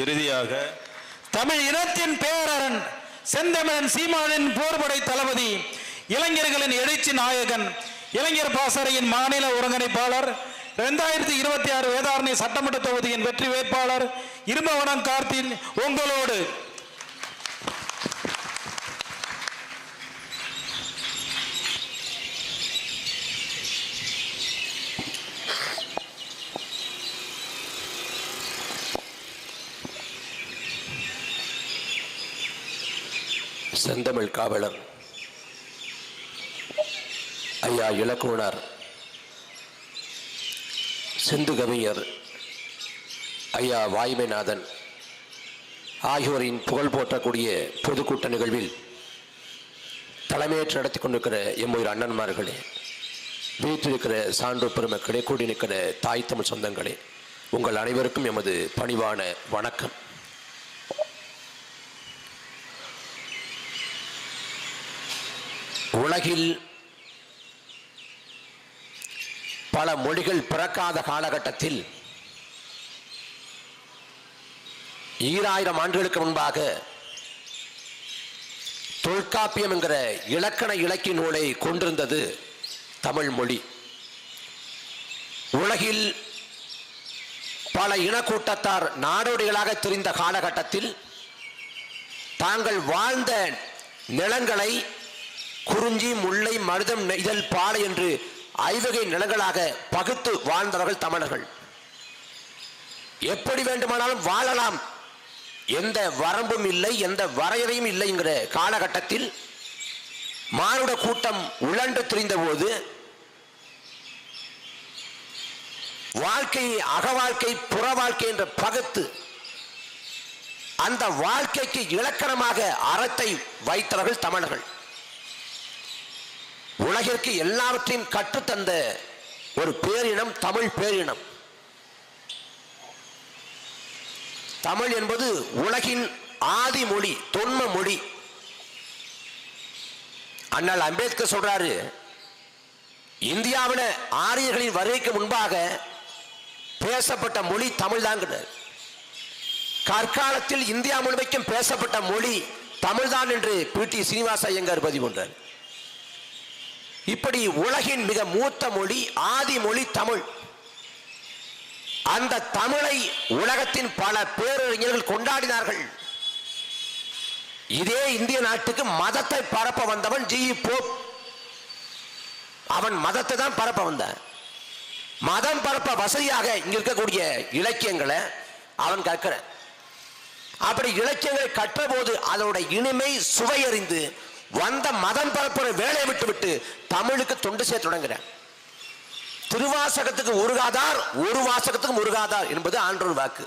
இறுதியாக தமிழ் இனத்தின் பேரரன் செந்தமிழன் சீமானின் போர்படை தளபதி, இளைஞர்களின் எழுச்சி நாயகன், இளைஞர் பாசறையின் மாநில ஒருங்கிணைப்பாளர், 2026 வேதாரண்ய சட்டமன்ற தொகுதியின் வெற்றி வேட்பாளர் இரும்பவனம் கார்த்தின் உங்களோடு செந்தமிழ் காவலர் ஐயா இலக்குவனார், சிந்து கவிஞர் ஐயா வாய்மைநாதன் ஆகியோரின் புகழ் போற்றக்கூடிய பொதுக்கூட்ட நிகழ்வில் தலைமையேற்று நடத்தி கொண்டிருக்கிற எம்முயிர் அண்ணன்மார்களே, வீட்டிருக்கிற சான்றோர் பெருமக்களே, கூடி நிற்கிற தாய் தமிழ் சொந்தங்களே, உங்கள் அனைவருக்கும் எமது பணிவான வணக்கம். உலகில் பல மொழிகள் பிறக்காத காலகட்டத்தில் 2000 ஆண்டுகளுக்கு முன்பாக தொல்காப்பியம் என்கிற இலக்கண இலக்கிய நூலை கொண்டிருந்தது தமிழ் மொழி. உலகில் பல இனக்கூட்டத்தார் நாடோடிகளாக திரிந்த காலகட்டத்தில் தாங்கள் வாழ்ந்த நிலங்களை குறிஞ்சி, முல்லை, மருதம், நெய்தல், பாலை என்று 5 வகை நிலங்களாக பகுத்து வாழ்ந்தவர்கள் தமிழர்கள். எப்படி வேண்டுமானாலும் வாழலாம், எந்த வரம்பும் இல்லை, எந்த வரையறையும் இல்லை என்கிற காலகட்டத்தில் மானுட கூட்டம் உழன்று திரிந்த போது வாழ்க்கையை அகவாழ்க்கை, புற வாழ்க்கை என்று பகுத்து அந்த வாழ்க்கைக்கு இலக்கணமாக அறத்தை வைத்தவர்கள் தமிழர்கள். உலகிற்கு எல்லாவற்றையும் கற்றுத்தந்த ஒரு பேரினம் தமிழ் பேரினம். தமிழ் என்பது உலகின் ஆதி மொழி, தொன்ம மொழி. அண்ணல் அம்பேத்கர் சொல்றாரு, இந்தியாவில் ஆரியர்களின் வருகைக்கு முன்பாக பேசப்பட்ட மொழி தமிழ் தான். கற்காலத்தில் இந்தியா முழுமைக்கும் பேசப்பட்ட மொழி தமிழ்தான் என்று பி.டி. சீனிவாச ஐயங்கார் பதிவு கொண்டார். இப்படி உலகின் மிக மூத்த மொழி, ஆதி மொழி தமிழ். அந்த தமிழை உலகத்தின் பல பேரறிஞர்கள் கொண்டாடினார்கள். இதே இந்திய நாட்டுக்கு மதத்தை பரப்ப வந்தவன் ஜி.இ. போப். அவன் மதத்தை தான் பரப்ப வந்தான். மதம் பரப்ப வசதியாக இங்க இருக்கக்கூடிய இலக்கியங்களை அவன் கற்கிற. அப்படி இலக்கியங்களை கற்ற போது அதோட இனிமை சுவையறிந்து வந்த மதம் பரப்புற வேலையை விட்டு தமிழுக்கு தொண்டு செய்ய தொடங்குற. திருவாசகத்துக்கு உருகாதார், ஒரு வாசகத்துக்கு முருகாதார் என்பது ஆன்றோர் வாக்கு.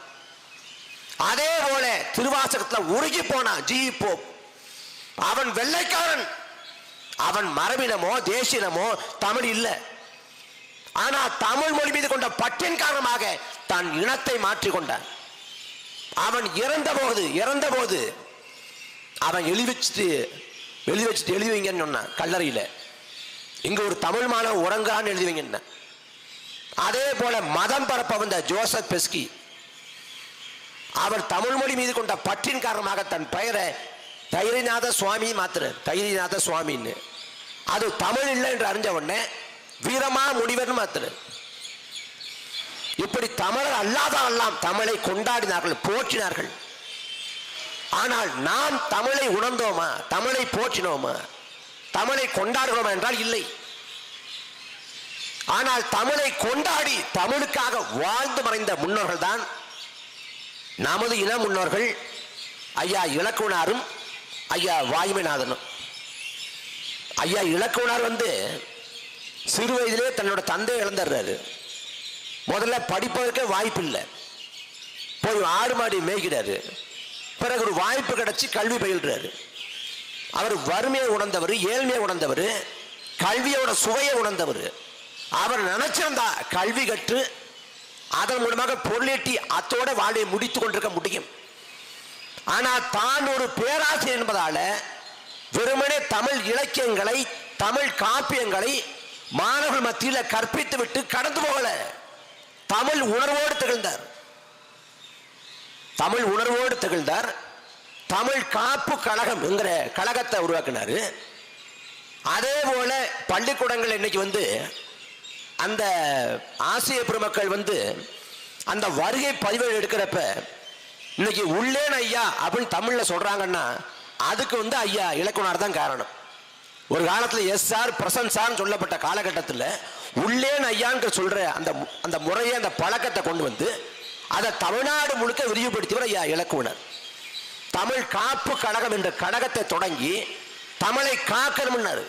அதே போல திருவாசகத்துல உருகி போனான் ஜி.இ. போப். அவன் வெள்ளைக்காரன், அவன் மரபினமோ தேசியமோ தமிழ் இல்லை. ஆனா தமிழ் மொழி மீது கொண்ட பற்றின் காரணமாக தன் இனத்தை மாற்றிக்கொண்டான். அவன் இறந்த போது அவன் எழுதி வைங்கன்னு சொன்னான் கல்லறையில. இங்க ஒரு தமிழ் மாணவன் உறங்கான்னு எழுதி வைங்க. அதே போல மதம் பரப்ப வந்த ஜோசப் பெஸ்கி, அவர் தமிழ் மொழி மீது கொண்ட பற்றின் காரணமாக தன் பெயரை தைரியநாத சுவாமி மாத்துறார், தைரியநாத சுவாமின்னு. அது தமிழ் இல்லை என்று அறிஞ்ச உடனே வீரமா முனிவர் மாத்துறார். இப்படி தமிழர் அல்லாதவெல்லாம் தமிழை கொண்டாடினார்கள், போற்றினார்கள். ஆனால் நாம் தமிழை உணர்ந்தோமா, தமிழை போற்றினோமா, தமிழை கொண்டாடுகிறோமா என்றால் இல்லை. ஆனால் தமிழை கொண்டாடி தமிழுக்காக வாழ்ந்து மறைந்த முன்னோர்கள் தான் நமது இன முன்னோர்கள் ஐயா இலக்குவனாரும் ஐயா வாய்மைநாதனும். ஐயா இலக்குவனார் சிறு வயதிலே தன்னோட தந்தை இழந்துடுறாரு. முதல்ல படிப்பதற்கே வாய்ப்பு இல்லை, போய் ஆடு மாடி மேய்கிறாரு. பிறகு ஒரு வாய்ப்பு கிடைச்சி கல்வி பயில்றாரு. அவர் வறுமையை உணர்ந்தவர், ஏழ்மையை உணர்ந்தவர், கல்வியோட சுவையை உணர்ந்தவர். அவர் நினைச்சிருந்தா கல்வி கற்று அதன் மூலமாக பொருளீட்டி அத்தோட வாழ்வை முடித்துக் கொண்டிருக்க முடியும். ஆனால் தான் ஒரு பேராசிரியர் என்பதால வெறுமனே தமிழ் இலக்கியங்களை, தமிழ் காப்பியங்களை மாணவர்கள் மத்தியில் கற்பித்து விட்டு கடந்து போகல. தமிழ் உணர்வோடு திகழ்ந்தார். தமிழ் உணர்வோடு திகழ்ந்தார். தமிழ் காப்பு கழகம் என்கிற கழகத்தை உருவாக்கினாரு. அதே போல பள்ளிக்கூடங்கள் இன்னைக்கு வந்து அந்த ஆசிரியர் பெருமக்கள் வந்து அந்த வருகை பதிவேடு எடுக்கிறப்ப இன்னைக்கு உள்ளேன் ஐயா அப்படின்னு தமிழ்ல சொல்றாங்கன்னா அதுக்கு வந்து ஐயா இலக்குனார் தான் காரணம். ஒரு காலத்தில் எஸ்ஆர் பிரசன்சார்னு சொல்லப்பட்ட காலகட்டத்தில் உள்ளேன் ஐயான்னு சொல்ற அந்த அந்த முறையை அந்த பழக்கத்தை கொண்டு வந்து அதை தமிழ்நாடு முழுக்க விரிவுபடுத்தியவர் ஐயா இலக்குனர். தமிழ் காப்பு கழகம் என்ற கழகத்தை தொடங்கி தமிழை காக்கணும்னாரு.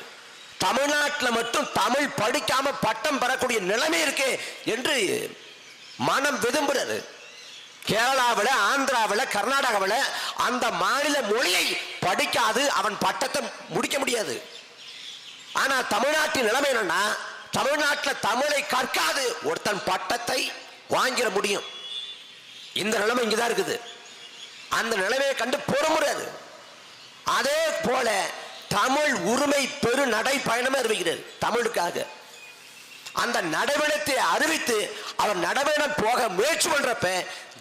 தமிழ்நாட்டில் மட்டும் தமிழ் படிக்காம பட்டம் பெறக்கூடிய நிலைமை இருக்கே என்று மனம் விரும்புறாரு. கேரளாவில், ஆந்திராவில், கர்நாடகாவில் அந்த மாநில மொழியை படிக்காது அவன் பட்டத்தை முடிக்க முடியாது. ஆனா தமிழ்நாட்டின் நிலைமை என்னன்னா, தமிழ்நாட்டில் தமிழை கற்காது ஒருத்தன் பட்டத்தை வாங்கிட முடியும். இந்த நிலைமை இங்கதான் இருக்குது. அந்த நிலைமையை கண்டு போற முடியாது. அதே போல தமிழ் உரிமை பெரு நடை பயணமே அறிவிக்கிறார் தமிழுக்காக. அந்த நடைபயணத்தை அறிவித்து அவர் நடைபயணம் போக முயற்சி பண்றப்ப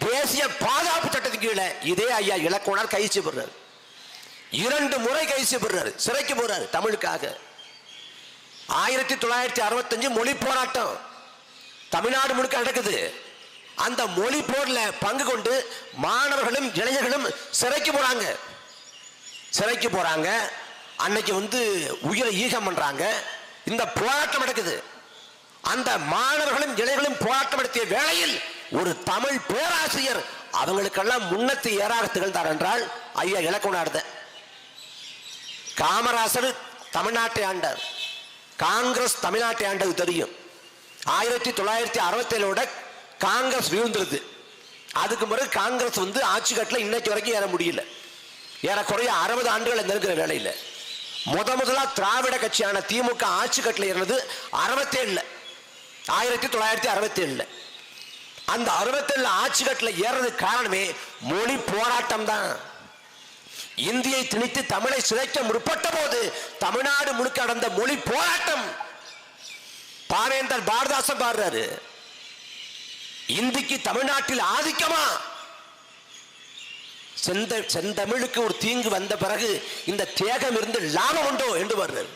தேசிய பாதுகாப்பு சட்டத்தின் கீழே இதே ஐயா இலக்குனர் கைது செய்யப்படுறாரு. 2 முறை கைது செய்யப்படுறாரு, சிறைக்கு போறாரு தமிழுக்காக. 1965 மொழி போராட்டம் தமிழ்நாடு முழுக்க நடக்குது. அந்த மொழி போர்ல பங்கு கொண்டு மாணவர்களும் இளைஞர்களும் சிறைக்கு போறாங்க. அன்னைக்கு வந்து உயிரை ஈகம் பண்றாங்க. இந்த போராட்டம் நடக்குது. அந்த மாணவர்களும் இளைஞர்களும் போராட்டம் நடத்திய வேளையில் ஒரு தமிழ் பேராசிரியர் அவங்களுக்கெல்லாம் முன்னத்து ஏறாக திகழ்ந்தார் என்றால் ஐயா இலக்குனார். காமராசர் தமிழ்நாட்டை ஆண்டார், காங்கிரஸ் தமிழ்நாட்டை ஆண்டது தெரியும். 1967 காங்கிரஸ் வீழ்ந்துருது. அதுக்கு பிறகு காங்கிரஸ் வந்து ஆட்சி கட்டில இன்னைக்கு வரைக்கும் ஏற முடியல. ஏறக்குறைய 60 ஆண்டுகள் நெருங்கிற வேலையில் முதலா திராவிட கட்சியான திமுக ஆட்சி கட்டில ஏறினது 1967. அந்த 67 ஆட்சி கட்டில ஏறதுக்கு காரணமே மொழி போராட்டம் தான். இந்தியை திணித்து தமிழை சிதைக்க முற்பட்ட போது தமிழ்நாடு முழுக்க நடந்த மொழி போராட்டம். பாவேந்தர் பாரதாசன் பாடுறாரு, இந்திக்கு தமிழ்நாட்டில் ஆதிக்கமா, செந்தமிழுக்கு ஒரு தீங்கு வந்த பிறகு இந்த தேகம் இருந்து லாபம் உண்டோ என்று வருகிறார்.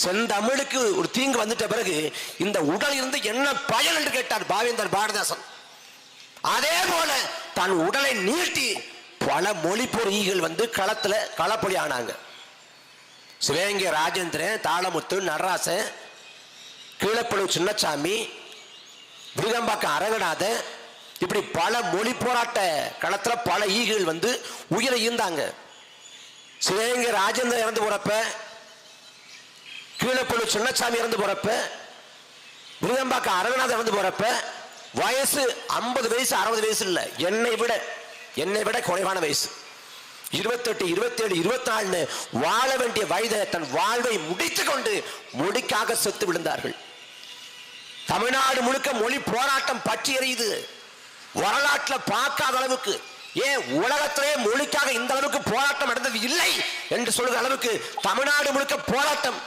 செந்தமிழுக்கு ஒரு தீங்கு வந்துட்ட பிறகு இந்த உடல் இருந்து என்ன பயன் என்று கேட்டார் பாவேந்தர் பாரதாசன். அதே போல தன் உடலை நீட்டி பல மொழி பொறியிகள் வந்து களத்துல களப்பொழி ஆனாங்க. சிவகங்கை ராஜேந்திரன், தாளமுத்து, நடராசன், கீழப்பழு சின்னசாமி, விருகம்பாக்கம் அரங்கநாதன், இப்படி பல மொழி போராட்ட களத்துல பல ஈகள் வந்து உயிரை ஈந்தாங்க. சிவகங்கை ராஜேந்திரன் இறந்து போறப்ப, கீழப்பழு சின்னசாமி இறந்து போறப்ப, விருகம்பாக்கம் அரங்கநாதன் இறந்து போறப்ப வயசு 50 வயசு 60 வயசு இல்ல, என்னை விட குறைவான வயசு. 28, 27, 24 வாழ வேண்டிய வயதை தன் வாழ்வை முடித்துக் கொண்டு மொழிக்காக செத்து விழுந்தார்கள். தமிழ்நாடு முழுக்க மொழி போராட்டம் பற்றி எறியுது. வரலாற்றில் பார்க்காத அளவுக்கு, ஏன் உலகத்திலே மொழிக்காக இந்த அளவுக்கு போராட்டம் நடந்தது இல்லை என்று சொல்கிற அளவுக்கு தமிழ்நாடு முழுக்க போராட்டம்.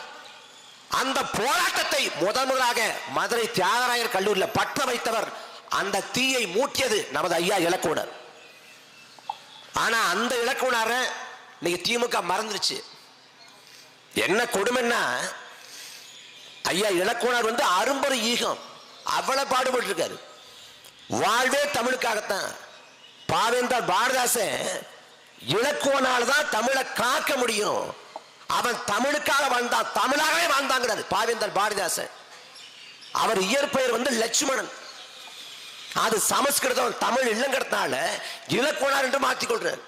அந்த போராட்டத்தை முதலாக மதுரை தியாகராயர் கல்லூரியில் பற்ற வைத்தவர், அந்த தீயை மூட்டியது நமது ஐயா இலக்குனர். ஆனா அந்த இலக்குனர இன்னைக்கு திமுக மறந்துருச்சு. என்ன கொடுமைன்னா, ஐயா இலக்குனர் வந்து அரும்பரு ஈகம், அவ்வளவு பாடுபட்டு இருக்காரு. வாழ்வே தமிழுக்காகத்தான். பாவேந்தர் பாரதாசன் இலக்குவனால தான் தமிழை காக்க முடியும். அவன் தமிழுக்காக வாழ்ந்தான், தமிழாகவே வாழ்ந்தாங்கிறார் பாவேந்தர் பாரதாசன். அவர் இயற்பெயர் வந்து லட்சுமணன். அது சமஸ்கிருதம் தமிழ் இல்லைங்கிறதுனால இலக்குவனார் என்று மாற்றிக்கொள்றார்.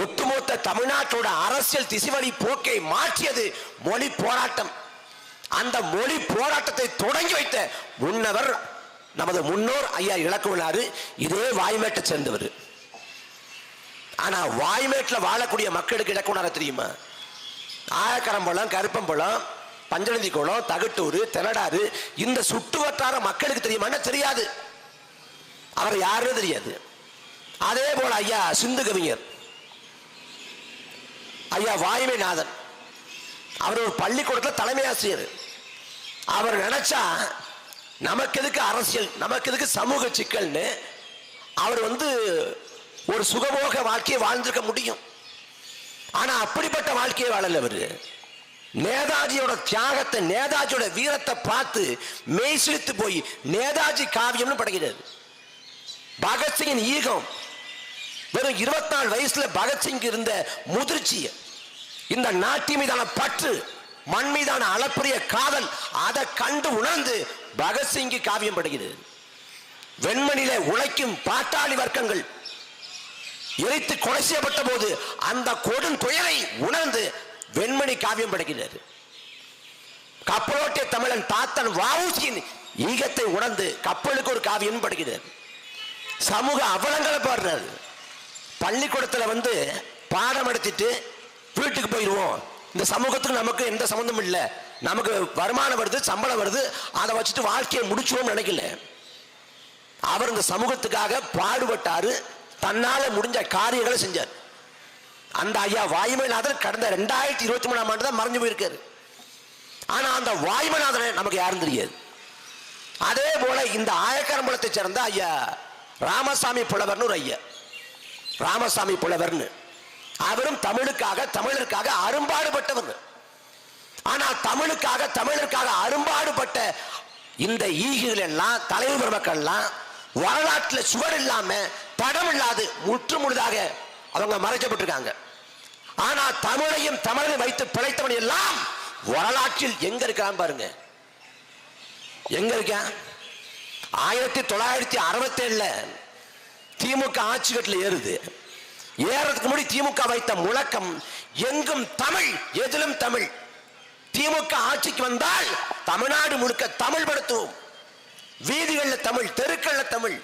ஒட்டுமொத்த தமிழ்நாட்டோட அரசியல் திசைவழி போக்கை மாற்றியது மொழி போராட்டம். அந்த மொழி போராட்டத்தை தொடங்கி வைத்த முன்னவர் நமது முன்னோர் ஐயா இலக்குவனார். இதே வாய்மேட்டை சேர்ந்தவர். ஆனா வாய்மேட்டில் வாழக்கூடிய மக்களுக்கு இலக்குவனார தெரியுமா? ஆயக்கரம்பழம், கருப்பம்பழம், பஞ்சநந்தி குளம், தகட்டூர், தெனடாறு, இந்த சுற்று வட்டார மக்களுக்கு தெரியுமா? தெரியாது. அவர் யாருன்னு தெரியாது. அதே போல ஐயா சிந்து கவிஞர், ஐயா வாய்மைநாதன், அவர் ஒரு பள்ளிக்கூடத்தில் தலைமை ஆசிரியர். அவர் நினைச்சா நமக்கு எதுக்கு அரசியல், நமக்கு எதுக்கு சமூக சிக்கல்னு அவர் ஒரு சுகபோக வாழ்க்கையை வாழ்ந்திருக்க முடியும். ஆனா அப்படிப்பட்ட வாழ்க்கையை வாழல அவரு. நேதாஜியோட தியாகத்தை, நேதாஜியோட வீரத்தை பார்த்து மெய்சிலித்து போய் நேதாஜி காவியம்னு படைக்கிறார். பகத்சிங்கின் ஈகம், வெறும் 24 வயசுல பகத்சிங் இருந்த முதிர்ச்சி, இந்த நாட்டின் மீதான பற்று, மண் மீதான அளப்பரிய காதல், அதை கண்டு உணர்ந்து பகத்சிங் காவியம் படுகிறது. வெண்மணியில உழைக்கும் பாட்டாளி வர்க்கங்கள் எரித்து கொலை செய்யப்பட்ட போது அந்த கொடும் துயரை உணர்ந்து வெண்மணி காவியம் படைக்கிறார். கப்பலோட்டிய தமிழன் தாத்தன் வஉசியின் ஈகத்தை உணர்ந்து கப்பலுக்கு ஒரு காவியம் படைக்கிறார். சமூக அவலங்களை பாடுறாரு. பள்ளிக்கூடத்துல பாடம் எடுத்துட்டு வீட்டுக்கு போயிடுவோம், இந்த சமூகத்துக்கு நமக்கு எந்த சம்பந்தம் இல்லை, நமக்கு வருமானம் வருது, சம்பளம் வருது, அதை வச்சுட்டு வாழ்க்கையை முடிச்சுவோம் நினைக்கல. அவர் இந்த சமூகத்துக்காக பாடுபட்டாரு, தன்னால முடிஞ்ச காரியங்களை செஞ்சார். அந்த ஐயா வாயுமநாதன் கடந்த 2023ஆம் ஆண்டு தான் மறைஞ்சு போயிருக்காரு. ஆனா அந்த வாயுமநாதனை நமக்கு யாரும் தெரியாது. அதே போல இந்த ஆயக்கரம்பலத்தை சேர்ந்த ஐயா ராமசாமி புலவர்னு ஒரு ஐயா, ராமசாமி புலவர்னு, அவரும் தமிழருக்காக அரும்பாடுபட்டவர். ஆனா தமிழருக்காக அரும்பாடுபட்ட இந்த ஈகிகள் எல்லாம், தலைவர் பெருமக்கள் எல்லாம் வரலாற்றில் சுவர் இல்லாம, படம் இல்லாது முற்றுமுழுதாக அவங்க மறைக்கப்பட்டிருக்காங்க. ஆனா தமிழையும் தமிழை வைத்து பிழைத்தவன் எல்லாம் வரலாற்றில் எங்க இருக்கான் பாருங்க. எங்க இருக்கான்? 1967 திமுக ஆட்சி கட்டில் ஏறுது. ஏறதுக்கு முன்னாடி திமுக வைத்த முழக்கம் எங்கும் தமிழ், எதிலும் தமிழ். திமுக ஆட்சிக்கு வந்தால் தமிழ்நாடு முழுக்க தமிழ் படுத்துவோம், வீதிகளில் தமிழ், தெருக்களில் தமிழ்,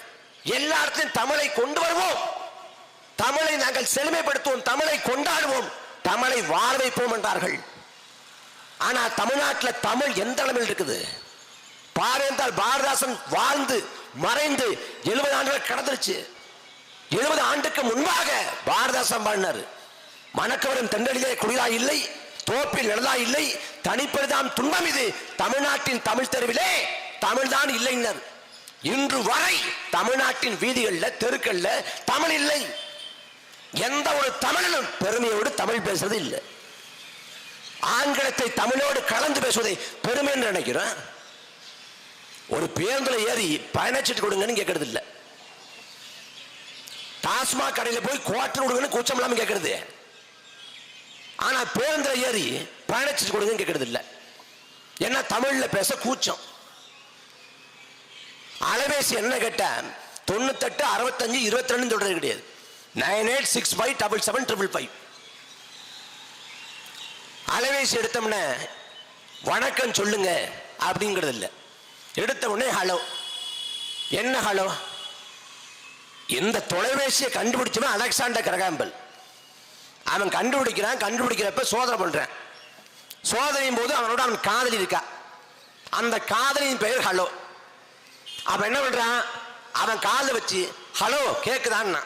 எல்லா இடத்திலும் தமிழை கொண்டு வருவோம், தமிழை நாங்கள் செழுமைப்படுத்துவோம், தமிழை கொண்டாடுவோம், தமிழை வாழ வைப்போம் என்றார்கள். ஆனா தமிழ்நாட்டில் தமிழ் எந்த அளவில் இருக்குது பாருந்தால், பாரதாசன் வாழ்ந்து மறைந்து 70 ஆண்டுகள் கடந்துருச்சு. 70 ஆண்டுக்கு முன்பாக பாரதாசன் பாடினார், மணக்கவரும் தென்றலிலே குளிரா இல்லை, தோப்பில் நிழலா இல்லை, தனிப்பெரிதாம் துன்பம் இது, தமிழ்நாட்டின் தமிழ் தெருவிலே தமிழ்தான் இல்லைனர். இன்று வரை தமிழ்நாட்டின் வீதிகளில் தெருக்களில் தமிழ் இல்லை. எந்த ஒரு தமிழனும் பெருமையோடு தமிழ் பேசுறது இல்லை. ஆங்கிலத்தை தமிழோடு கலந்து பேசுவதை பெருமை என்று நினைக்கிறேன். ஒரு பேருந்துல ஏறி பயணச்சீட்டு கொடுங்கன்னு கேட்கறது இல்லை. டாஸ்மாக் கடையில் போய் குவார்டர் கொடுங்கன்னு கூச்சம் இல்லாம கேட்கறது. ஆனா பேருந்துல ஏறி பயணச்சீட்டு கொடுங்கன்னு கேட்கறது இல்லை. என்ன தமிழ்ல பேச கூச்சம். அலைபேசி என்ன கேட்ட 98 65 22 சொல்றது கிடையாது. 9865777555. அலைபேசி எடுத்தோம்னா வணக்கம் சொல்லுங்க அப்படிங்கிறது இல்லை. எடுத்த உடனே ஹலோ. என்ன ஹலோ? இந்த தொலைபேசியை கண்டுபிடிச்சவன் அலெக்சாண்டர் கிரகாம்பல். அவன் கண்டுபிடிக்கிறப்ப சோதனை பண்றான். சோதனையும் போது அவனோட அவன் காதலி இருக்கா. அந்த காதலியின் பெயர் ஹலோ. அவன் என்ன பண்றான்? அவன் காதை வச்சு ஹலோ கேக்குதான்னா,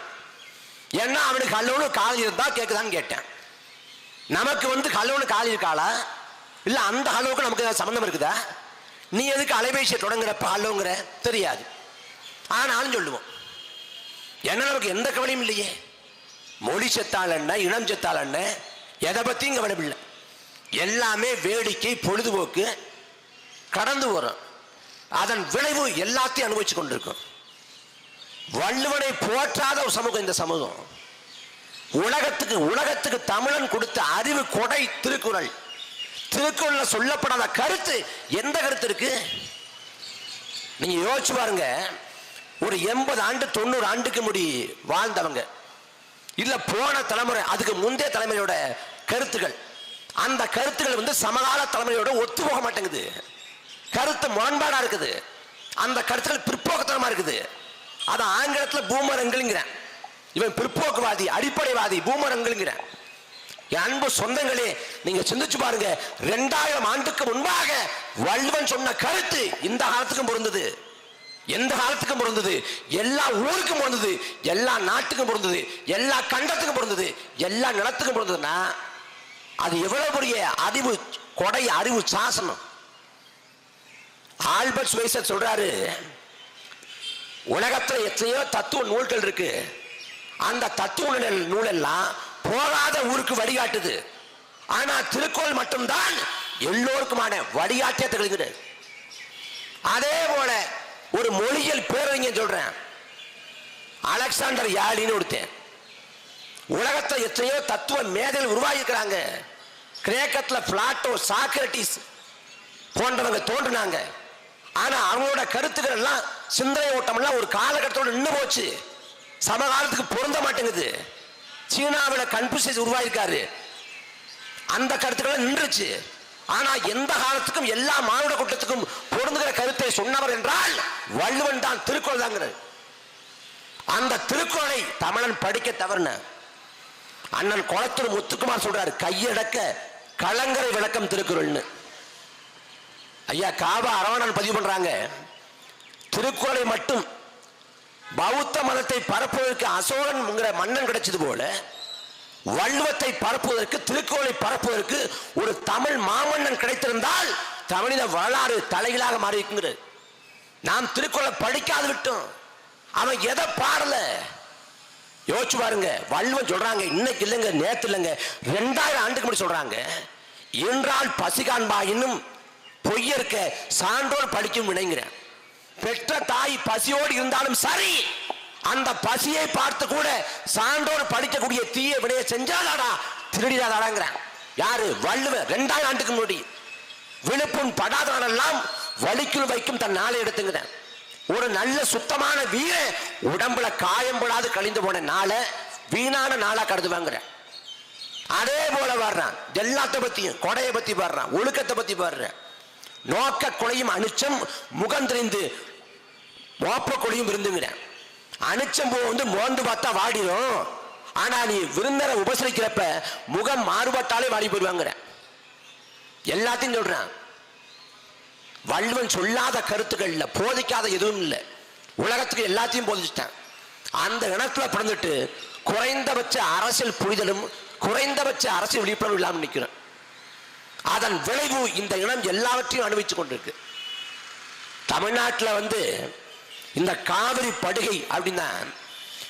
என்ன அவனுக்கு ஹலோன்னு காதலி இருந்தா கேக்குதான்னு கேட்டேன். நமக்கு ஹலோன்னு காதலி இருக்காளா இல்ல அந்த ஹலோவுக்கு நமக்கு சம்பந்தம் இருக்குதா? நீ எதுக்கு அலைபேசியை தொடங்குறப்ப ஹலோங்கிற தெரியாது. ஆனாலும் சொல்லுவோம். என்ன நமக்கு எந்த கவலையும் இல்லையே. மொழி செத்தால் என்ன, இனம் செத்தால் என்ன, எதை பத்தியும் கவனம் இல்லை. எல்லாமே வேடிக்கை, பொழுதுபோக்கு, கடந்து வரும். அதன் விளைவு எல்லாத்தையும் அனுபவிச்சு கொண்டிருக்கும். வள்ளுவனை போற்றாத ஒரு சமூகம் இந்த சமூகம். உலகத்துக்கு தமிழன் கொடுத்த அறிவு கொடை திருக்குறள். திருக்குறள்ல சொல்லப்படாத கருத்து எந்த கருத்து இருக்கு? நீங்க யோசிச்சு பாருங்க. ஒரு 80 ஆண்டு 90 ஆண்டுக்கு முடி வாழ்ந்தவங்க இல்ல போன தலைமுறை, அதுக்கு முந்தைய தலைமுறையோட கருத்துக்கள், அந்த கருத்துக்கள் சமகால தலைமுறையோட ஒத்து போக மாட்டேங்குது. கருத்து முரண்பாடா இருக்குது. அந்த கருத்துக்கள் பிற்போக்குத்தனமா இருக்குது. அது ஆங்கிலத்தில் பூமரங்கள்ங்கிறேன். இவன் பிற்போக்குவாதி, அடிப்படைவாதி, பூமரங்கள்ங்கிறேன். என் அன்பு சொந்தங்களே, நீங்க சிந்திச்சு பாருங்க. 2000 ஆண்டுக்கு முன்பாக வள்ளுவன் சொன்ன கருத்து இந்த காலத்துக்கும் பொருந்தது. எந்த காலத்துக்கும் பொருந்தது, எல்லா ஊருக்கும் பொருந்தது, எல்லா நாட்டுக்கும் பொருந்தது, எல்லா கண்டத்துக்கும் பொருந்தது, எல்லா நிலத்துக்கும் பொருந்ததுன்னா அது எவ்வளவு பெரிய அறிவு கொடை, அறிவு சாசனம். ஆல்பர்ட் ஸ்வைசர் சொல்றாரு, உலகத்துல எத்தனையோ தத்துவ நூல்கள் இருக்கு. அந்த தத்துவ நூல் எல்லாம் போகாத ஊருக்கு வழிகாட்டுது. ஆனா திருக்குறள் மட்டும்தான் எல்லோருக்குமான வழிகாட்டிய திகழ்கிறது. அதே போல ஒரு மொழியியல் பேரறிஞர் சொல்றேன், அலெக்சாண்டர் யாலின்னு ஒருத்தன். உலகத்துல எத்தனையோ தத்துவ மேதைகள் உருவாகி இருக்கிறாங்க. கிரேக்கத்துல பிளாட்டோ, சாக்ரட்டிஸ் போன்றவங்க தோன்றினாங்க. ஆனா அவங்களோட கருத்துக்கள் எல்லாம், சிந்தனை ஓட்டம் எல்லாம் ஒரு காலகட்டத்தோடு நின்று போச்சு. சமகாலத்துக்கு பொருந்த மாட்டேங்குது. சீனாவில் கன்ஃபூசியஸ் உருவாயிருக்காரு, அந்த கருத்துக்கள் நின்றுச்சு. ஆனா எந்த காலத்துக்கும் எல்லா மானுட கூட்டத்துக்கும் பொருந்துகிற கருத்தை சொன்னவர் என்றால் வள்ளுவன் தான், திருக்குறள் தாங்கிறது. அந்த திருக்குறளை தமிழன் படிக்க தவறுன அண்ணன் குளத்தூர் முத்துக்குமார் சொல்றாரு, கையடக்க கலங்கரை விளக்கம் திருக்குறள்னு. ஐயா காபா அரவணன் பதிவு பண்றாங்க, திருக்குறளை மட்டும் பௌத்த மதத்தை பரப்புவதற்கு அசோகன் மன்னன் கிடைச்சது போல வள்ளுவத்தை பரப்புவதற்கு, திருக்குறளை பரப்புவதற்கு ஒரு தமிழ் மாமன்னன் கிடைத்திருந்தால் தமிழின வரலாறு தலைகளாக மாறி இருக்குங்கிறது. நாம் திருக்குறளை படிக்காது விட்டோம். அவன் எதை பாடல யோசிச்சு பாருங்க. வள்ளுவன் சொல்றாங்க, இன்னைக்கு இல்லைங்க, நேத்து இல்லைங்க, 2000 ஆண்டுக்கு முன்னாடி சொல்றாங்க, என்றால் பசி காண்பாயினும் பொய்யற்க சான்றோர் படிக்கும் வினைங்கிறேன். பெற்ற தாய் பசியோடு இருந்தாலும் சரி, அந்த பசியை பார்த்து கூட சான்றோர் படிக்கக்கூடிய தீய வினையை செஞ்சாதாடா திருடிடாதாடாங்கிறான். யாரு? வள்ளுவர். 2000 ஆண்டுக்கு முன்னாடி. விழுப்புண் படாதவனெல்லாம் வலிக்குள் வைக்கும் தன் நாளை எடுத்துங்கிறேன். ஒரு நல்ல சுத்தமான வீர உடம்புல காயம்படாது கழிந்து போன நாளை வீணான நாளா கருதுவாங்கிற. அதே போல வர்றான், எல்லாத்த பத்தியும், கொடையை பத்தி பாடுறான், ஒழுக்கத்தை பத்தி பாடுறான். நோக்க கொலையும் அனுச்சம் முகந்திரிந்து மோப்ப கொலையும் விருந்துங்கிறேன். அனுச்சம் பூ மோந்து பார்த்தா வாடிடும், ஆனா நீ விருந்தரை உபசரிக்கிறப்ப முகம் மாறுபட்டாலே வாடி போடுவாங்கிற. எல்லாத்தையும் சொல்றான். வள்ளுவன் சொல்லாத கருத்துக்கள் இல்ல, போதிக்காத எதுவும் இல்லை. உலகத்துக்கு எல்லாத்தையும் போதிச்சிட்டான். அந்த இனத்துல பிறந்துட்டு குறைந்தபட்ச அரசியல் புரிதலும் குறைந்தபட்ச அரசியல் விழிப்புணர்வு இல்லாமல் நிற்கிறோம். அதன் விளைவு இந்த இனம் எல்லாவற்றையும் அனுபவித்துக் கொண்டிருக்கு. தமிழ்நாட்டில் இந்த காவிரி படுகை அப்படின்னா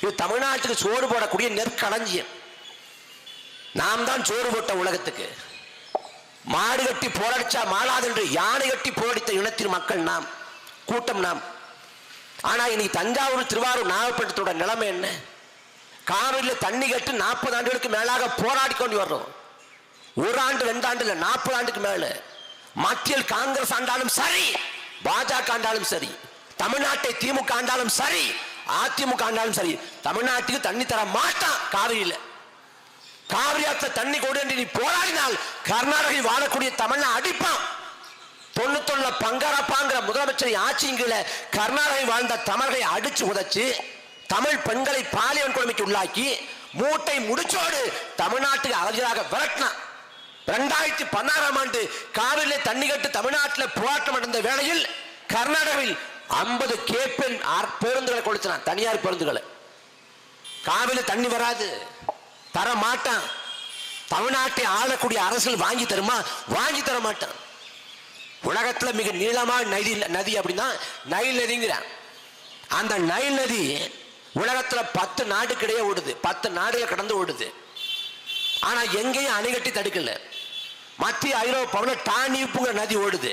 இது தமிழ்நாட்டுக்கு சோறு போடக்கூடிய நெற்களஞ்சியம். நாம் தான் சோறு போட்ட உலகத்துக்கு. மாடு கட்டி போராடிச்சா மாளாது என்று யானை கட்டி போராடித்த இனத்தின் மக்கள் நாம், கூட்டம் நாம். ஆனா இன்னைக்கு தஞ்சாவூர், திருவாரூர், நாகப்பட்டினத்தோட நிலைமை என்ன? காவிரியில் தண்ணி கட்டு 40 ஆண்டுகளுக்கு மேலாக போராடி கொண்டு வர்றோம். 1 ஆண்டு 2 ஆண்டு இல்ல, 40 ஆண்டுக்கு மேல. மத்தியில் காங்கிரஸ் ஆண்டாலும் சரி, பாஜக ஆண்டாலும் சரி, தமிழ்நாட்டை திமுக ஆண்டாலும் சரி, அதிமுக ஆண்டாலும் சரி, தமிழ்நாட்டுக்கு தண்ணி தர மாட்டான். காவிரியில் காவிரியாத்த தண்ணி கொடு என்று நீ போராடினால் கர்நாடகில் வாழக்கூடிய தமிழ்ல அடிப்பான். 91 பங்காரப்பாங்கிற முதலமைச்சரை ஆட்சியின் கீழ கர்நாடகில் வாழ்ந்த தமிழரை அடிச்சு உதைச்சு தமிழ் பெண்களை பாலியல் கொடுமைக்கு உள்ளாக்கி மூட்டை முடிச்சோடு தமிழ்நாட்டுக்கு அகதிகளாக விரட்டினான். 2016 ஆண்டு காவிரியிலே தண்ணி கட்டு தமிழ்நாட்டில் போராட்டம் நடந்த வேளையில் கர்நாடகாவில் 50 கேப்பெண் பேருந்துகளை கொடுத்தான், தனியார் பேருந்துகளை. காவிரியில் தண்ணி வராது, தர மாட்டான். தமிழ்நாட்டை ஆளக்கூடிய அரசியல் வாங்கி தருமா? வாங்கி தர மாட்டான். உலகத்தில் மிக நீளமான நதி அப்படின்னா நைல் நதிங்கிறான். அந்த நைல் நதி உலகத்தில் 10 நாடுக்கிடையே ஓடுது, 10 நாடுகளை கடந்து ஓடுது. ஆனா எங்கேயும் அணைகட்டி தடுக்கல. மத்திய ஐரோப்பாவில் டானிப்புங்கிற நதி ஓடுது,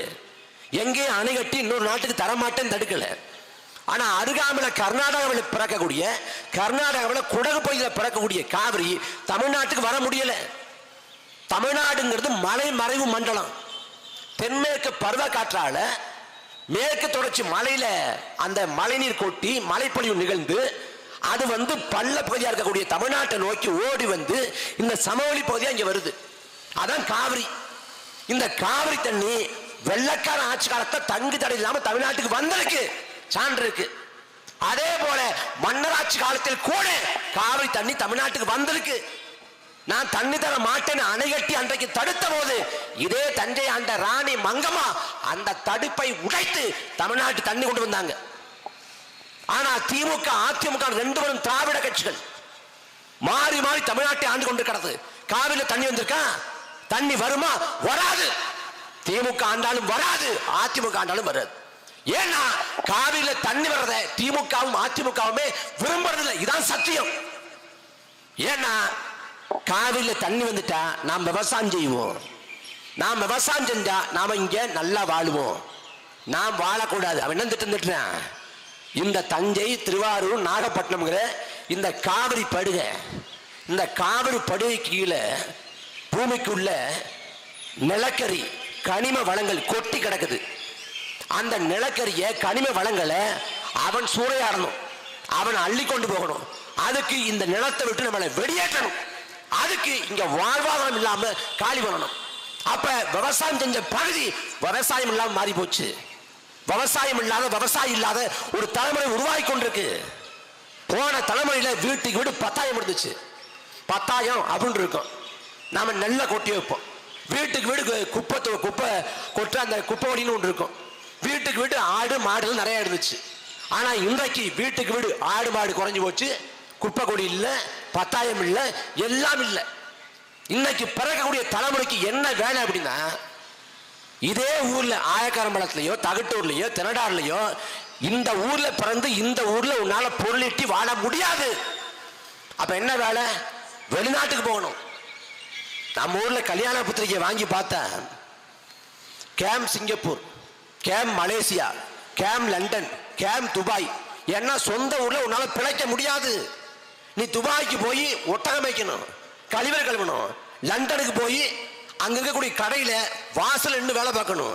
எங்கேயும் அணைகட்டி இன்னொரு நாட்டுக்கு தரமாட்டேன்னு தடுக்கல. ஆனா அருகாமையில கர்நாடகாவில் பிறக்கக்கூடிய, கர்நாடகாவில் குடகு பகுதியில் பிறக்கக்கூடிய காவிரி தமிழ்நாட்டுக்கு வர முடியல. தமிழ்நாடுங்கிறது மலை மறைவு மண்டலம். தென்மேற்கு பருவ காற்றால மேற்கு தொடர்ச்சி மலையில அந்த மழைநீர் கொட்டி மழைப்பொழிவு நிகழ்ந்து அது பள்ள பகுதியாக இருக்கக்கூடிய தமிழ்நாட்டை நோக்கி ஓடி இந்த சமவெளி பகுதியா இங்க வருது. அதான் காவிரி. இந்த காவிரி தண்ணி வெள்ளக்கார ஆட்சி காலத்தை தங்கு தடை இல்லாம தமிழ்நாட்டுக்கு வந்திருக்கு, சான்று இருக்கு. அதே போல மன்னராட்சி காலத்தில் கூட காவிரி தண்ணி தமிழ்நாட்டுக்கு வந்திருக்கு. நான் தண்ணி தர மாட்டேன்னு அணைகட்டி அன்றைக்கு தடுத்த போது இதே தஞ்சை ஆண்ட ராணி மங்கம்மா அந்த தடுப்பை உடைத்து தமிழ்நாட்டு தண்ணி கொண்டு வந்தாங்க. ஆனா திமுக அதிமுக 2 பேரும் திராவிட கட்சிகள் மாறி மாறி தமிழ்நாட்டை ஆண்டு கொண்டிருக்கிறது. காவிரியில தண்ணி வந்திருக்கா? தண்ணி வருமா? வராது. திமுக ஆண்டாலும் வராது, அதிமுக ஆண்டாலும் வராது. ஏன்னா காவிரியில தண்ணி வர்றத திமுகவும் அதிமுகவுமே விரும்புறதில்லை. இதான் சத்தியம். ஏன்னா காவிரியில தண்ணி வந்துட்டா நாம் விவசாயம் செய்வோம். நாம் விவசாயம் செஞ்சா நாம இங்க நல்லா வாழுவோம். நாம் வாழக்கூடாது. அவன் என்ன திட்டம் திட்டுறான்? இந்த தஞ்சை, திருவாரூர், நாகப்பட்டினம்ங்கிற இந்த காவிரி படுகை, இந்த காவிரி படுகை கீழே பூமிக்குள்ள நிலக்கரி கனிம வளங்கள் கொட்டி கிடக்குது. அந்த நிலக்கரிய கனிம வளங்களை அவன் சூறையாடணும், அவன் அள்ளி கொண்டு போகணும். அதுக்கு இந்த நிலத்தை விட்டு நம்மளை வெளியேற்றணும். அதுக்கு இங்க வாழ்வாதாரம் இல்லாம காலி பண்ணணும். அப்ப விவசாயம் செஞ்ச பகுதி விவசாயம் இல்லாம மாறி போச்சு. விவசாயம் இல்லாத, விவசாயம் இல்லாத ஒரு தலைமுறை உருவாகி கொண்டிருக்கு. போன தலைமுறையில வீட்டுக்கு வீடு 10,000 இருந்துச்சு. 10,000 அப்படின்னு இருக்கும். நாம நெல்லை கொட்டி வைப்போம். வீட்டுக்கு வீடு குப்பை கொட்ட அந்த குப்பை வடின்னு ஒன்று இருக்கும். வீட்டுக்கு வீடு ஆடு மாடு நிறைய இருந்துச்சு. ஆனா இன்றைக்கு வீட்டுக்கு வீடு ஆடு மாடு குறைஞ்சு போச்சு. குப்பை கொடி இல்லை, 10,000 இல்லை, எல்லாம் இல்லை. இன்னைக்கு பிறக்கக்கூடிய தலைமுறைக்கு என்ன வேலை அப்படின்னா, இதே ஊர்ல ஆயக்காரம்பலத்திலையோ, தகட்டூர்லயோ, தினடார்லயோ, இந்த ஊர்ல பிறந்து இந்த ஊர்ல உன்னால பொருளீட்டி வாழ முடியாது. அப்ப என்ன வேலை? வெளிநாட்டுக்கு போகணும். நம்ம ஊர்ல கல்யாண பத்திரிகை வாங்கி பார்த்தா game Singapore, game Malaysia, game London, game Dubai. ஏன்னா சொந்த ஊர்ல உன்னால பிழைக்க முடியாது. நீ துபாய்க்கு போய் ஒட்டகம் வைக்கணும், கழிவறை கழுவணும். லண்டனுக்கு போய் அங்க இருக்கக்கூடிய கடையில வாசல் நின்று வேலை பார்க்கணும்.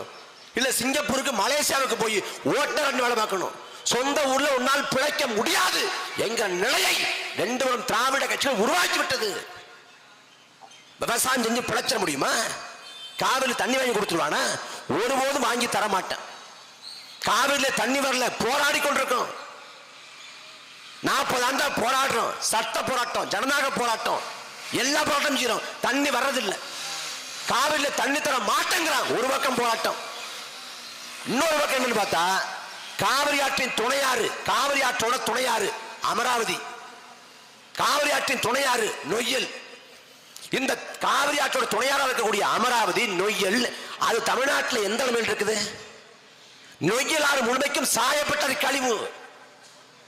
இல்ல சிங்கப்பூருக்கு, மலேசியாவுக்கு போய் ஓட்டர் வேலை பார்க்கணும். சொந்த ஊர்ல உன்னால் பிழைக்க முடியாது. எங்க நிலையை 2 திராவிட கட்சிகள் உருவாக்கி விட்டது. விவசாயம் செஞ்சு பிழைச்ச முடியுமா? காவிரியில் தண்ணி வாங்கி கொடுத்துருவானா? ஒருபோதும் வாங்கி தர மாட்டேன். காவிரியில தண்ணி வரல, போராடி கொண்டிருக்கோம். 40 ஆண்டா போராடுறோம். சட்ட போராட்டம், ஜனநாயக போராட்டம், எல்லா போராட்டம் செய்யறோம். தண்ணி வர்றதில்லை. காவிரியில தண்ணி தர மாட்டேங்கிறான். ஒரு பக்கம் போராட்டம். இன்னொரு பக்கம் என்னன்னு பார்த்தா, காவிரி ஆற்றின் துணையாறு, காவிரி ஆற்றோட துணையாறு அமராவதி, காவிரி ஆற்றின் துணையாறு நொய்யல். இந்த காவிரி ஆற்றோட துணையாரா இருக்கக்கூடிய அமராவதி, நொய்யல், அது தமிழ்நாட்டில் எந்த நிலையில் இருக்குது? நொய்யல் ஆறு முழுமைக்கும் சாயப்பட்ட கழிவு,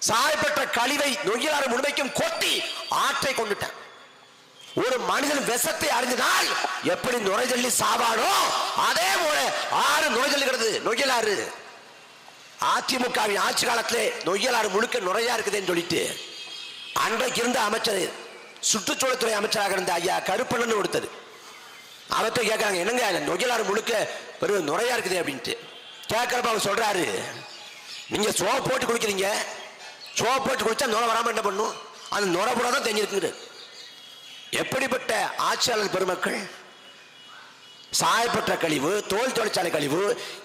சாயப்பட்ட கழிவை நொய்யல் ஆறு முழுமைக்கும் கொட்டி ஆற்றை கொண்டுட்டான். ஒரு மனிதன் விஷத்தை அறிஞ்சினால் எப்படி நுரைஜல்லி சாவானோ அதே போல ஆறு நுரைஜல்லுகிறது நொய்யல் ஆறு. அதிமுகவின் ஆட்சி காலத்திலே நொய்யல் ஆறு முழுக்க நுரையா இருக்குதுன்னு சொல்லிட்டு அன்றைக்கு இருந்த அமைச்சர், சுற்றுச்சூழல்துறை அமைச்சராக இருந்த ஐயா கருப்பண்ணன் கொடுத்தது. அவர்கிட்ட கேட்கறாங்க, என்னங்க நொய்யல் ஆறு முழுக்க பெரும் நுரையா இருக்குது அப்படின்ட்டு. கேட்கறப்ப அவர் சொல்றாரு, நீங்க சோப்பு போட்டு குடிக்கிறீங்க, சோப்பு போட்டு குடிச்சா நுரை வராம என்ன பண்ணும்? அந்த நுரை கூட தான் தெரிஞ்சிருக்குது. எப்படிப்பட்ட ஆட்சியாளர் பெருமக்கள்! சாயப்பட்ட கழிவு, தோல் தொழிற்சாலை கழிவு,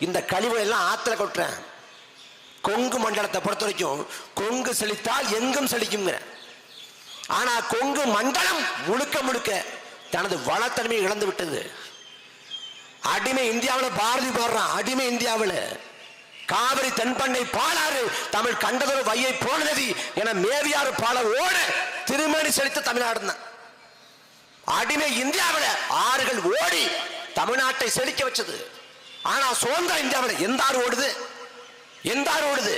இந்த கழிவு எல்லாம் ஆத்துல கொட்டுறேன். கொங்கு மண்டலத்தை பொறுத்த வரைக்கும் கொங்கு செழித்தால் எங்கும் செழிக்குங்கிற. ஆனா கொங்கு மண்டலம் முழுக்க முழுக்க தனது வளத்தன்மையை இழந்து விட்டது. அடிமை இந்தியாவில் பாரதி பாடுறான், அடிமை இந்தியாவில் காவிரி தென்பண்ணை பாலாறு தமிழ் கண்டதொரு வையை போனது என மேவியாறு பால ஓட திருமணி செழித்த தமிழ்நாடு தான். அடிமை இந்தியாவில் ஆறுகள் ஓடி தமிழ்நாட்டை செழிக்க வச்சது. ஆனா சுதந்திர இந்தியாவில் எந்த ஆறு ஓடுது? எந்த ஆறு ஓடுது?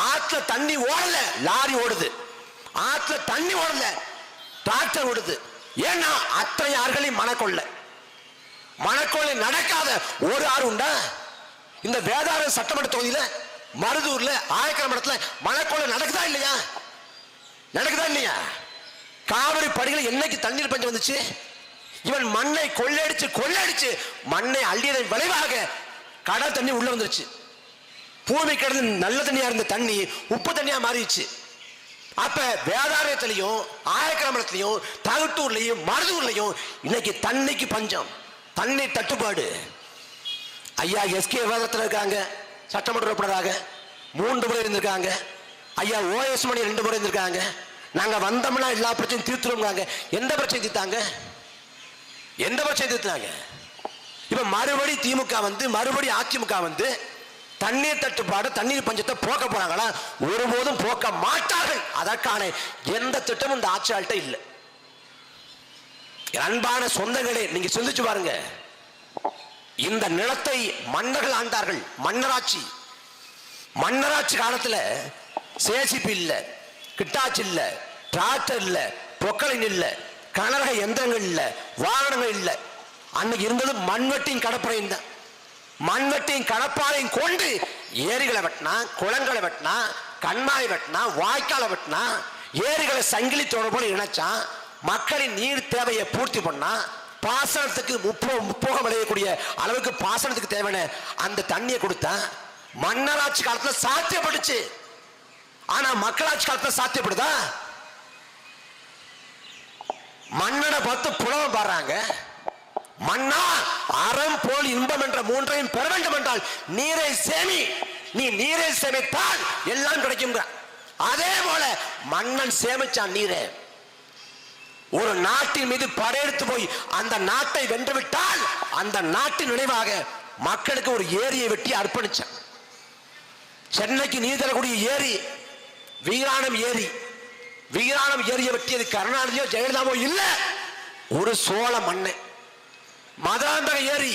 ஆற்றுல தண்ணி ஓடல, லாரி ஓடுது. ஆற்றுல தண்ணி ஓடல, டிராக்டர் ஓடுது. ஏன்னா அத்தனை ஆறுகளையும் மணக்கொள்ள நடக்காத ஒரு ஆறு உண்டா? இந்த வேதாரண்யம் சட்டமன்ற தொகுதியில, மருதூர்ல, ஆயக்கரமடத்துல மணக்கொள்ள நடக்குதா இல்லையா? நடக்குதா இல்லையா? காவிரி படிகளை என்னைக்கு தண்ணீர் பஞ்சம் வந்துச்சு? இவன் மண்ணை கொள்ளையடிச்சு மண்ணை அள்ளியதன் விளைவாக கடல் தண்ணி உள்ள வந்துருச்சு. பூமி கிடந்து நல்ல தண்ணியா இருந்த தண்ணி உப்பு தண்ணியா மாறிடுச்சு. அப்ப வேதாரண்யத்திலையும், ஆயக்கிரமணத்திலையும், தகட்டூர்லையும், மருதூர்லையும் இன்னைக்கு தண்ணிக்கு பஞ்சம், தண்ணி தட்டுப்பாடு. ஐயா எஸ்கே விவாதத்தில் இருக்காங்க, சட்டமன்ற உறுப்பினராக 3 முறை இருந்திருக்காங்க. ஐயா ஓஎஸ் மணி 2 முறை இருந்திருக்காங்க. நாங்க வந்தோம்னா எல்லா பிரச்சனையும் தீர்த்துருவாங்க. எந்த பிரச்சனை தீர்த்தாங்க? எந்த பிரச்சனை தீர்த்தாங்க? இப்ப மறுபடி திமுக வந்து, மறுபடி அதிமுக வந்து தண்ணீர் தட்டுப்பாடு, தண்ணீர் பஞ்சத்தை போக்க போறாங்களா? ஒருபோதும் போக்க மாட்டார்கள். அதற்கான எந்த திட்டமும் இந்த ஆட்சியாள்கிட்ட இல்லை. அன்பான சொந்தங்களே, நீங்க சிந்திச்சு பாருங்க. இந்த நிலத்தை மன்னர்கள் ஆண்டார்கள், மன்னராட்சி. மன்னராட்சி காலத்துல சேசிபி இல்ல, கிட்டாச்சு இல்ல, டிராக்டர் இல்ல, பொக்கலின் இல்ல, கனரக எந்திரங்கள் இல்ல, வாகனங்கள் இல்ல. அன்னைக்கு இருந்தது மண்வெட்டியும் கடற்படையும் தான். மண்வெட்டியும் கடப்பாறையும் கொண்டு ஏரிகளை வெட்டினா, குளங்களை வெட்டினா, கண்மாய் வெட்டினா, வாய்க்காலை வெட்டினா, ஏரிகளை சங்கிலி தொடர் போல இணைச்சான். மக்களின் நீர் தேவையை பூர்த்தி பண்ணா, பாசனத்துக்கு முப்போகம் விளையக்கூடிய அளவுக்கு பாசனத்துக்கு தேவையான அந்த தண்ணியை கொடுத்தான். மன்னராட்சி காலத்துல சாத்தியப்பட்டுச்சு. ஆனா மக்களாட்சி காலத்துல சாத்தியப்படுதா? மன்னனை பார்த்து புலவம் பாடுறாங்க. மன்னா, அறம் போல் இன்பம் என்ற மூன்றையும் பெற வேண்டும் என்றால் நீரை சேமி. நீ நீரை சேமித்தால் எல்லாம் கிடைக்கும். அதே போல மன்னன் சேமிச்சான் நீரை. ஒரு நாட்டின் மீது படையெடுத்து போய் அந்த நாட்டை வென்றுவிட்டால் அந்த நாட்டின் நினைவாக மக்களுக்கு ஒரு ஏரியை வெட்டி அர்ப்பணிச்சான். சென்னைக்கு நீர் தரக்கூடிய ஏரி வீராணம் ஏரி. வீராணம் ஏரியை வெட்டியது கருணாநிதியோ ஜெயலலிதாவோ இல்ல, ஒரு சோழ மண்ணை. மதுராந்தக ஏரி,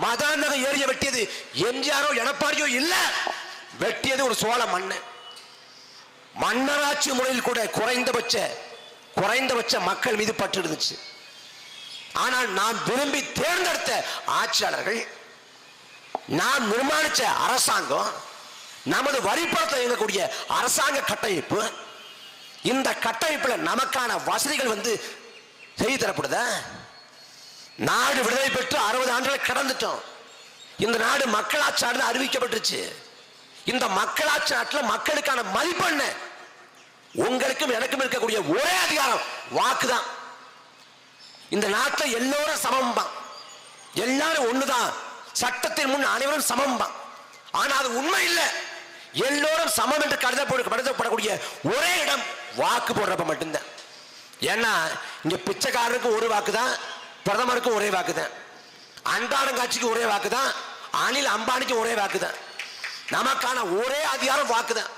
மதுராந்தக ஏரியை வெட்டியது எம்ஜிஆரோ எடப்பாடியோ இல்ல, வெட்டியது ஒரு சோழ மண்ணை. மன்னராட்சி முறையில் கூட குறைந்தபட்ச மக்கள் மீது பற்று இருந்துச்சு. ஆனால் நாம் விரும்பி தேர்ந்தெடுத்த ஆட்சியாளர்கள், நாம் நிர்மாணிச்ச அரசாங்கம், நமது வரிப்பணத்தை இயங்கக்கூடிய அரசாங்க கட்டமைப்பு, இந்த கட்டமைப்புல நமக்கான வசதிகள் செய்து தரப்படுதா? நாடு விடுதலை பெற்று 60 ஆண்டுகளை கடந்துட்டோம். இந்த நாடு மக்களாட்சி நாடு அறிவிக்கப்பட்டுருச்சு. இந்த மக்களாட்சி நாட்டில் மக்களுக்கான மதிப்பு என்ன? உங்களுக்கும் எனக்கும் இருக்கக்கூடிய ஒரே அதிகாரம் வாக்குதான். இந்த நாட்டில் எல்லோரும் சமம் தான், எல்லாரும் ஒண்ணுதான், சட்டத்தின் முன் அனைவரும் சமம் தான். ஆனா அது உண்மை இல்லை. எல்லோரும் சமம் என்று கருதப்படக்கூடிய ஒரே இடம் வாக்கு போடுறப்ப மட்டும்தான். ஏன்னா இங்க பிச்சைக்காரருக்கு ஒரு வாக்கு தான், பிரதமருக்கு ஒரே வாக்கு தான், அன்றாடங்காட்சிக்கு ஒரே வாக்கு தான், அனில் அம்பானிக்கு ஒரே வாக்கு தான். நமக்கான ஒரே அதிகாரம் வாக்கு தான்.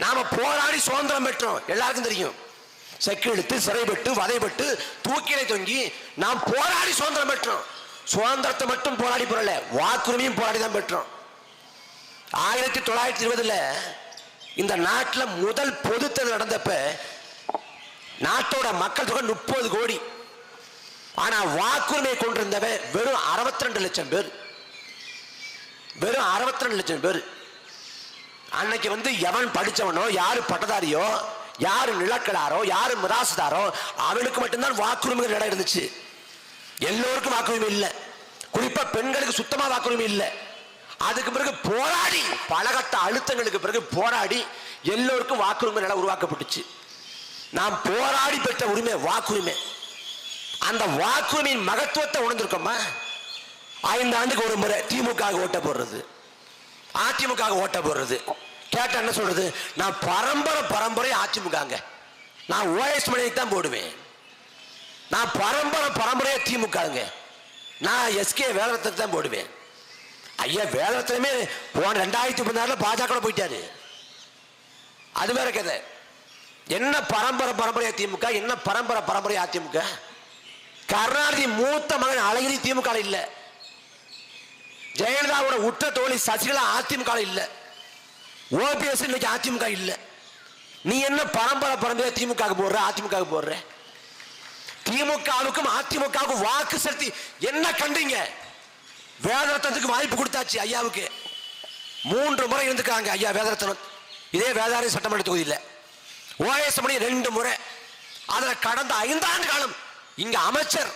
நாம போராடி சுதந்திரம் பெற்றோம், எல்லாருக்கும் தெரியும். செக்கிழுத்து, சிறைப்பட்டு, வதைப்பட்டு, தூக்கிலை தொங்கி நாம் போராடி சுதந்திரம் பெற்றோம். சுதந்திரத்தை மட்டும் போராடி பெறல, வாக்குரிமையும் போராடி தான் பெற்றோம். 1920 இந்த நாட்டில் முதல் பொது தேர்தல் நடந்தப்ப நாட்டோட மக்கள் தொகை 30 கோடி. ஆனா வாக்குரிமையை கொண்டிருந்தவன் வெறும் 62 லட்சம் பேர். வெறும் 62 லட்சம் பேர். அன்னைக்கு எவன் படிச்சவனோ, யாரு பட்டதாரியோ, யாரு நிலக்கலாரோ, யாரு மிராசுதாரோ அவனுக்கு மட்டும்தான் வாக்குரிமைகள் இடம் இருந்துச்சு. எல்லோருக்கும் வாக்குரிமை இல்லை. குறிப்பா பெண்களுக்கு சுத்தமா வாக்குரிமை இல்லை. அதுக்கு பிறகு போராடி, பலகட்ட அழுத்தங்களுக்கு பிறகு போராடி எல்லோருக்கும் வாக்குரிமை நிலை உருவாக்கப்பட்டுச்சு. நாம் போராடி பெற்ற உரிமை வாக்குரிமை. அந்த வாக்குரிமையின் மகத்துவத்தை உணர்ந்திருக்கோமா? 5 ஆண்டுக்கு ஒரு முறை திமுக ஓட்ட போடுறது, அதிமுக ஓட்ட போடுறது. கேட்ட என்ன சொல்றது? நான் பரம்பரை அதிமுக, நான் ஓஎஸ் மணிக்கு தான் போடுவேன். நான் பரம்பரையா திமுக, நான் எஸ்கே வேலரத்னத்துக்கு தான் போடுவேன். ஐயா வேலரத்னமே போன 2016 பாஜக போயிட்டாரு. அது வேற கதை. என்ன பரம்பரையா திமுக, என்ன பரம்பரை அதிமுக? கருணாநிதி மூத்த மகன் அழகிரி திமுக இல்ல, ஜெயலலிதாவோட உற்ற தோழி சசிகலா அதிமுக இல்ல, ஓபிஎஸ் இன்னைக்கு அதிமுக இல்ல. நீ என்ன பரம்பரையா திமுக போடுற, அதிமுக போடுற? திமுகவுக்கும் அதிமுகவுக்கும் வாக்கு செலுத்தி என்ன கண்டீங்க? வேதரத்னத்துக்கு வாய்ப்பு கொடுத்தாச்சு. ஐயாவுக்கு 3 முறை இருந்துக்காங்க ஐயா வேதரத்னம், இதே வேதாரி சட்டமன்ற தொகுதியில். ஓஎஸ் மணி 2 முறை. அதில் கடந்த 5 ஆண்டு காலம் இங்க அமைச்சர்,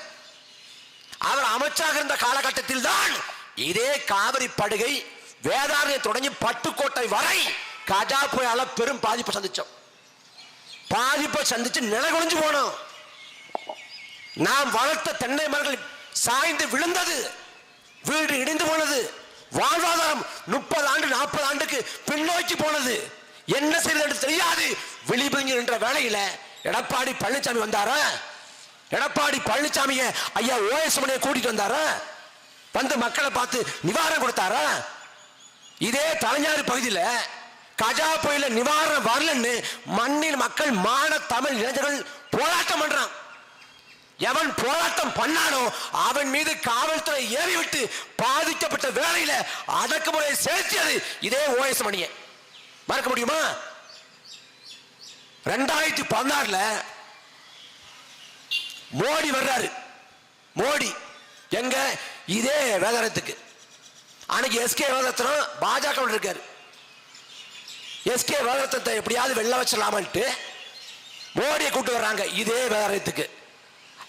அவர் அமைச்சராக இருந்த காலகட்டத்தில் தான் இதே காவிரி படுகை வேதாரண்யம் தொடங்கி பட்டுக்கோட்டை வரை கஜா புயலால பெரும் பாதிப்பை சந்திச்சோம். பாதிப்பை சந்திச்சு நிலகுலைஞ்சு போனோம். நாம் வளர்த்த தென்னை மரங்கள் சாய்ந்து விழுந்தது, வீடு இடிந்து போனது, வாழ்வாதாரம் 30 ஆண்டு 40 ஆண்டுக்கு பின்னோக்கி போனது. என்ன செய்வது தெரியாது விழிபுரிஞ்சு நின்ற வேளையில எடப்பாடி பழனிசாமி வந்தாரா? எடப்பாடி பழனிசாமிய ஐயா ஓஎஸ் மணியை கூட்டிட்டு வந்தாரா? மக்களை பார்த்து நிவாரணம் கொடுத்தாரா? இதே தலைஞாறு பகுதியில் கஜா புயல நிவாரணம் வரலன்னு மண்ணில் மக்கள், மான தமிழ் இளைஞர்கள் போராட்டம் பண்றான். எவன் போராட்டம் பண்ணானோ அவன் மீது காவல்துறை ஏறி விட்டு பாதிக்கப்பட்ட வேளையில அடக்குமுறை செலுத்தியது இதே ஓஎஸ் மணியை மறக்க முடியுமா? 2016 மோடி வர்றாரு. மோடி எங்க இதே வேதாரத்துக்கு அன்னைக்கு எஸ்கே வேதாரத்னம் பாஜக இருக்காரு. எஸ்கே வேதாரத்னத்தை எப்படியாவது வெள்ள வச்சிடலாமன்ட்டு மோடியை கூட்டு வர்றாங்க இதே வேதாரத்துக்கு.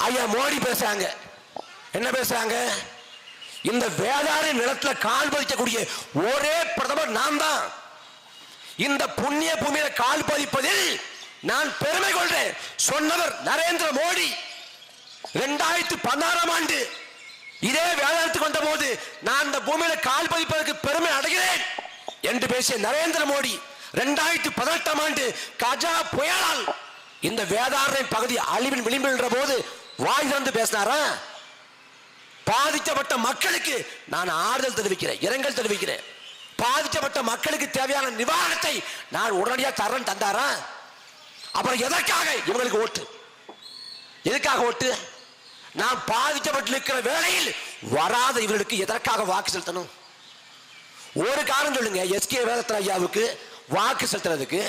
ஐயா மோடி பேசுறாங்க. என்ன பேசுறாங்க? இந்த வேதார நிலத்துல கால் பதிக்கக்கூடிய ஒரே பிரதமர் நான் தான். இந்த புண்ணிய பூமியில கால் பதிப்பதில் நான் பெருமை கொள்றேன் சொன்னவர் நரேந்திர மோடி. 2016 இதே வேதாரத்துக்கு வந்த போது நான் இந்த பூமியில கால் பதிப்பதற்கு பெருமை அடைகிறேன் என்று பேசிய நரேந்திர மோடி 2018 கஜா புயலால் இந்த வேதாரண்யம் பகுதி அழிவின் விளிம்பில் போது வாய் திறந்து பேசினாரா? பாதிக்கப்பட்ட மக்களுக்கு நான் ஆறுதல் தெரிவிக்கிறேன், இரங்கல் தெரிவிக்கிறேன். பாதிக்கப்பட்ட மக்களுக்கு தேவையான நிவாரணத்தை நான் உடனடியாக தரேன் தந்தாரா? அப்புறம் எதற்காக இவங்களுக்கு ஓட்டு? எதுக்காக ஓட்டு? நான் பாதிக்கப்பட்டிருக்கிற வேளையில் வராத இவர்களுக்கு எதற்காக வாக்கு செலுத்தணும்? ஒரு காரணம் சொல்லுங்க. எஸ்கே வேதாரத்னம் ஐயாவுக்கு வாக்கு செலுத்துறதுக்கு,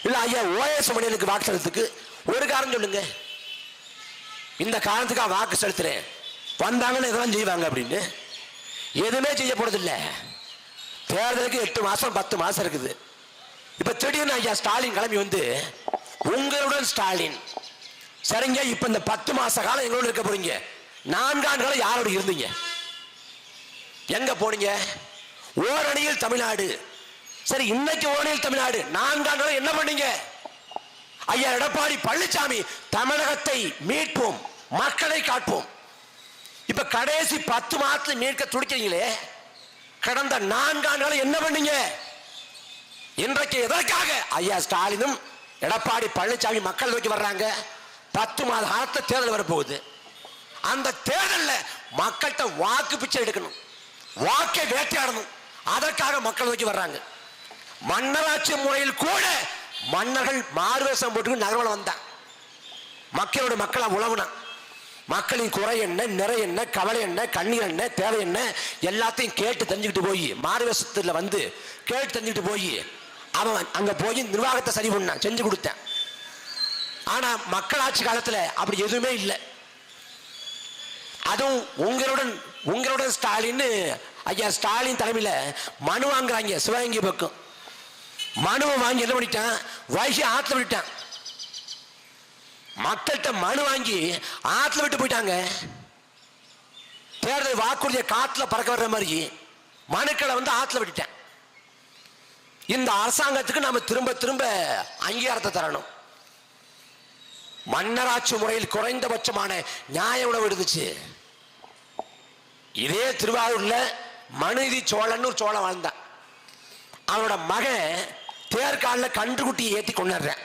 இல்ல ஐயா ஓஎஸ் மணியனுக்கு வாக்கு செலுத்துறதுக்கு ஒரு காரணம் சொல்லுங்க. இந்த காரணத்துக்காக வாக்கு செலுத்துறேன், வந்தாங்கன்னு இதெல்லாம் செய்வாங்க அப்படின்னு எதுவுமே செய்ய போறதில்லை. தேர்தலுக்கு 8 மாசம் 10 மாசம் இருக்குது. இப்ப திடீர்னு ஐயா ஸ்டாலின் கிளம்பி வந்து உங்களுடன் ஸ்டாலின் சரிங்க, இப்ப இந்த 10 மாச காலம் எங்களோட இருக்க போறீங்க, 4 ஆண்டு காலம் யாரோட இருந்தீங்க? எங்க போனீங்க? ஓரணியில் தமிழ்நாடு. சரி, இன்னைக்கு ஓரணியில் தமிழ்நாடு, 4 ஆண்டு காலம் என்ன பண்ணீங்க? ஐயா எடப்பாடி பழனிசாமி தமிழகத்தை மீட்போம், மக்களை காட்போம். இப்ப கடைசி 10 மாதத்துல மீட்க துடிக்கிறீங்களே, கடந்த 4 ஆண்டுகள் என்ன பண்ணீங்க? இன்றைக்கு எதற்காக ஐயா ஸ்டாலினும் எடப்பாடி பழனிசாமி மக்கள் நோக்கி வர்றாங்க? 10 மாத காலத்துல தேர்தல் வரப்போகுது. அந்த தேர்தலில் மக்கள்கிட்ட வாக்கு பிச்சை எடுக்கணும், வாக்கை வேட்டையாடணும். அதற்காக மக்கள் நோக்கி வர்றாங்க. மன்னராட்சி முறையில் கூட மன்னர்கள் மாறுவேஷம் போட்டு நகர்வலம் வந்தான். மக்களோட மக்களா உழவுனா மக்களின் குறை என்ன, நிறை என்ன, கவலை என்ன, கண்ணீர் என்ன, தேவை என்ன எல்லாத்தையும் கேட்டு தெரிஞ்சுக்கிட்டு போய் மாறுவேஷத்துல வந்து கேட்டு தெரிஞ்சுக்கிட்டு போய் அவன் அங்க போய் நிர்வாகத்தை சரி பண்ணான், செஞ்சு கொடுத்தேன். ஆனா மக்களாட்சி காலத்துல அப்படி எதுவுமே இல்லை. அதுவும் உங்களுடன் ஸ்டாலின் ஐயா ஸ்டாலின் தலைமையில மனு வாங்குறாங்க சிவகங்கை பக்கம். மனுவை வாங்கி என்ன பண்ணிட்டான்? வைகை ஆத்துல விட்டான். மக்கள்கிட்ட மனு வாங்கி ஆத்துல விட்டு போயிட்டாங்க. தேர்தல் வாக்குறுதியை காத்துல பறக்க வர்ற மாதிரி மனுக்களை வந்து ஆத்துல விட்டுட்டேன். இந்த அரசாங்கத்துக்கு நாம திரும்ப திரும்ப அங்கீகாரத்தை தரணும். மன்னராட்சி முறையில் குறைந்தபட்சமான நியாய உணவு இருந்துச்சு. இதே திருவாரூர்ல மனுநீதி சோழன் ஒரு சோழன் வாழ்ந்தான். அவனோட மகன் தேர்காலில் கன்றுக்குட்டியை ஏற்றி கொண்டாடுறேன்.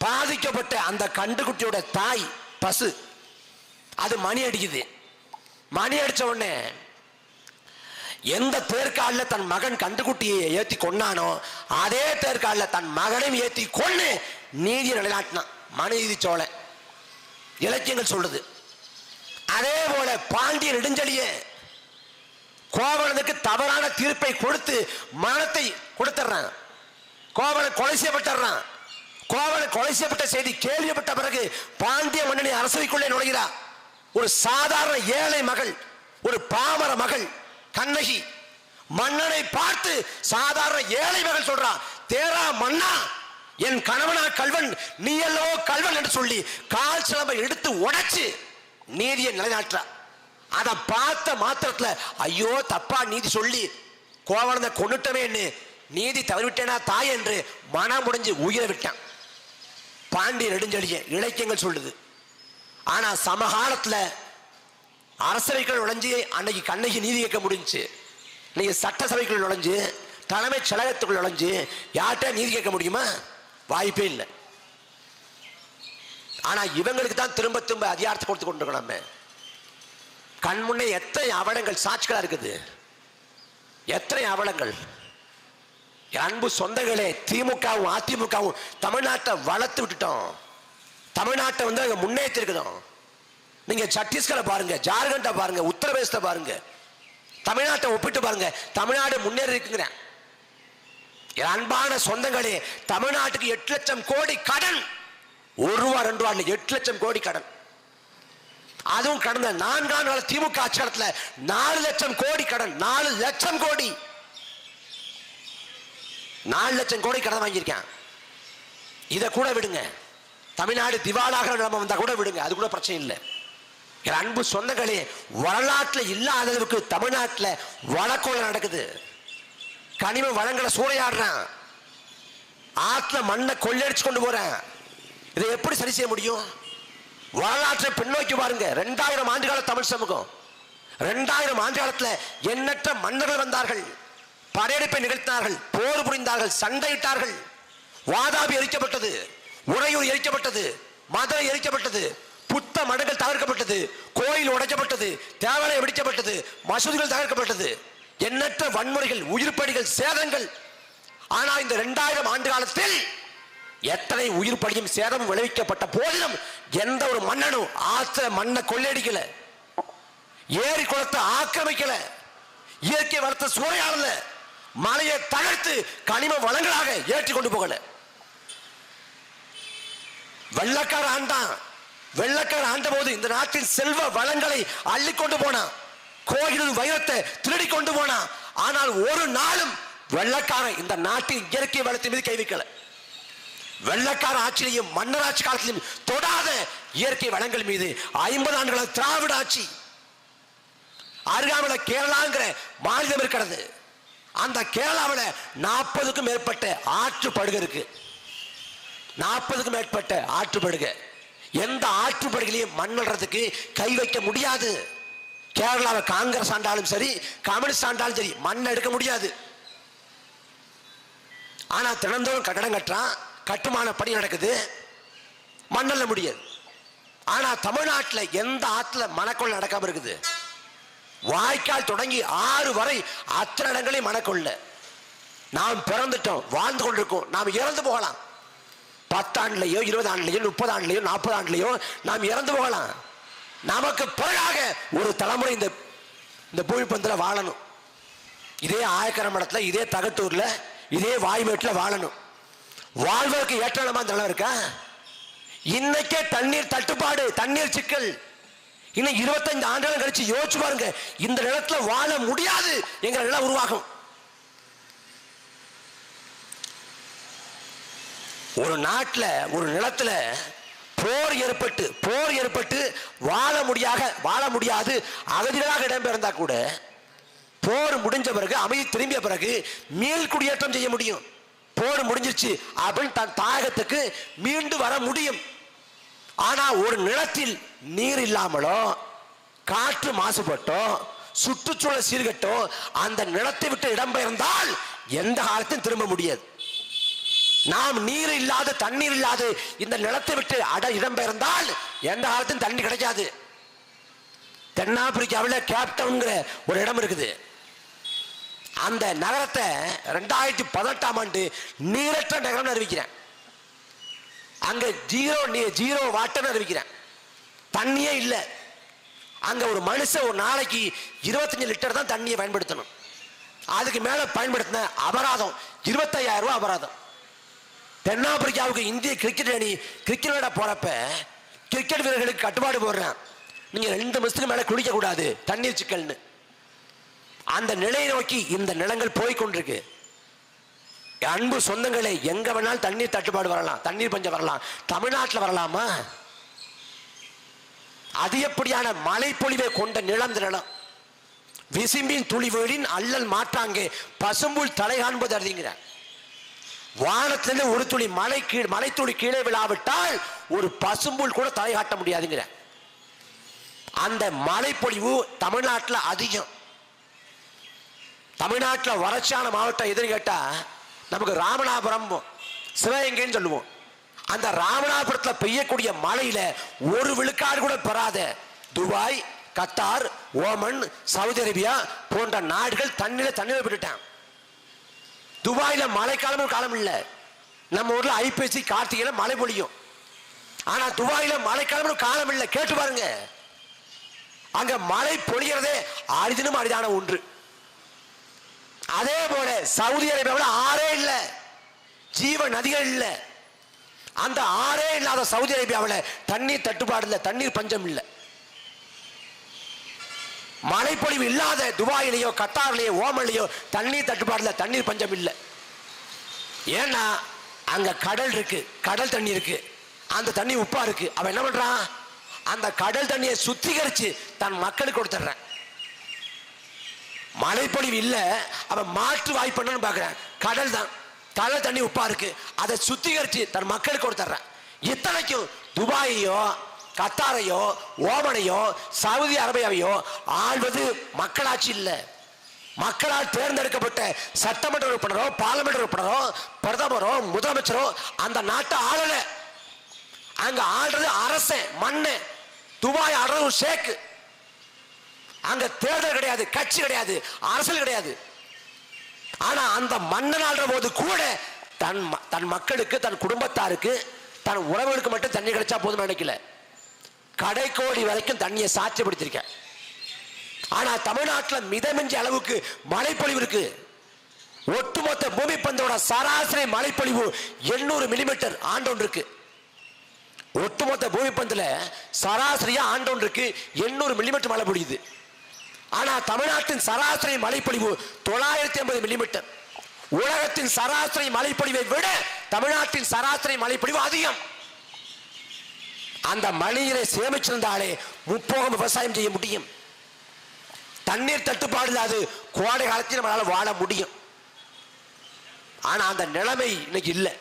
பாதிக்கப்பட்ட அந்த கன்றுக்குட்டியோட தாய் பசு அது மணி அடிக்குது. மணி அடிச்ச உடனே எந்த தேர்காலில் தன் மகன் கன்றுக்குட்டியை ஏற்றி கொண்டானோ அதே தேர்காலில் தன் மகனையும் ஏற்றி கொண்டு நீதியை நிலைநாட்டினான் மனுநீதி சோழன். இலக்கியங்கள் சொல்றது. அதே போல பாண்டிய நெடுஞ்செழிய கோவலனுக்கு தவறான தீர்ப்பை கொடுத்து மரணத்தை கொடுத்துறான். கோவலன் கொலை செய்யப்பட்டான். கோவலன் கொலை செய்யப்பட்ட செய்தி கேள்விப்பட்ட பிறகு பாண்டிய மன்னனை அரசவைக்குள்ளே நுழைகிறார். ஒரு சாதாரண ஏழை மகள், ஒரு பாமர மகள் கண்ணகி மன்னனை பார்த்து சாதாரண ஏழை மகள் சொல்றா, தேரா மன்னா என் கணவனா கல்வன், நீ அல்லவோ கல்வன் என்று சொல்லி கால் சிலம்பை எடுத்து உடைச்சு நீதியை நிலைநாட்டுறா. அதை பார்த்த மாத்திரத்துல ஐயோ தப்பா நீதி சொல்லி கோவலனை கொண்டுட்டவே நீதி தவறிவிட்டேனா தாய் என்று மனம் முடிஞ்சு உயிரை விட்டான் பாண்டிய நெடுஞ்செழிய. இலக்கியங்கள் சொல்லுது. ஆனா சமகாலத்துல அரசவைகள் நுழைஞ்சு அன்னைக்கு கண்ணகி நீதி கேட்க முடிஞ்சு. இன்னைக்கு சட்டசபைக்குள் நுழைஞ்சு தலைமைச் செயலகத்துக்குள் நுழைஞ்சு யார்கிட்ட நீதி கேட்க முடியுமா? வாய்ப்பே இல்லை. ஆனா இவங்களுக்கு தான் திரும்ப திரும்ப அதிகாரத்தை கொடுத்து கொண்டிருக்கணும். கண் முன்னே எத்தனை அவலங்கள் சாட்சிகளா இருக்குது, எத்தனை அவலங்கள். அன்பு சொந்தங்களே, திமுகவும் அதிமுகவும் தமிழ்நாட்டை வளர்த்து விட்டுட்டோம். தமிழ்நாட்டை வந்து முன்னேற்றி இருக்கிறோம். நீங்க சத்தீஸ்கரை பாருங்க, ஜார்க்கண்டை பாருங்க, உத்தரப்பிரதேசத்தை பாருங்க, தமிழ்நாட்டை ஒப்பிட்டு பாருங்க. தமிழ்நாடு முன்னேறி இருக்குங்கிற அன்பான சொந்தங்களே, தமிழ்நாட்டுக்கு 8 லட்சம் கோடி கடன். 1 ரூபா 2 ரூபா 8 லட்சம் கோடி கடன். அதுவும் கடந்த 4 ஆண்டுகால திமுக ஆட்சி காலத்தில் 4 லட்சம் கோடி கடன். 4 லட்சம் கோடி 4 லட்சம் கோடி கடன் வாங்கியிருக்கேன். இதை கூட விடுங்க, தமிழ்நாடு திவாலாக நம்ம வந்தா கூட விடுங்க, அது கூட பிரச்சனை இல்லை. அன்பு சொந்தங்களே, வரலாற்றில் இல்லாத அளவுக்கு தமிழ்நாட்டில் வழக்கொலை நடக்குது. கனிம வளங்களை சூறையாடுறான், ஆற்றுல மண்ணை கொள்ளடிச்சு கொண்டு போறேன். இதை எப்படி சரி செய்ய முடியும்? வரலாற்றை பின்னோக்கி பாருங்க. 2000 ஆண்டு கால தமிழ் சமூகம், 2000 ஆண்டு காலத்தில் எண்ணற்ற மன்னர்கள் வந்தார்கள், படையெடுப்பை நிகழ்த்தினார்கள், போர் புரிந்தார்கள், சண்டையிட்டார்கள். வாதாபி எரிக்கப்பட்டது, உறையூர் எரிக்கப்பட்டது, மதுரை எரிக்கப்பட்டது, புத்த மடங்கள் தகர்க்கப்பட்டது, கோயில் உடைக்கப்பட்டது, தேவாலயம் வெடிக்கப்பட்டது, மசூதிகள் தகர்க்கப்பட்டது, எண்ணற்ற வன்முறைகள், உயிர்ப்படிகள், சேதங்கள். ஆனா இந்த 2000 ஆண்டு காலத்தில் எத்தனை உயிர்ப்படியும் சேதமும் விளைவிக்கப்பட்ட போதிலும் எந்த ஒரு மன்னனும் ஆற்ற மண்ணை கொள்ளையடிக்கல, ஏரி குளத்தை ஆக்கிரமிக்கல, இயற்கை வளத்தை சூறையாடல, மலையை தகர்த்து கனிம வளங்களாக ஏற்றி கொண்டு போகல. வெள்ளக்கார ஆண்டான், வெள்ளக்கார ஆண்ட போது இந்த நாட்டின் செல்வ வளங்களை அள்ளி கொண்டு போனான், கோயில் வைரத்தை திருடி கொண்டு போனான். ஆனால் ஒரு நாளும் வெள்ளக்காரன் இந்த நாட்டின் இயற்கை வளத்தின் மீது கை வைக்கல. வெள்ளக்கார ஆட்சியிலையும் மன்னராட்சி காலத்திலும் தொடாத இயற்கை வளங்கள் மீது 50 ஆண்டுகள திராவிட ஆட்சி. அருகாமையில் கேரளாங்கிற மாநிலம் இருக்கிறது. அந்த கேரளாவில் 40க்கும் மேற்பட்ட ஆற்றுப்படுகை இருக்கு. 40க்கும் மேற்பட்ட ஆற்றுப்படுகை. எந்த ஆற்றுப்படுகையிலையும் மண்ணறதுக்கு கை வைக்க முடியாது. கேரளாவில் காங்கிரஸ் ஆண்டாலும் சரி, கம்யூனிஸ்ட் ஆண்டாலும் சரி, மண் எடுக்க முடியாது. ஆனா தினந்தோறும் கட்டடம் கட்டுறான், கட்டுமான பணி நடக்குது, மண்ணல்ல முடியாது. ஆனா தமிழ்நாட்டில் எந்த ஆற்றுல மணக்கொள்ள நடக்காம இருக்குது? வாய்க்கால் தொடங்கி ஆறு வரை அத்தனை இடங்களையும் மணக்கொள்ள. நாம் பிறந்துட்டோம், வாழ்ந்து கொண்டிருக்கோம், நாம் இறந்து போகலாம். 10 ஆண்டுலையோ 20 ஆண்டுலையோ 30 ஆண்டுலையோ 40 ஆண்டுலையோ நாம் இறந்து போகலாம். நமக்கு பிறகாக ஒரு தலைமுறை இந்த பூமி பந்தில் வாழணும். இதே ஆயக்கரமடத்தில், இதே தகட்டூர்ல, இதே வாய்மேட்டில் வாழணும். வாழ்வதற்கு ஏற்ற இடமா இந்த நிலம் இருக்கா? இன்னைக்கே தண்ணீர் தட்டுப்பாடு, தண்ணீர் சிக்கல். இன்னும் 25 ஆண்டுகள் கழிச்சு யோசிச்சு பாருங்க, இந்த நிலத்துல வாழ முடியாது என்கிற நிலம் உருவாகும். ஒரு நாட்டில், ஒரு நிலத்துல போர் ஏற்பட்டு வாழ முடியாது அகதிகளாக இடம்பெயர்ந்தா கூட போர் முடிஞ்ச பிறகு, அமைதி திரும்பிய பிறகு மீள் குடியேற்றம் செய்ய முடியும். போர் முடிஞ்சிருச்சு அப்படின்னு தன் தாயகத்துக்கு மீண்டு வர முடியும். ஆனா ஒரு நிலத்தில் நீர் இல்லாமலோ, காற்று மாசுபட்டோ, சுற்றுச்சூழல் சீர்கட்டோ அந்த நிலத்தை விட்டு இடம்பெயர்ந்தால் எந்த காலத்தையும் திரும்ப முடியாது. நாம் நீர் இல்லாத, தண்ணீர் இல்லாத இந்த நிலத்தை விட்டு இடம்பெயர்ந்தால் எந்த காலத்தையும் தண்ணி கிடைக்காது. தென்னாப்பிரிக்காவில் கேப்டவுன்ங்கிற ஒரு இடம் இருக்குது. அந்த நகரத்தை 2018ஆம் ஆண்டு நீரற்ற நகரம் அறிவிக்கிறேன். அங்க ஜீரோ வாட்டர் அறிவிக்கிறேன். தண்ணியே இல்லை. அங்க ஒரு மனுஷன் ஒரு நாளைக்கு 25 லிட்டர் தான் தண்ணியை பயன்படுத்தணும். அதுக்கு மேல பயன்படுத்தின அபராதம் 25,000 ரூபாய் அபராதம். தென்னாப்பிரிக்காவுக்கு இந்திய கிரிக்கெட் அணி கிரிக்கெட் விளையாட போறப்ப கிரிக்கெட் வீரர்களுக்கு கட்டுப்பாடு போடுறேன், நீங்க 2 நிமிஷத்துக்கு மேல குடிக்க கூடாது, தண்ணீர் சிக்கல்னு. அந்த நிலையை நோக்கி இந்த நிலங்கள் போய்கொண்டிருக்கு. அன்பு சொந்தங்களே, எங்க வேணாலும் தண்ணீர் தட்டுப்பாடு வரலாம், தண்ணீர் பஞ்சம் வரலாம். தமிழ்நாட்டில் வரலாமா? அதிகப்படியான மழை பொழிவை கொண்ட நிலம் நிலம். விசும்பின் துளி வீழின் அல்லல் மாற்றாங்கே பசும்புல் தலை காண்பது அறிங்கிறார். வானத்திலிருந்து ஒரு துளி மழை துளி கீழே விழாவிட்டால் ஒரு பசும்புல் கூட தலை காட்ட முடியாதுங்கிற. அந்த மழை பொழிவு தமிழ்நாட்டில் அதிகம். தமிழ்நாட்டில் வறட்சியான மாவட்டம் எதுன்னு கேட்டா நமக்கு ராமநாதபுரம், சிவகங்கைன்னு சொல்லுவோம். அந்த ராமநாதபுரத்தில் பெய்யக்கூடிய மழையில ஒரு விழுக்காடு கூட பெறாத Dubai, Qatar, Oman, Saudi Arabia போன்ற நாடுகள் தண்ணீரை விட்டுட்டான். துபாயில மழைக்காலமும் காலம் இல்லை. நம்ம ஊர்ல ஐப்பசி கார்த்திகையில மழை பொழியும். ஆனா துபாயில மழைக்காலம் காலம் இல்லை, கேட்டு பாருங்க. அங்க மழை பொழிகிறதே அரிதினும் அரிதான ஒன்று. அதே போல சவுதி அரேபியாவில் ஆறே இல்லை, ஜீவ நதிகள் இல்லை. அந்த ஆறே இல்லாத சவுதி அரேபியாவில் தண்ணீர் தட்டுப்பாடு இல்லை, தண்ணீர் பஞ்சம் இல்லை. மழைப்பொழிவு இல்லாத துபாயிலேயோ கத்தார்லேயோ ஓமன்லேயோ தண்ணீர் தட்டுப்பாடு இல்லை, தண்ணீர் பஞ்சம் இல்லை. ஏன்னா அங்க கடல் இருக்கு, கடல் தண்ணி இருக்கு, அந்த தண்ணி உப்பா இருக்கு. அவன் என்ன பண்றான், அந்த கடல் தண்ணியை சுத்திகரிச்சு தன் மக்களுக்கு கொடுத்துட்றான். மழைப்பொழிவு இல்ல, அவன் மாற்று வாய்ப்பு பாக்குறான். கடல் தான், கடல் தண்ணி உப்பா இருக்கு, அதை சுத்திகரிச்சு தன் மக்களுக்கு கொடுத்துட்றான். இத்தனைக்கும் துபாயையோ கத்தாரையோ ஓமனையோ சவுதி அரேபியாவையோ ஆள்வது மக்களாட்சி இல்லை. மக்களால் தேர்ந்தெடுக்கப்பட்ட சட்டமன்ற உறுப்பினரோ பார்லிமெண்ட் உறுப்பினரோ பிரதமரோ முதலமைச்சரோ அந்த நாட்டை ஆளல. அங்க ஆள்றது அரசன், மண்ணு. துபாய் ஆடுறது ஒரு ஷேக்கு. அங்க தேர்தல் கிடையாது, கட்சி கிடையாது, அரசியல் கிடையாது. ஆனா அந்த மன்னன் ஆள்ற போது கூட தன் மக்களுக்கு, தன் குடும்பத்தாருக்கு, தன் உறவுகளுக்கு மட்டும் தண்ணி கிடைச்சா போதும் நினைக்கல. கடைக்கோடி வரைக்கும் தண்ணியை சாட்சிப்படுத்திருக்க. ஆனா தமிழ்நாட்டில் மிதமிஞ்சி அளவுக்கு மழைப்பொழிவு இருக்கு. ஒட்டுமொத்த பூமி பந்தோட சராசரி மழைப்பொழிவு 800 மில்லிமீட்டர் ஆண்டொன்று இருக்கு. ஒட்டுமொத்த பூமி பந்தில சராசரியா ஆண்டொன்றுக்கு 800 மில்லிமீட்டர் மழை பொழியுது. ஆனா தமிழ்நாட்டின் சராசரி மழைப்பொழிவு 980 மில்லிமீட்டர். உலகத்தின் சராசரி மழைப்பொழிவை விட தமிழ்நாட்டின் சராசரி மழைப்பொழிவு அதிகம். அந்த மழையை சேமிச்சிருந்தாலே முப்போகம் விவசாயம் செய்ய முடியும். தண்ணீர் தட்டுப்பாடு இல்லாது கோடை காலத்தில் நம்மளால வாழ முடியும். ஆனா அந்த நிலைமை இன்னைக்கு இல்லை.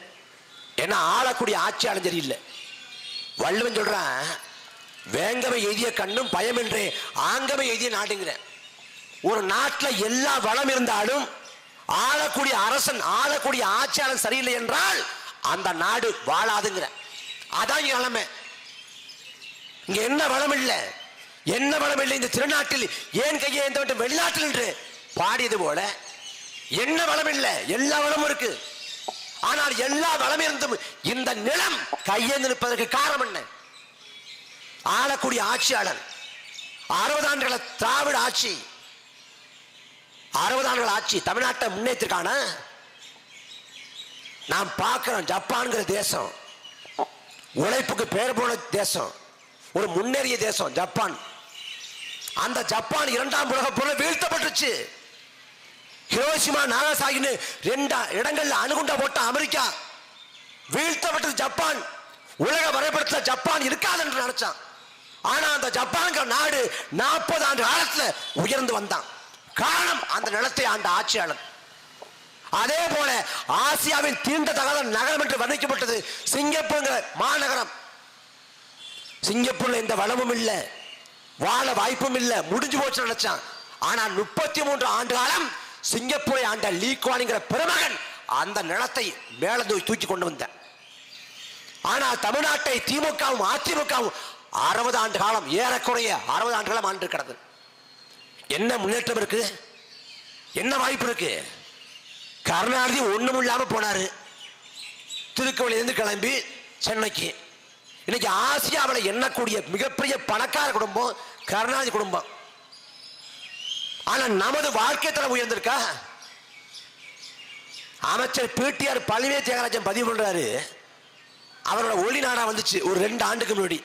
ஏன்னா ஆளக்கூடிய ஆட்சியாளர் சரியில்லை. வள்ளுவன் சொல்றான், வேங்கமை எய்திய கண்ணும் பயமின்றே ஆங்கமை எய்திய நாடுங்கிற. ஒரு நாட்டில் எல்லா வளம் இருந்தாலும் ஆளக்கூடிய அரசன், ஆளக்கூடிய ஆட்சியாளர் சரியில்லை என்றால் அந்த நாடு வாழாதுங்கிற. அதான் நிலைமை. இங்க என்ன வளம் இல்லை, என்ன வளம் இல்லை. இந்த திருநாட்டில் ஏன் கையை ஏந்த வெளிநாட்டில் என்று பாடியது போல என்ன வளம் இல்லை, எல்லா வளமும் இருக்கு. ஆனால் எல்லா வளம் இருந்தும் இந்த நிலம் கையேந்து நிற்பதற்கு காரணம் என்ன? ஆளக்கூடிய ஆட்சியாளர். 60 ஆண்டுகள திராவிட ஆட்சி, 60 ஆண்டுகள் ஆட்சி தமிழ்நாட்டை முன்னேற்றிருக்கான. நாம் பார்க்கிறோம், ஜப்பான்கிற தேசம் உழைப்புக்கு பேர் போன தேசம், ஒரு முன்னேறிய தேசம் ஜப்பான். அந்த ஜப்பான் 2ஆம் உலக போரில் வீழ்த்தப்பட்டுச்சு. ஹிரோஷிமா நாகசாகின்னு 2 இடங்கள்ல அணுகுண்ட போட்ட அமெரிக்கா வீழ்த்தப்பட்டது. ஜப்பான் உலக வரைபடத்தில் ஜப்பான் இருக்காது என்று நினைச்சான். ஆனா அந்த ஜப்பான்கிற நாடு 40 ஆண்டு காலத்துல உயர்ந்து வந்தான். காரணம் அந்த நிலத்தை ஆண்ட ஆட்சியாளர். அதே போல ஆசியாவின் தீண்டத்தகாத நகரம் என்று வர்ணிக்கப்பட்டது சிங்கப்பூர் மாநகரம். சிங்கப்பூர்ல எந்த வளமும் இல்லை, வாழ வாய்ப்பும் இல்லை, முடிஞ்சு போச்சு நினைச்சான். ஆனா 33 ஆண்டு காலம் சிங்கப்பூரை ஆண்ட லீ குவானிங்கிற பெருமகன் அந்த நிலத்தை மேல தூக்கி கொண்டு வந்த. ஆனா தமிழ்நாட்டை திமுகவும் அதிமுகவும் 60 ஆண்டு காலம், ஏறக்குறைய 60 ஆண்டு காலம் ஆண்டு கிடது. என்ன முன்னேற்றம் இருக்கு, என்ன வாய்ப்பு இருக்கு? கருணாநிதி ஒண்ணும் இல்லாம போனாரு, திருக்கோவிலிருந்து கிளம்பி சென்னைக்கு. இன்னைக்கு ஆசியாவில் எண்ணக்கூடிய மிகப்பெரிய பணக்கார குடும்பம் கருணாநிதி குடும்பம். ஆனா நமது வாழ்க்கை தரம் உயர்ந்திருக்கா? அமைச்சர் பிடிஆர் பழனிவேல் தியாகராஜன் பதிவு பண்றாரு, அவரோட ஒளிநாடா வந்துச்சு ஒரு 2 ஆண்டுக்கு முன்னாடி.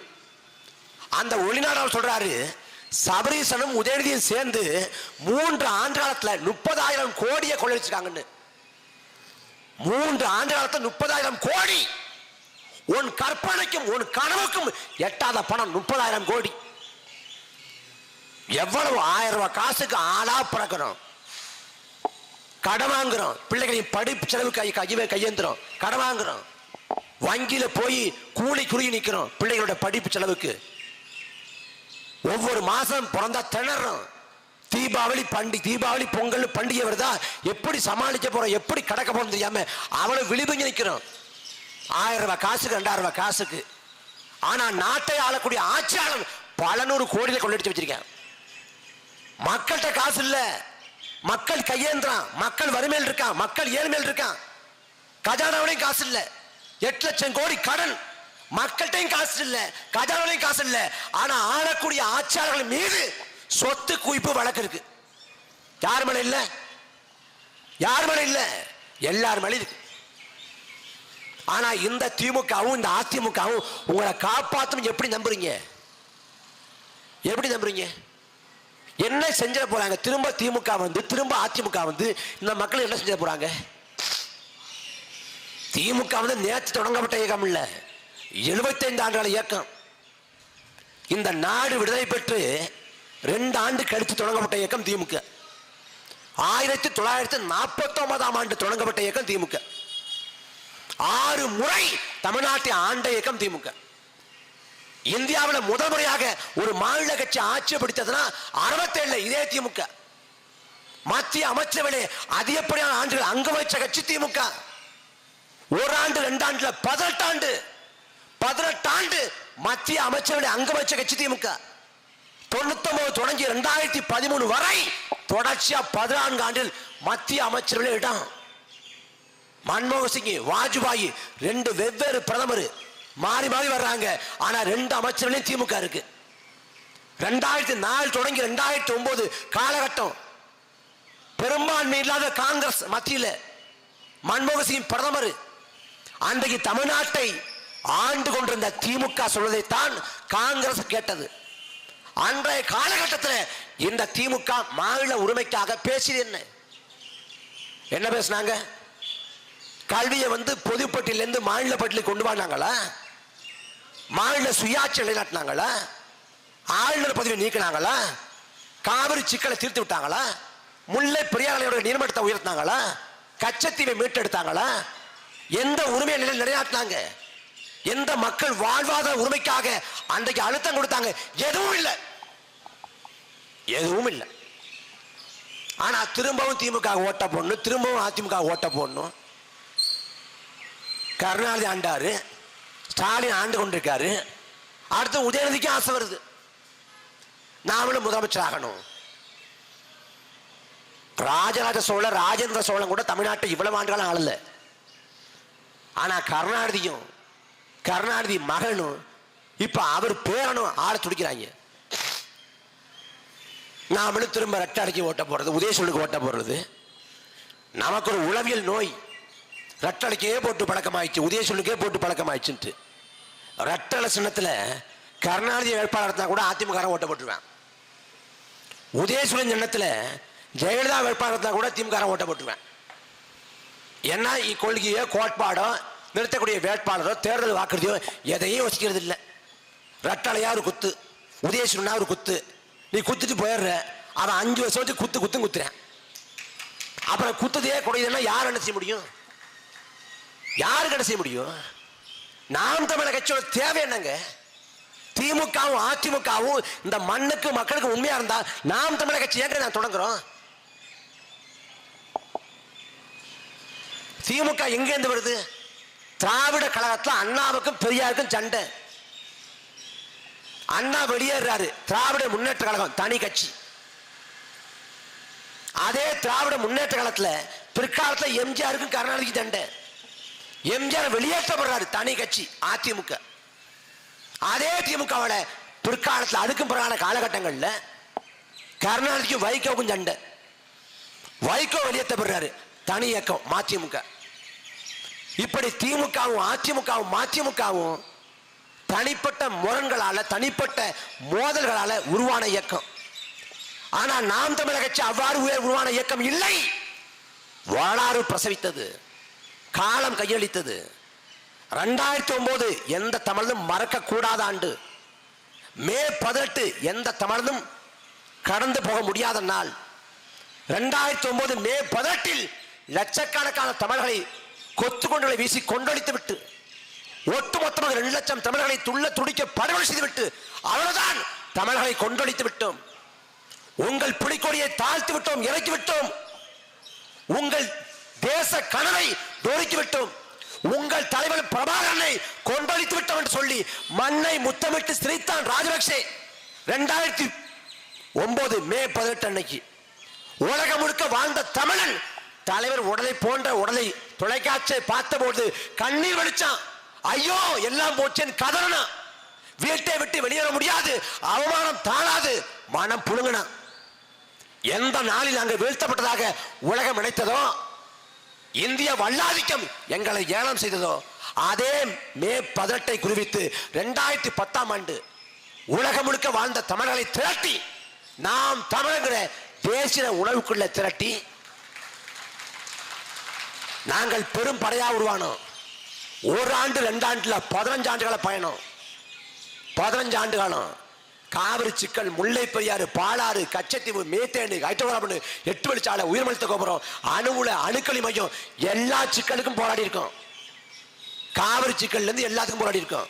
அந்த ஒளிநாடா சொல்றாரு, சபரீசனும் உதயநிதியும் சேர்ந்து 3 ஆண்டு காலத்துல 30,000 கோடியை கொள்ளையடிச்சிருக்காங்கன்னு. 3 ஆண்டு காலத்துல 30,000 கோடி. உன் கற்பனைக்கும் உன் கனவுக்கும் எட்டாத பணம் 30,000 கோடி. எவ்வளவு 1000 ரூபாய் காசுக்கு ஆளா பிறக்கிறோம், கடன் வாங்குறோம், பிள்ளைகளின் படிப்பு செலவுக்கு கையேந்திரம் கடன் வாங்குறோம், வங்கியில போய் கூலி குறுகி நிக்கிறோம் பிள்ளைகளோட படிப்பு செலவுக்கு. ஒவ்வொரு மாசம் பிறந்தா திணறோம். தீபாவளி பொங்கல் பண்டிகை வருதா, எப்படி சமாளிக்க போறோம், எப்படி கடக்க போறோம் தெரியாம அவ்வளவு விழிப்புஞ்சு நிக்கிறோம். 1000 ரூபாய் காசுக்கு 2000 ரூபாய் காசுக்கு. ஆனா நாட்டை ஆளக்கூடிய ஆட்சியாளர் பல 100 கோடியில கொள்ளடிச்சு வச்சிருக்கேன். மக்கள்கிட்ட காசு இல்ல, மக்கள் கையேந்திரான், மக்கள் வறுமையில் இருக்கான், மக்கள் ஏழ்மையில் இருக்கான். கஜானாவிலையும் காசு இல்ல, 8 லட்சம் கோடி கடன், மக்கள்கிட்டையும் காசு இல்ல, கஜானாலையும் காசு இல்ல. ஆனா ஆளக்கூடிய ஆட்சியாளர்கள் மீது சொத்து குவிப்பு வழக்கு இருக்கு. யார் மேல இல்ல? யார் மேல இல்ல? எல்லார் மேல இருக்கு. ஆனா இந்த திமுகவும் இந்த அதிமுகவும் உங்களை காப்பாற்றும் எப்படி நம்புறீங்க? எப்படி நம்புறீங்க? என்ன செஞ்சிட போறாங்க? திரும்ப திமுக வந்து திரும்ப அதிமுக வந்து இந்த மக்கள் என்ன செஞ்சிட போறாங்க? திமுக வந்து நேற்று தொடங்கப்பட்ட இயக்கம் இல்ல, 75 ஆண்டுகால இயக்கம். இந்த நாடு விடுதலை பெற்று 2 ஆண்டு கழித்து தொடங்கப்பட்ட இயக்கம் திமுக. 1949ஆம் ஆண்டு தொடங்கப்பட்ட இயக்கம் திமுக. 6 முறை தமிழ்நாட்டை ஆண்ட இயக்கம் திமுக. இந்தியாவில் முதல் முறையாக ஒரு மாநில கட்சி ஆட்சி பிடித்ததுன்னா 67 இதே திமுக. மத்திய அமைச்சரவையிலே அதிகப்படியான ஆண்டுகள் அங்க வச்ச கட்சி திமுக. 1 ஆண்டு 2 ஆண்டுல 18 ஆண்டு 18 ஆண்டு மத்திய அமைச்சரவையிலே அங்க வச்ச கட்சி திமுக. 99 தொடங்கி 2013 வரை தொடர்ச்சியா 14 ஆண்டில் மத்திய அமைச்சரவையில் இடம். மன்மோகன் சிங், வாஜ்பாய் 2 வெவ்வேறு பிரதமர் மாறி மாறி வர்றாங்க. ஆனா 2 அமைச்சர்களையும் திமுக இருக்கு. 2004 தொடங்கி 2009 காலகட்டம் பெரும்பான்மை இல்லாத காங்கிரஸ் மத்தியில் மன்மோகன் சிங் பிரதமர். அன்றைக்கு தமிழ்நாட்டை ஆண்டு கொண்டிருந்த திமுக சொல்வதைத்தான் காங்கிரஸ் கேட்டது. அன்றைய காலகட்டத்தில் இந்த திமுக மாநில உரிமைக்காக பேசியது என்ன பேசினாங்க? கல்வியை வந்து பொதுப்பட்டியலிருந்து மாநில பட்டியலுக்கு கொண்டு வந்தாங்களா? மாநில சுயாட்சி நிலைநாட்டினாங்களா? ஆளுநர் பதவி நீக்கினாங்களா? காவிரி சிக்கலை தீர்த்து விட்டாங்களா? முல்லை பெரியாரோட நீர்மட்டத்தை உயர்த்தினாங்களா? கச்சத்தீவை மீட்டெடுத்தாங்களா? எந்த உரிமையை நிலைநாட்டினாங்க? எந்த மக்கள் வாழ்வாதார உரிமைக்காக அன்றைக்கு அழுத்தம் கொடுத்தாங்க? எதுவும் இல்லை, எதுவும் இல்லை. ஆனா திரும்பவும் திமுக ஓட்ட போடணும், திரும்பவும் அதிமுக ஓட்ட போடணும். கருணாநிதி ஆண்டாரு, ஸ்டாலின் ஆண்டு கொண்டிருக்காரு. அடுத்து உதயநிதிக்கு ஆசை வருது, நாமளும் முதலமைச்சர் ஆகணும். ராஜராஜ சோழன், ராஜேந்திர சோழன் கூட தமிழ்நாட்டை இவ்வளவு ஆண்டுகளும் ஆளல. ஆனா கருணாநிதியும் கருணாநிதி மகனும் இப்ப அவர் பேரனும் ஆள துடிக்கிறாங்க. நாமளும் திரும்ப ரெட்டடைக்கு ஓட்ட போடுறது, உதயசூழலுக்கு ஓட்ட போடுறது. நமக்கு ஒரு உளவியல் நோய். ரெட்டலைக்கே போட்டு பழக்கமாயிடுச்சு, உதயசூழலுக்கே போட்டு பழக்கமாயிடுச்சுன்ட்டு. ரெட்டலை சின்னத்தில் கருணாநிதி வேட்பாளர் இருந்தா கூட அதிமுக ஓட்ட போட்டுருவேன். உதயசூழன் சின்னத்தில் ஜெயலலிதா வேட்பாளர் இருந்தா கூட திமுக ஓட்ட போட்டுருவேன். ஏன்னா இக்கொள்கையோ கோட்பாடோ நிறுத்தக்கூடிய வேட்பாளரோ தேர்தல் வாக்குறுதியோ எதையும் வச்சுக்கிறது இல்லை. ரெட்டலையா ஒரு குத்து, உதயசூழனா ஒரு குத்து. நீ குத்துட்டு போயிடுற, அவன் 5 வருஷத்துக்கு குத்து குத்தும் குத்துறேன். அப்புறம் குத்துதையே குறையுதுன்னா யார் என்ன செய்ய முடியும்? யாருக்கு என்ன செய்ய முடியும்? நாம் தமிழர் கட்சியோட தேவை என்னங்க? திமுகவும் அதிமுகவும் இந்த மண்ணுக்கு மக்களுக்கு உண்மையா இருந்தா நாம் தமிழர் கட்சி ஏங்க நான் தொடங்குறோம்? திமுக எங்க இருந்து வருது? திராவிட கழகத்தில் அண்ணாவுக்கும் பெரியாருக்கும் சண்டை. அண்ணா வெளியேறாரு, திராவிட முன்னேற்ற கழகம் தனி கட்சி. அதே திராவிட முன்னேற்ற கழகத்தில் பிற்காலத்தில் எம்ஜிஆருக்கும் கருணாநிதிக்கு சண்டை. எம்ஜிஆர் வெளியேற்றப்படுறாரு, தனி கட்சி அதிமுக. அதே திமுகவோட பிற்காலத்தில் அதுக்கும் பிறகான காலகட்டங்களில் கருணாநிதிக்கும் வைகோவுக்கும் சண்டை. வைகோ வெளியேற்றப்படுறாரு, தனி இயக்கம் மதிமுக. இப்படி திமுகவும் அதிமுகவும் மதிமுகவும் தனிப்பட்ட முரண்களால, தனிப்பட்ட மோதல்களால உருவான இயக்கம். ஆனா நாம் தமிழர் கட்சி அவ்வாறு உருவான இயக்கம் இல்லை. வரலாறு பிரசவித்தது, காலம் கையளித்தது. 2009 எந்த தமிழனும் மறக்க கூடாத ஆண்டு. மே 18 எந்த தமிழனும் கடந்து போக முடியாத நாள். 2009 மே 18 லட்சக்கணக்கான தமிழர்களை கொத்து கொண்டுகளை வீசி கொண்டொழித்து விட்டு, ஒட்டுமொத்தமாக 2 லட்சம் தமிழர்களை துள்ள துடிக்க படுகொலை செய்து விட்டு, அவ்வளவுதான் தமிழர்களை கொண்டொழித்து விட்டோம். உங்கள் புலிக்கொடியை தாழ்த்தி விட்டோம், இறக்கி விட்டோம். உங்கள் தேச கனவை நொறுக்கி விட்டோம். உங்கள் தலைவர் பிரபாகரனை கொண்டொழித்து விட்டோம் என்று சொல்லி மண்ணை முத்தமிட்டு சிரித்தான் ராஜபக்சே. 2009 மே 18 அன்னைக்கு உலகம் முழுக்க வாழ்ந்த தமிழன் தலைவர் உடலை போன்ற உடலை தொலைக்காட்சியை பார்த்தபோது கண்ணீர் வடிச்சான். ஐயோ எல்லாம் போச்சேன்னு கதறணும். வீட்டை விட்டு வெளியேற முடியாது, அவமானம் தாழாது, மனம் புழுங்கணும். எந்த நாளில் அங்கு வீழ்த்தப்பட்டதாக உலகம் நினைத்ததோ, இந்திய வல்லாதிக்கம் எங்களை ஏலம் செய்ததோ, அதே மே 18 குறிவித்து 2010ஆம் ஆண்டு உலகம் முழுக்க வாழ்ந்த தமிழர்களை திரட்டி, நாம் தமிழங்கிற தேசிய உணவுக்குள்ள திரட்டி நாங்கள் பெரும் படையா உருவானோம். ஒரு ஆண்டு 2 ஆண்டுல 15 ஆண்டுகள பயணம். 15 ஆண்டு காலம் காவிரி சிக்கல், முல்லை பெரியாறு, பாலாறு, கச்சத்தீவு, மேத்தேடு, ஹைட்ரோகார்பன், 8 வழிச்சாலை, உயிர்மழுத்த கோபுரம், அணுவுல அணுக்களி மையம், எல்லா சிக்கலுக்கும் போராடி இருக்கோம். காவிரி சிக்கல்ல இருந்து எல்லாத்துக்கும் போராடி இருக்கோம்.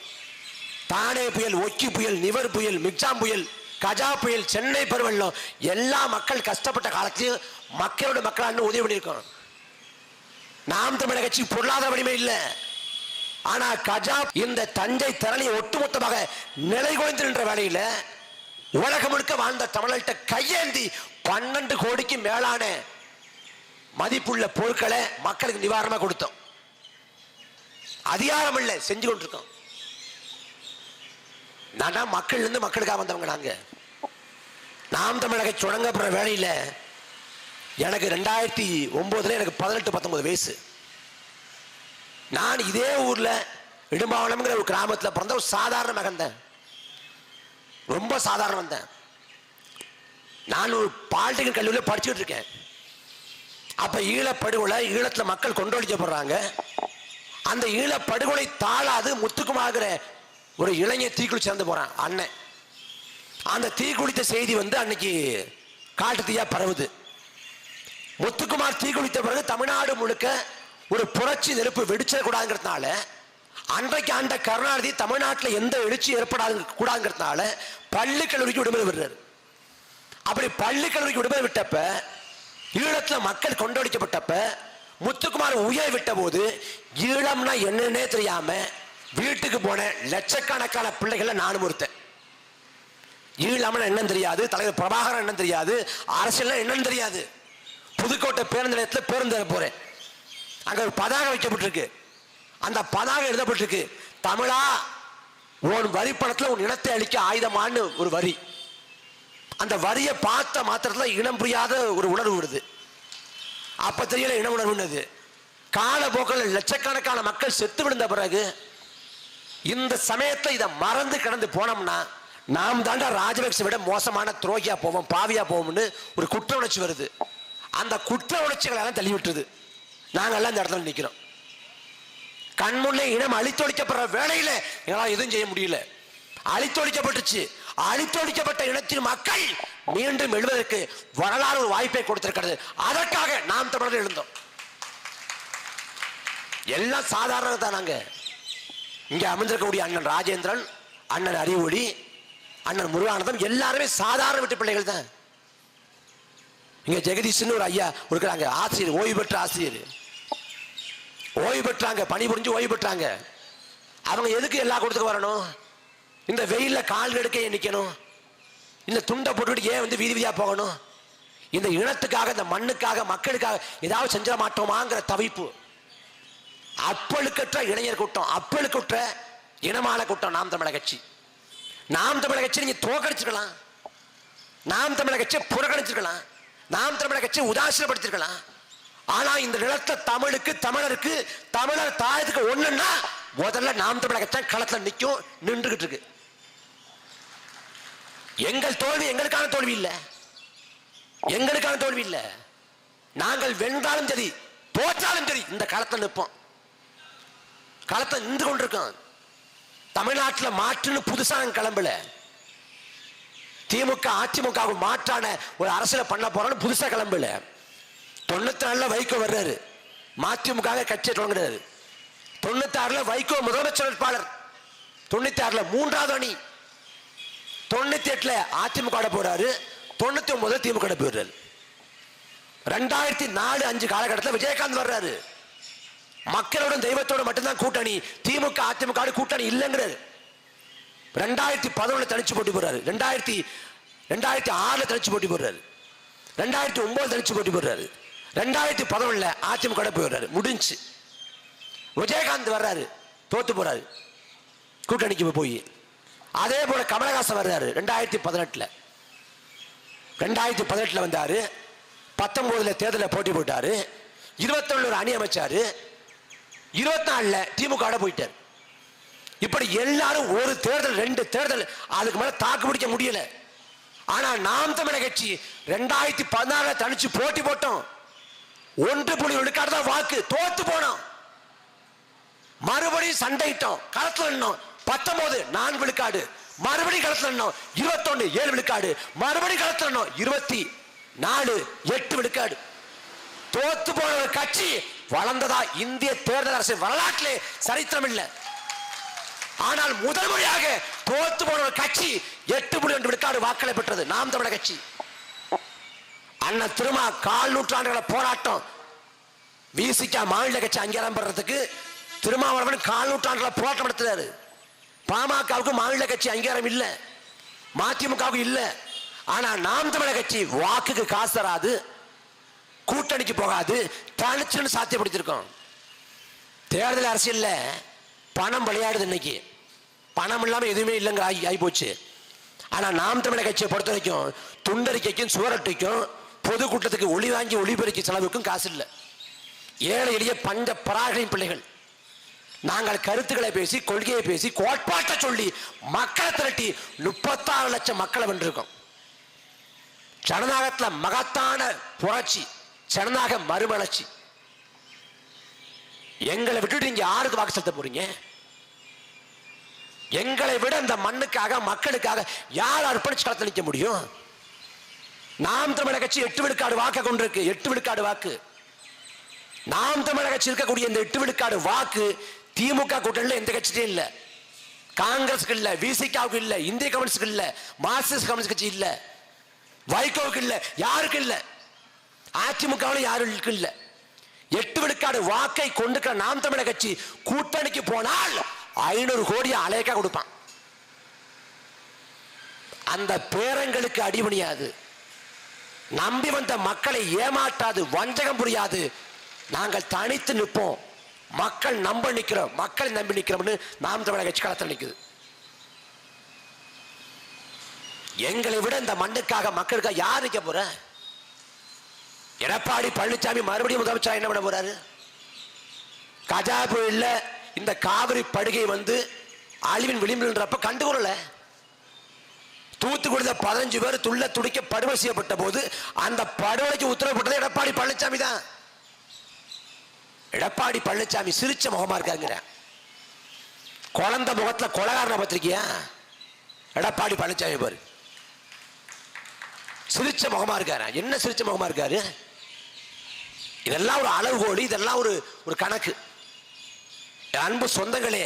தானே புயல், ஒக்கி புயல், நிவர் புயல், மிக்ஜாம் புயல், கஜா புயல், சென்னை பெருவெள்ளம், எல்லா மக்கள் கஷ்டப்பட்ட காலத்தையும் மக்களோட மக்களான்னு உதவி பண்ணியிருக்கோம். நாம் தமிழர் கட்சி பொருளாதார வலிமை இல்லை, ஆனா கஜா இந்த தஞ்சை தரணி ஒட்டுமொத்தமாக நிலை குலைந்து நின்ற வேளையில உலகம் முழுக்க வாழ்ந்த தமிழர்கிட்ட கையேந்தி 12 கோடிக்கு மேலான மதிப்புள்ள பொருட்களை மக்களுக்கு நிவாரணமா கொடுத்தோம். அதிகாரம் இல்லை, செஞ்சு கொண்டிருக்கோம். நான் மக்கள் இருந்து மக்களுக்காக வந்தவங்க. நாங்க நாம் தமிழக தொடங்கப்படுற வேளையில எனக்கு 2009 எனக்கு 18-19 வயசு. நான் இதே ஊர்ல இடும்பாவனம்ங்கிற ஒரு கிராமத்தில் பிறந்த ஒரு சாதாரண மகன் தான், ரொம்ப சாதாரண வந்தேன். நான் ஒரு பாலிடெக்னிக் கல்லூரியில் படிச்சுட்டு இருக்கேன். அப்ப ஈழப்படுகொலை, ஈழத்துல மக்கள் கொண்டொழிக்கப்படுறாங்க. அந்த ஈழப்படுகொலை தாழாது முத்துக்குமாகிற ஒரு இளைஞர் தீக்குளிச்சு சேர்ந்து போறான் அண்ணன். அந்த தீக்குளித்த செய்தி அன்னைக்கு காட்டு தீயா பரவுது. முத்துக்குமார் தீக்குளித்த பிறகு தமிழ்நாடு முழுக்க ஒரு புரட்சி நெருப்பு வெடிச்சிடக்கூடாதுங்கிறதுனால, அன்றைக்கு ஆண்ட கருணாநிதி தமிழ்நாட்டில் எந்த எழுச்சி ஏற்படாது கூடாதுங்கிறதுனால பள்ளி கல்லூரிக்கு விடுமுறை விடுறாரு. அப்படி பள்ளி கல்லூரிக்கு விடுமுறை விட்டப்ப, ஈழத்துல மக்கள் கொண்டடிக்கப்பட்டப்ப, முத்துக்குமார் உயிரை விட்ட போது ஈழம்னா என்னன்னே தெரியாம வீட்டுக்கு போன லட்சக்கணக்கான பிள்ளைகளை நானும் ஒருத்தன். ஈழம்னா என்னன்னு தெரியாது, தலைவர் பிரபாகரன் என்னன்னு தெரியாது, அரசியல் என்னன்னு தெரியாது. புதுக்கோட்டை பேருந்து நிலையத்தில் பேருந்து போறேன். அங்க ஒரு பதாகை வைக்கப்பட்டிருக்கு. அந்த பதாகை எழுதப்பட்டிருக்கு, தமிழா உன் வரி பணத்துல உன் இனத்தை அழிக்க ஆயுதமான்னு ஒரு வரி. அந்த வரியை பார்த்த மாத்திரத்துல இனம் புரியாத ஒரு உணர்வு வருது. அப்ப தெரியல இன உணர்வுன்னது. காலப்போக்கில் லட்சக்கணக்கான மக்கள் செத்து விழுந்த பிறகு இந்த சமயத்தை இதை மறந்து கடந்து போனோம்னா நாம் தாண்டா ராஜபக்ச விட மோசமான துரோகியா போவோம், பாவியா போவோம்னு ஒரு குற்ற உணர்ச்சி வருது. அந்த குற்ற உணர்ச்சிகளை எல்லாம் தள்ளி விட்டுருது. நாங்கெல்லாம் இந்த இடத்துல நிற்கிறோம். கண்முன்னே இனம் அழித்தொழிக்கப்படுற வேளையில எங்களால் எதுவும் செய்ய முடியல. அழித்தொழிக்கப்பட்டுச்சு. அழித்தொழிக்கப்பட்ட இனத்தின் மக்கள் மீண்டும் எழுவதற்கு வரலாறு ஒரு வாய்ப்பை கொடுத்திருக்கிறது. அதற்காக நாம் தமிழர்கள் எழுந்தோம். எல்லாம் சாதாரண தான். நாங்க இங்க அமர்ந்திருக்கக்கூடிய அண்ணன் ராஜேந்திரன், அண்ணன் அறிவொளி, அண்ணன் முருகானந்தம் எல்லாருமே சாதாரண வீட்டு பிள்ளைகள் தான். இங்க ஜெகதீஷன் ஒரு ஐயா இருக்கிறாங்க, ஆசிரியர், ஓய்வு பெற்ற ஆசிரியர். ஓய்வு பெற்றாங்க, பணிபுரிஞ்சு ஓய்வு பெற்றாங்க. அவங்க எதுக்கு எல்லா கூட்டத்துக்கு வரணும்? இந்த வெயில்ல கால் எடுக்க நிக்கணும்? இந்த துண்டை போட்டுக்கிட்டு ஏன் வீதி வீதியா போகணும்? இந்த இனத்துக்காக, இந்த மண்ணுக்காக, மக்களுக்காக ஏதாவது செஞ்சிட மாட்டோமாங்கிற தவிப்பு. அப்பழுக்கற்ற இளைஞர் கூட்டம், அப்பழுக்கற்ற இனமான கூட்டம் நாம் தமிழர் கட்சி. நாம் தமிழர் கட்சி நீங்க தோக்கடிச்சிருக்கலாம், நாம் தமிழர் கட்சியை புறக்கணிச்சிருக்கலாம், நாம் தமிழர் கட்சியை உதாசீனப்படுத்திருக்கலாம். ஆனா இந்த நிலத்தை தமிழுக்கு, தமிழருக்கு, தமிழர் தாயத்துக்கு ஒண்ணுன்னா முதல்ல நாம் தமிழர் கட்சி களத்துல நிற்கும், நின்றுகிட்டு இருக்கு. எங்கள் தோல்வி எங்களுக்கான தோல்வி இல்ல, எங்களுக்கான தோல்வி இல்ல. நாங்கள் வென்றாலும் சரி, தோற்றாலும் சரி, இந்த களத்தில் நிற்போம். களத்தை நின்று கொண்டிருக்கோம். தமிழ்நாட்டில் மாற்றுன்னு புதுசா கிளம்பல. திமுக அதிமுக மாற்றான ஒரு அரசியல் பண்ண போறோம்னு புதுசா கிளம்பல. 94 வைகோ வர்றாரு, மதிமுக கட்சியை தொடங்குறாரு. 96 வைகோ முதலமைச்சர் வேட்பாளர், 96 3வது அணி, 98 அதிமுக போறாரு, 99 திமுக போயிடுறாரு. 2004-5 காலகட்டத்தில் விஜயகாந்த் வர்றாரு. மக்களோட தெய்வத்தோட மட்டும்தான் கூட்டணி, திமுக அதிமுக கூட்டணி இல்லைங்கிறாரு. 2011 தனிச்சு போட்டி போடுறாரு, 2006 தனிச்சு போட்டி போடுறாரு, 2009 தனிச்சு போட்டி போடுறாரு, 2011 அதிமுக போயிடுறாரு. முடிஞ்சு. விஜயகாந்த் வர்றாரு, தோத்து போறாரு கூட்டணிக்கு போய். அதே போல கமலஹாசன் வர்றாரு 2018 வந்தாரு. 19 தேர்தலில் போட்டி போட்டாரு. 21 அணி அமைச்சாரு. 24 திமுக போயிட்டார். இப்படி எல்லாரும் ஒரு தேர்தல் 2 தேர்தல் அதுக்கு மேல தாக்கு பிடிக்க முடியல. ஆனா நாம் தமிழர் கட்சி 2016 தனிச்சு போட்டி போட்டோம். 1 விழுக்காடு தான் வாக்கு, தோத்து போனோம். மறுபடியும் சண்டையிட்டோம், களத்துல நின்னோம். 19 4 விழுக்காடு, மறுபடியும் களத்துல நின்னோம். 21 7 விழுக்காடு, மறுபடியும் களத்துல நின்னோம். 24 8 விழுக்காடு. தோத்து போன ஒரு கட்சி வளர்ந்ததா இந்திய தேர்தல் அரசு வரலாற்றிலே சரித்திரம் இல்லை. ஆனால் முதல் முறையாக தோத்து போன ஒரு கட்சி 8.2 விழுக்காடு வாக்களை பெற்றது நாம் தமிழர் கட்சி. அண்ணன் திருமா 4 நூற்றாண்டுகள போராட்டம். விசிக மாநில கட்சி அங்கீகாரம் பெறறதுக்கு திருமாவளவன் 4 நூற்றாண்டுகள போராட்டம் நடத்துறாரு. பாமகவுக்கு மாநில கட்சி அங்கீகாரம் இல்ல, மதிமுகவுக்கு இல்ல. ஆனா நாம் தமிழர் கட்சி வாக்குக்கு காசு தராது, கூட்டணிக்கு போகாது, தனிச்சுன்னு சாத்தியப்படுத்திருக்கோம். தேர்தல் அரசியல்ல பணம் விளையாடுது. இன்னைக்கு பணம் இல்லாம எதுவுமே இல்லைங்க ஆகி போச்சு. ஆனா நாம் தமிழர் கட்சியை பொறுத்த வரைக்கும் துண்டறிக்கைக்கும் சுவரட்டைக்கும் பொதுக்கூட்டத்துக்கு ஒளி வாங்கி ஒளிபெருக்கி செலவுக்கும் காசு இல்லை. ஏழை எளிய பஞ்ச பராகளின் பிள்ளைகள். நாங்கள் கருத்துக்களை பேசி, கொள்கையை பேசி, கோட்பாட்டை சொல்லி மக்களை திரட்டி 36 லட்சம் மக்களை வென்றிருக்கோம். ஜனநாயகத்தில் மகத்தான புரட்சி, ஜனநாயக மறுமலர்ச்சி. எங்களை விட்டுட்டு நீங்க யாருக்கு வாக்கு செலுத்த போறீங்க? எங்களை விட இந்த மண்ணுக்காக மக்களுக்காக யார் அர்ப்பணிச்சு களத்தில் நிற்க முடியும்? நாம் தமிழர் கட்சி 8 விழுக்காடு வாக்கு கொண்டிருக்கு. 8 விழுக்காடு வாக்கு. நாம் தமிழர் கட்சி இருக்கக்கூடிய இந்த 8 விழுக்காடு வாக்கு திமுக கூட்டணியில் எந்த கட்சியும் இல்ல, காங்கிரஸுக்கு இல்ல, விசிகாவுக்கு இல்ல, இந்திய கம்யூனிஸ்டுக்கு இல்ல, மார்க்சிஸ்ட் கம்யூனிஸ்ட் கட்சி இல்ல, வைகோவுக்கு இல்ல, யாருக்கு இல்ல, அதிமுகவில் யாருக்கு இல்ல. 8 விழுக்காடு வாக்கை கொண்டுக்கிற நாம் தமிழர் கட்சி கூட்டணிக்கு போனால் 500 கோடி அலையக்கா கொடுப்பான். அந்த பேரங்களுக்கு அடிபணியாது, நம்பி வந்த மக்களை ஏமாற்றாது, வஞ்சகம் புரியாது. நாங்கள் தனித்து நிற்போம். மக்கள் நம்ப நிற்கிறோம், மக்களை நம்பி நிற்கிறோம்னு நாம் தமிழர் கட்சி களத்தில் நிற்குது. எங்களை விட இந்த மண்ணுக்காக மக்களுக்காக யார் நிற்க போற? எடப்பாடி பழனிசாமி மறுபடியும் முதலமைச்சர் என்ன பண்ண போறாரு? கஜா புயல்ல இந்த காவிரி படுகை அழிவின் விளிம்பில்ன்றப்ப கண்டுகொள்ளல. தூத்துக்குடியில் 15 பேர் துள்ள துடிக்க படுகொலை செய்யப்பட்ட போது அந்த படுகொலைக்கு உத்தரவிட்டது எடப்பாடி பழனிசாமி தான். எடப்பாடி பழனிசாமி சிரிச்ச முகமா இருக்காங்க. குழந்தை முகத்துல கொலகாரனை பத்திரிக்கையா எடப்பாடி பழனிசாமி பாரு, சிரிச்ச முகமா இருக்காரு. என்ன சிரிச்ச முகமா இருக்காரு? இதெல்லாம் ஒரு அளவுகோடு, இதெல்லாம் ஒரு கணக்கு. அன்பு சொந்தங்களே,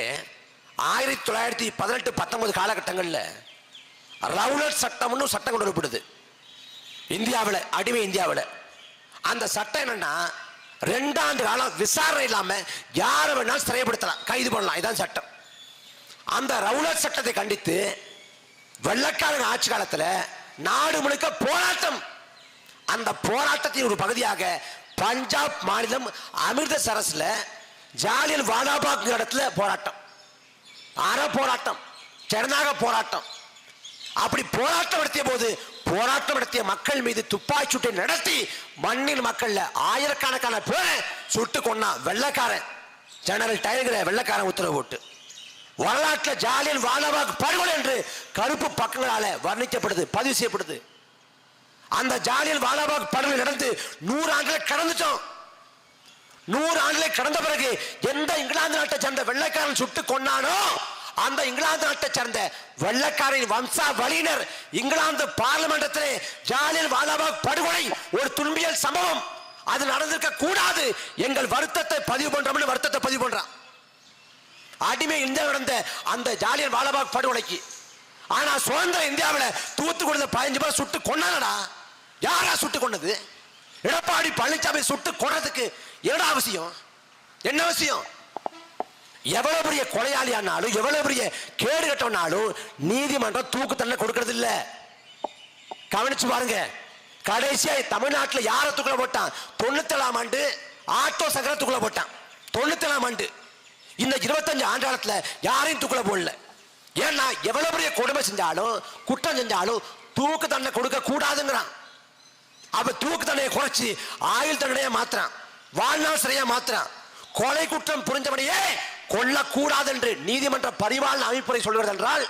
1918-19 காலகட்டங்களில் ரவுலட் சட்டம்னு சட்டம் கொண்டு வரப்படுது இந்தியாவில், அடிமை இந்தியாவில். அந்த சட்டம் என்னன்னா 2 ஆண்டு காலம் விசாரணை இல்லாம யாரை வேணாலும் சிறைப்படுத்தலாம், கைது பண்ணலாம். இதான் சட்டம். அந்த ரவுலட் சட்டத்தை கண்டித்து வெள்ளக்காரங்க ஆட்சி காலத்தில் நாடு முழுக்க போராட்டம். அந்த போராட்டத்தின் ஒரு பகுதியாக பஞ்சாப் மாநிலம் அமிர்தசரஸ்ல ஜாலியன் வாலாபாக் இடத்துல போராட்டம், அற போராட்டம், ஜனநாயக போராட்டம். அப்படி போராட்டம் நடத்திய போது போராட்டம் நடத்திய மக்கள் மீது துப்பாக்கி சூட்டை நடத்தி மண்ணின் மக்கள்ல ஆயிரக்கணக்கான பேரை சுட்டு கொன்னா வெள்ளக்காரன். ஜெனரல் டயர்கிற வெள்ளக்காரன் உத்தரவு போட்டு வரலாற்றில் ஜாலியன் வாலாபாக் படுகொலை என்று கருப்பு பக்கங்களால வர்ணிக்கப்படுது, பதிவு செய்யப்படுது. அந்த ஜாலியன் வாலாபாக் படுகொலை நடந்து 100 ஆண்டுகளை கடந்துட்டோம். 100 ஆண்டுகளை கடந்த பிறகு எந்த இங்கிலாந்து நாட்டை சேர்ந்த வெள்ளைக்காரன் சுட்டு கொன்னானோ அந்த இங்கிலாந்து நாட்டை சேர்ந்த வெள்ளைக்காரின் வம்சா வழியினர் இங்கிலாந்து பார்லிமெண்டத்திலே ஜாலியன் வாலாபாக் படுகொலை ஒரு துன்பியல் சம்பவம், அது நடந்திருக்க கூடாது, எங்கள் வருத்தத்தை பதிவு பண்றோம்னு வருத்தத்தை பதிவு பண்றான். அடிமை இந்தியா நடந்த அந்த ஜாலியன் வாலாபாக் படுகொலைக்கு. ஆனா சுதந்திர இந்தியாவில் தூத்துக்குடியில் 15 பேர் சுட்டு கொண்டாடா. யாரா சுட்டு கொண்டது? எடப்பாடி பழனிசாமி சுட்டு கொண்டதுக்கு என்ன அவசியம்? என்ன அவசியம்? எவ்வளவு பெரிய கொலையாளியானாலும் எவ்வளவு பெரிய கேடு கட்டவனாலும் நீதிமன்றம் தூக்கு தண்டனை கொடுக்கறது இல்ல. கவனிச்சு பாருங்க. கடைசியா தமிழ்நாட்டில் யாரை தூக்குல போட்டான்? 97ஆம் ஆண்டு ஆட்டோ சங்கர தூக்குல போட்டான். 97ஆம் ஆண்டு இந்த 25 ஆண்டு யாரையும் தூக்குல போடல. ஏன்னா எவ்வளவு பெரிய கொடுமை செஞ்சாலும் குற்றம் செஞ்சாலும் தூக்கு தண்டனை கொடுக்க கூடாதுங்கிறான். அப்ப தூக்கு தண்டனையை குறைச்சி ஆயுள் தண்டனையா மாத்திரான், வாழ்நாள் சிறையா மாத்திரான். கொலை குற்றம் புரிஞ்சவனையே கொல்லக்கூடாது என்று நீதிமன்ற பரிபாலன அமைப்புரை சொல்கிறது என்றால்,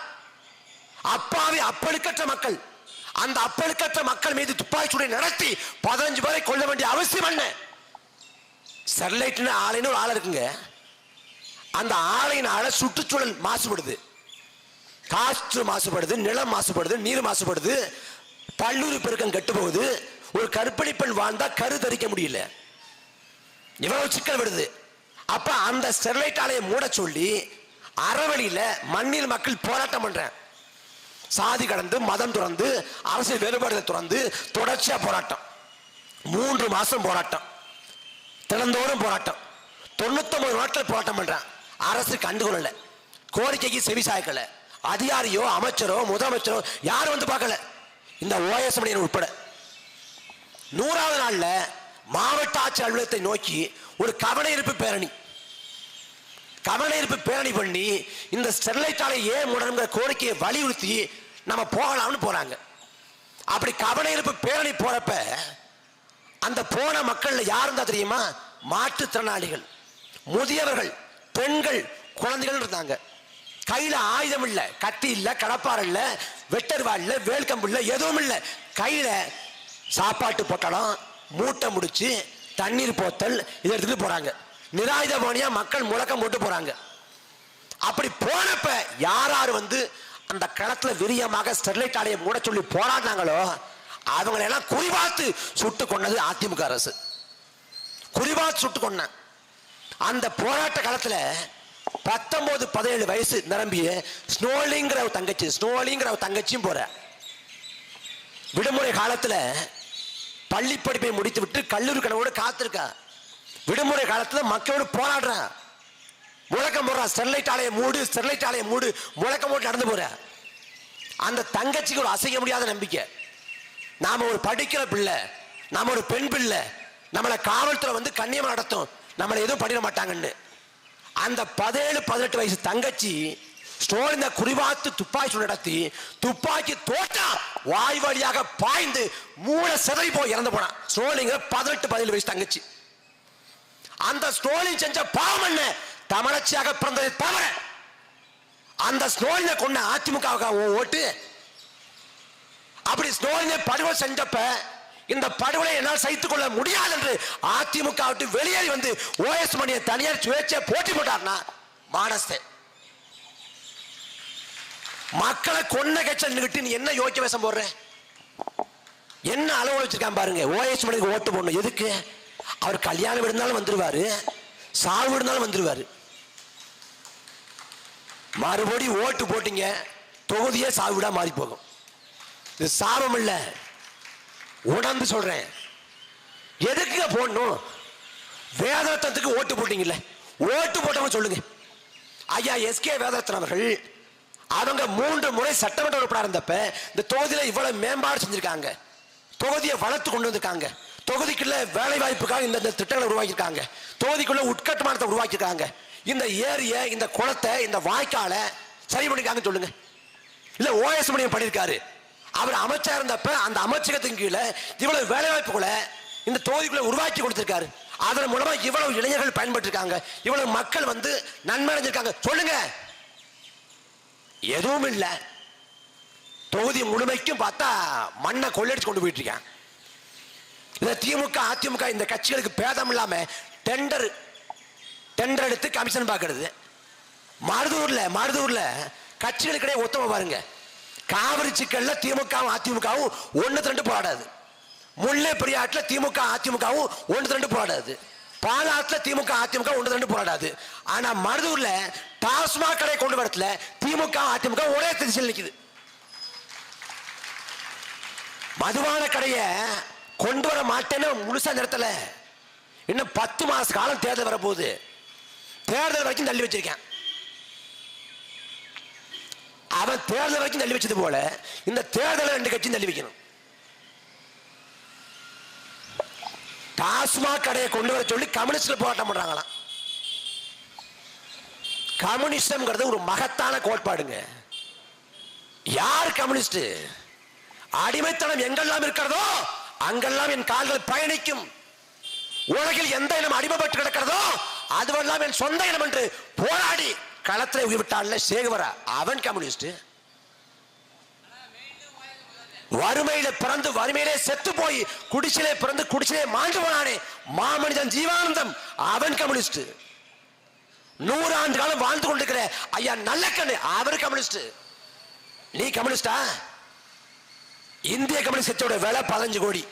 அப்பாவி அப்பழுக்கற்ற மக்கள், அந்த அப்பழுக்கற்ற மக்கள் மீது துப்பாக்கி சூடு நடத்தி 15 பேரை கொல்ல வேண்டிய அவசியம் என்ன? ஸ்டெர்லைட்னு ஆலைன்னு ஒரு ஆலை இருக்குங்க. அந்த ஆலையினால சுற்றுச்சூழல் மாசுபடுது, காற்று மாசுபடுது, நிலம் மாசுபடுது, நீர் மாசுபடுது, பல்லுறு பெருக்கம் கெட்டு போகுது. ஒரு கர்ப்பிணி பெண் வாழ்ந்தா கரு தரிக்க முடியல, இவ்வளவு சிக்கல் வருது. அப்ப அந்த ஸ்டெர்லைட் ஆலையை மூட சொல்லி அறவழியில மண்ணில் மக்கள் போராட்டம் பண்றேன். சாதி கடந்து மதம் துறந்து அரசியல் வேறுபாடுகளை துறந்து தொடர்ச்சியா போராட்டம். 3 மாசம் போராட்டம், தினந்தோறும் போராட்டம், 99 நாட்கள் போராட்டம் பண்றேன். அரசு கண்டுகொள்ளல, கோரிக்கைக்கு செவி சாய்க்கல, அதிகாரியோ அமைச்சரோ முதலமைச்சரோ யாரும் வந்து பார்க்கல, இந்த ஓஎஸ் மணியன் உட்பட. 100வது நாள்ல மாவட்ட ஆட்சி அலுவலகத்தை நோக்கி ஒரு கவனஈர்ப்பு பேரணி பண்ணி இந்த ஸ்டெர்லைட் ஆலை ஏன் மூடணுங்கிற கோரிக்கையை வலியுறுத்தி நம்ம போகலாம்னு போறாங்க. அப்படி கவனஈர்ப்பு பேரணி போறப்ப அந்த போன மக்கள்ல யார் இருந்தா தெரியுமா? மாற்றுத்திறனாளிகள், முதியவர்கள், பெண்கள், குழந்தைகள் இருந்தாங்க. கையில ஆயுதம் இல்ல, கத்தி இல்ல, கடப்பார் இல்ல, வெட்டர்வாள் இல்ல, வேல்கம்பு இல்ல, எதுவும் இல்ல. கையில சாப்பாட்டு பொட்டலம், மூட்டை முடிச்சு, தண்ணீர் போத்தல் இதை எடுத்துட்டு போறாங்க. நிராயுத பாணியா மக்கள் முழக்கம் போட்டு போறாங்க. அப்படி போனப்ப யார் வந்து அந்த களத்துல விரியமாக ஸ்டெர்லைட் ஆலையை மூட சொல்லி போராடினாங்களோ அவங்களை எல்லாம் குறிபார்த்து சுட்டு கொண்டது அதிமுக அரசு. குறிபார்த்து சுட்டு கொண்ட அந்த போராட்ட காலத்துல 19-17 வயசு நிரம்பிய ஸ்னோலிங்கிற தங்கச்சியும் போற. விடுமுறை காலத்துல பள்ளி படிப்பை முடித்து விட்டு கல்லூரி கனவோடு காத்திருக்கா. விடுமுறை காலத்துல மக்களோடு போராடுறான், முழக்கம் போடுறான், ஸ்டெர்லைட் ஆலையை மூடு முழக்கம் போட்டு நடந்து போற. அந்த தங்கச்சிக்கு ஒரு அசைக்க முடியாத நம்பிக்கை, நாம ஒரு படிக்கிற பிள்ளை, நாம ஒரு பெண் பிள்ளை, நம்மளை காவல்துறை வந்து கண்ணியமா நடத்தும், நம்மளை எதுவும் பண்ணிட மாட்டாங்கன்னு. அந்த 17-18 வயசு தங்கச்சி ஸ்டோலின குறிபார்த்து துப்பாக்கி நடத்தி துப்பாக்கி தோட்டா வாய் வழியாக பாய்ந்து மூளை சிதறி போய் இறந்து போனான். ஸ்டோலிங்க 18-17 வயசு தங்கச்சி. அந்த ஸ்டோலின் செஞ்ச பாவம் என்ன? தமிழச்சியாக பிறந்ததை தவிர அந்த ஸ்டோலினை கொண்ட அதிமுக ஓட்டு. அப்படி ஸ்டோலினை படுகொலை செஞ்சப்ப இந்த படுகொலை என்னால் சகித்துக் கொள்ள முடியாது என்று அதிமுக விட்டு வெளியேறி வந்து ஓஎஸ் மணியை தனியார் சுயேட்சையை போட்டி போட்டார்னா மானஸ்தே. மக்களை கொன்ன கட்சி நின்னுகிட்டு நீ என்ன யோக்கிய வேஷம் போடுற? என்ன அளவு வச்சிருக்கான் பாருங்க. ஓஎஸ் மணிக்கு ஓட்டு போடணும் எதுக்கு? அவர் கல்யாணம் விடுந்தாலும் வந்துருவாரு, சாவு விடுந்தாலும் வந்துருவாரு. மறுபடி ஓட்டு போட்டீங்க, தொகுதியே சாவு விடா மாறி போகும். இது சாபம் இல்ல, உணர்ந்து சொல்றேன். எதுக்கு போடணும்? வேதரத்னத்துக்கு ஓட்டு போட்டீங்கல்ல, ஓட்டு போட்டவங்க சொல்லுங்க. ஐயா எஸ்கே வேதரத்னம் அவர்கள் அவங்க 3 முறை சட்டமன்ற உறுப்பினர் இருந்தப்ப இந்த தொகுதியில இவ்வளவு மேம்பாடு செஞ்சிருக்காங்க, தொகுதியை வளர்த்து கொண்டு வந்திருக்காங்க, தொகுதிக்குள்ள வேலை வாய்ப்புக்காக இந்த திட்டங்களை உருவாக்கியிருக்காங்க, தொகுதிக்குள்ள உட்கட்டுமானத்தை உருவாக்கியிருக்காங்க, இந்த ஏரியை, இந்த குளத்தை, இந்த வாய்க்காலை சரி பண்ணிருக்காங்கன்னு சொல்லுங்க. இல்ல ஓஎஸ் மணியம் பண்ணியிருக்காரு, அவர் அமைச்சர் இருந்தப்ப அந்த அமைச்சகத்தின் கீழே இவ்வளவு வேலை வாய்ப்புகளை இந்த தொகுதிக்குள்ள உருவாக்கி கொடுத்திருக்காரு. அதன் மூலமா இவ்வளவு இளைஞர்கள் பயன்பட்டு இருக்காங்க, இவ்வளவு மக்கள் வந்து நன்மை அடைஞ்சிருக்காங்க சொல்லுங்க. எதுவும் இல்ல. தொகுதி முழுமைக்கும் பார்த்தா மண்ணை கொள்ளடிச்சு கொண்டு போயிட்டு இருக்காங்க. இந்த திமுக அதிமுக இந்த கட்சிகளுக்கு பேதம் இல்லாம டெண்டர் எடுத்து கமிஷன் பார்க்கறது. மருதூர்ல கட்சிகளுக்கிடையே ஒத்துமை பாருங்க. காவிரி சிக்கல்ல திமுகவும் அதிமுகவும் 1-2 போராடாது. முல்லை பெரியாற்றுல திமுக அதிமுகவும் 1-2 போராடாது. பாலாத்துல திமுக அதிமுக 1-2 போராடாது. ஆனா மருதூர்ல டாஸ்மாக் கடை கொண்டு வரத்துல திமுக அதிமுக ஒரே திசையில் நிக்குது. மதுபான கடையை கொண்டு வர மாட்டேன்னு முழுசா நிறுத்தல. இன்னும் 10 மாச காலம் தேர்தல் வரப்போகுது. தேர்தல் வரைக்கும் தள்ளி வச்சிருக்கேன். அவன் தேர்தல் வரைக்கும் தள்ளி வச்சது போல இந்த தேர்தலை 2 கட்சியும் தள்ளி வைக்கணும். டாஸ்மாக் கடையை கொண்டு வர சொல்லி கம்யூனிஸ்ட் போராட்டம் பண்றாங்களாம். கம்யூனிசம்ங்கிறது ஒரு மகத்தான கோட்பாடுங்க. யார் கம்யூனிஸ்ட்? அடிமைத்தனம் எங்கெல்லாம் இருக்கிறதோ அங்கெல்லாம் என் கால்கள் பயணிக்கும். உலகில் எந்த இனம் அடிமைப்பட்டு கிடக்கிறதோ அதுவெல்லாம் என் சொந்த இனம் என்று போராடி களத்திலே உயிர்விட்டான்ல சேகுவரா, அவன் கம்யூனிஸ்ட். வறுமையில பிறந்து வறுமையிலே செத்து போய் குடிசிலே பிறந்து குடிசிலே மாண்டு போனானே மாமனிதன் ஜீவானந்தம், அவன் கம்யூனிஸ்ட். 100 ஆண்டு காலம் வாழ்ந்து கொண்டிருக்கிற ஐயா நல்லக்கண்ணு, அவர் கம்யூனிஸ்ட். நீ கம்யூனிஸ்டா? இந்திய கம்யூனிஸ்ட் கட்சியோட விலை 15 கோடி,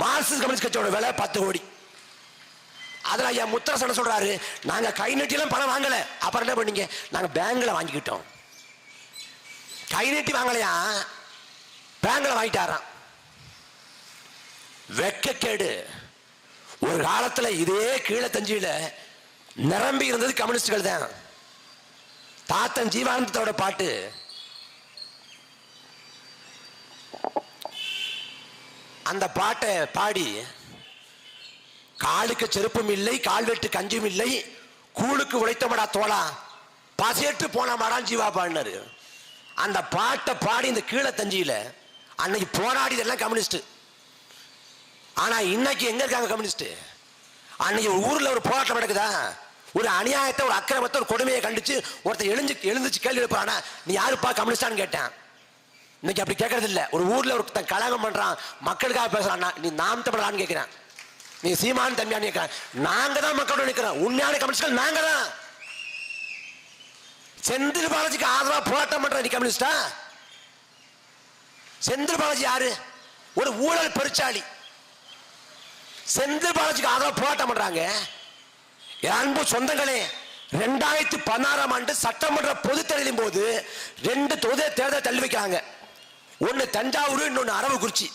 மார்க்சிஸ்ட் கம்யூனிஸ்ட் கட்சியோட விலை 10 கோடி. அதுல ஐயா முத்தரசன் சொல்றாரு, நாங்க கை நீட்டிலாம் பணம் வாங்கல. அப்புறம் என்ன பண்ணீங்க? நாங்க பேங்க்ல வாங்கிக்கிட்டோம். கை நீட்டி வாங்கலையா, பேங்க்ல வாங்கிட்டாராம். வெக்கக்கேடு. ஒரு காலத்துல இதே கீழே தஞ்சியில நிரம்பி இருந்தது கம்யூனிஸ்டுகள் தான். தாத்தன் ஜீவானந்தத்தோட பாட்டு, அந்த பாட்டை பாடி காலுக்கு செருப்பும் இல்லை, கால்வெட்டு கஞ்சும் இல்லை, கூழுக்கு உழைத்தமடா தோளா, பசேட்டு போனமாடான் ஜீவா பாடினாரு. அந்த பாட்டை பாடி இந்த கீழே தஞ்சியில அன்னைக்கு போராடிதெல்லாம் கம்யூனிஸ்ட். ஆனா இன்னைக்கு எங்க இருக்காங்க கம்யூனிஸ்ட்? அன்னைக்கு ஊர்ல ஒரு போராட்டம் நடக்குதா, ஒரு அநியாயத்தை, ஒரு அக்கிரமத்தை, ஒரு கொடுமையை கண்டிச்சு ஒருத்தர் எழுந்துச்சு கேள்வி எழுப்பானா, நீ யாருப்பா கம்யூனிஸ்டான்னு கேட்டேன். இன்னைக்கு அப்படி கேட்கறது இல்ல. ஒரு ஊர்ல ஒரு கலகம் பண்றான், மக்களுக்காக பேசுறான், நீ நாம் தமிழான்னு கேட்கிறேன், நீ சீமான் தம்பியான்னு கேட்கிறேன். நாங்க தான் மக்களோட நிற்கிறோம். உண்மையான கம்யூனிஸ்ட்கள் நாங்க தான். செந்தில் பாலாஜிக்கு ஆதரவா போராட்டம் பண்ற நீ கம்யூனிஸ்டா? செந்தில் பாலாஜி யாரு? ஒரு ஊழல் பெருச்சாளி. செந்தில் பாலாஜிக்கு ஆதரவா போராட்டம் பண்றாங்க. அன்பு சொந்தங்களே, 2016ஆம் ஆண்டு சட்டமன்ற பொது தேர்தலின் போது 2 தொகுதி தேர்தல் தள்ளி வைக்கிறாங்க. ஒன்னு தஞ்சாவூர், இன்னொன்னு அரவக்குறிச்சி.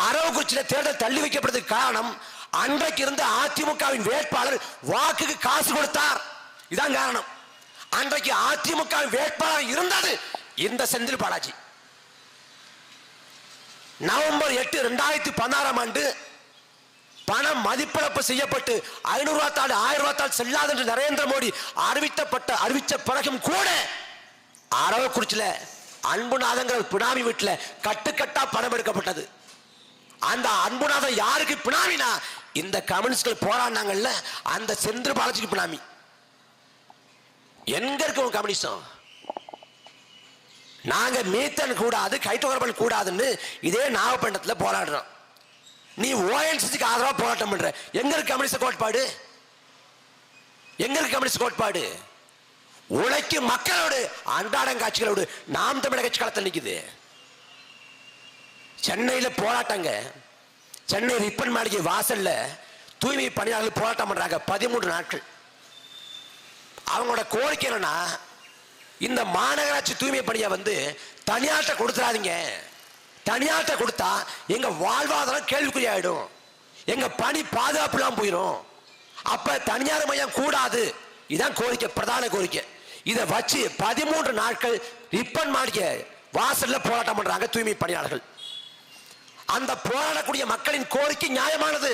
அரவக்குறிச்சியில தேர்தல் தள்ளி வைக்கப்படுறதுக்கு காரணம், அன்றைக்கு இருந்த அதிமுகவின் வேட்பாளர் வாக்குக்கு காசு கொடுத்தார். இதான் காரணம். அன்றைக்கு அதிமுக வேட்பாளர் இருந்தது இந்த செந்தில் பாலாஜி. நவம்பர் 8, 2016ஆம் ஆண்டு பணம் மதிப்பிழப்பு செய்யப்பட்டு 500 ரூபாய் தாள் 1000 ரூபாய் தாள் செல்லாது என்று நரேந்திர மோடி அறிவித்த பிறகும் கூட அரவக்குறிச்சியில அன்புநாதங்கிற பினாமி வீட்டுல கட்டுக்கட்டா பணம் எடுக்கப்பட்டது. அந்த அன்புநாதன் யாருக்கு பினாமினா, இந்த கம்யூனிஸ்ட்கள் போராடினாங்கல்ல அந்த செந்தில் பாலாஜிக்கு பினாமி. எங்க இருக்கும் கம்யூனிஸ்டம்? நாங்க மீத்தன் கூடாது, கைத்தொகர்பன் கூடாதுன்னு இதே நாகப்பட்டினத்தில் போராடுறோம். நீ ஓஎன்சிக்கு ஆதரவா போராட்டம் பண்ற. எங்க இருக்கு கம்யூனிஸ்ட் கோட்பாடு? எங்க இருக்கு கம்யூனிஸ்ட் கோட்பாடு? உழைக்கும் மக்களோடு அன்றாடங்காட்சிகளோடு நாம் தமிழக கட்சி களத்தில் நிக்குது. சென்னையில போராட்டங்க. சென்னை ரிப்பன் மாளிகை வாசல்ல தூய்மை பணியாளர்கள் போராட்டம் பண்றாங்க 13 நாட்கள். அவங்களோட கோரிக்கை என்னன்னா, இந்த மாநகராட்சி தூய்மை பணியை தனியார்ட்ட கொடுத்துறாதீங்க. தனியார்ட்ட கொடுத்தா எங்க வாழ்வாதாரம் கேள்விக்குறியாயிடும், எங்க பணி பாதுகாப்பு இல்லாம போயிடும். அப்ப தனியார் மையம் கூடாது. இதான் கோரிக்கை, பிரதான கோரிக்கை. இதை வச்சு 13 நாட்கள் ரிப்பன் மாளிகை வாசல்ல போராட்டம் பண்றாங்க தூய்மை பணியாளர்கள். அந்த போராடக்கூடிய மக்களின் கோரிக்கை நியாயமானது,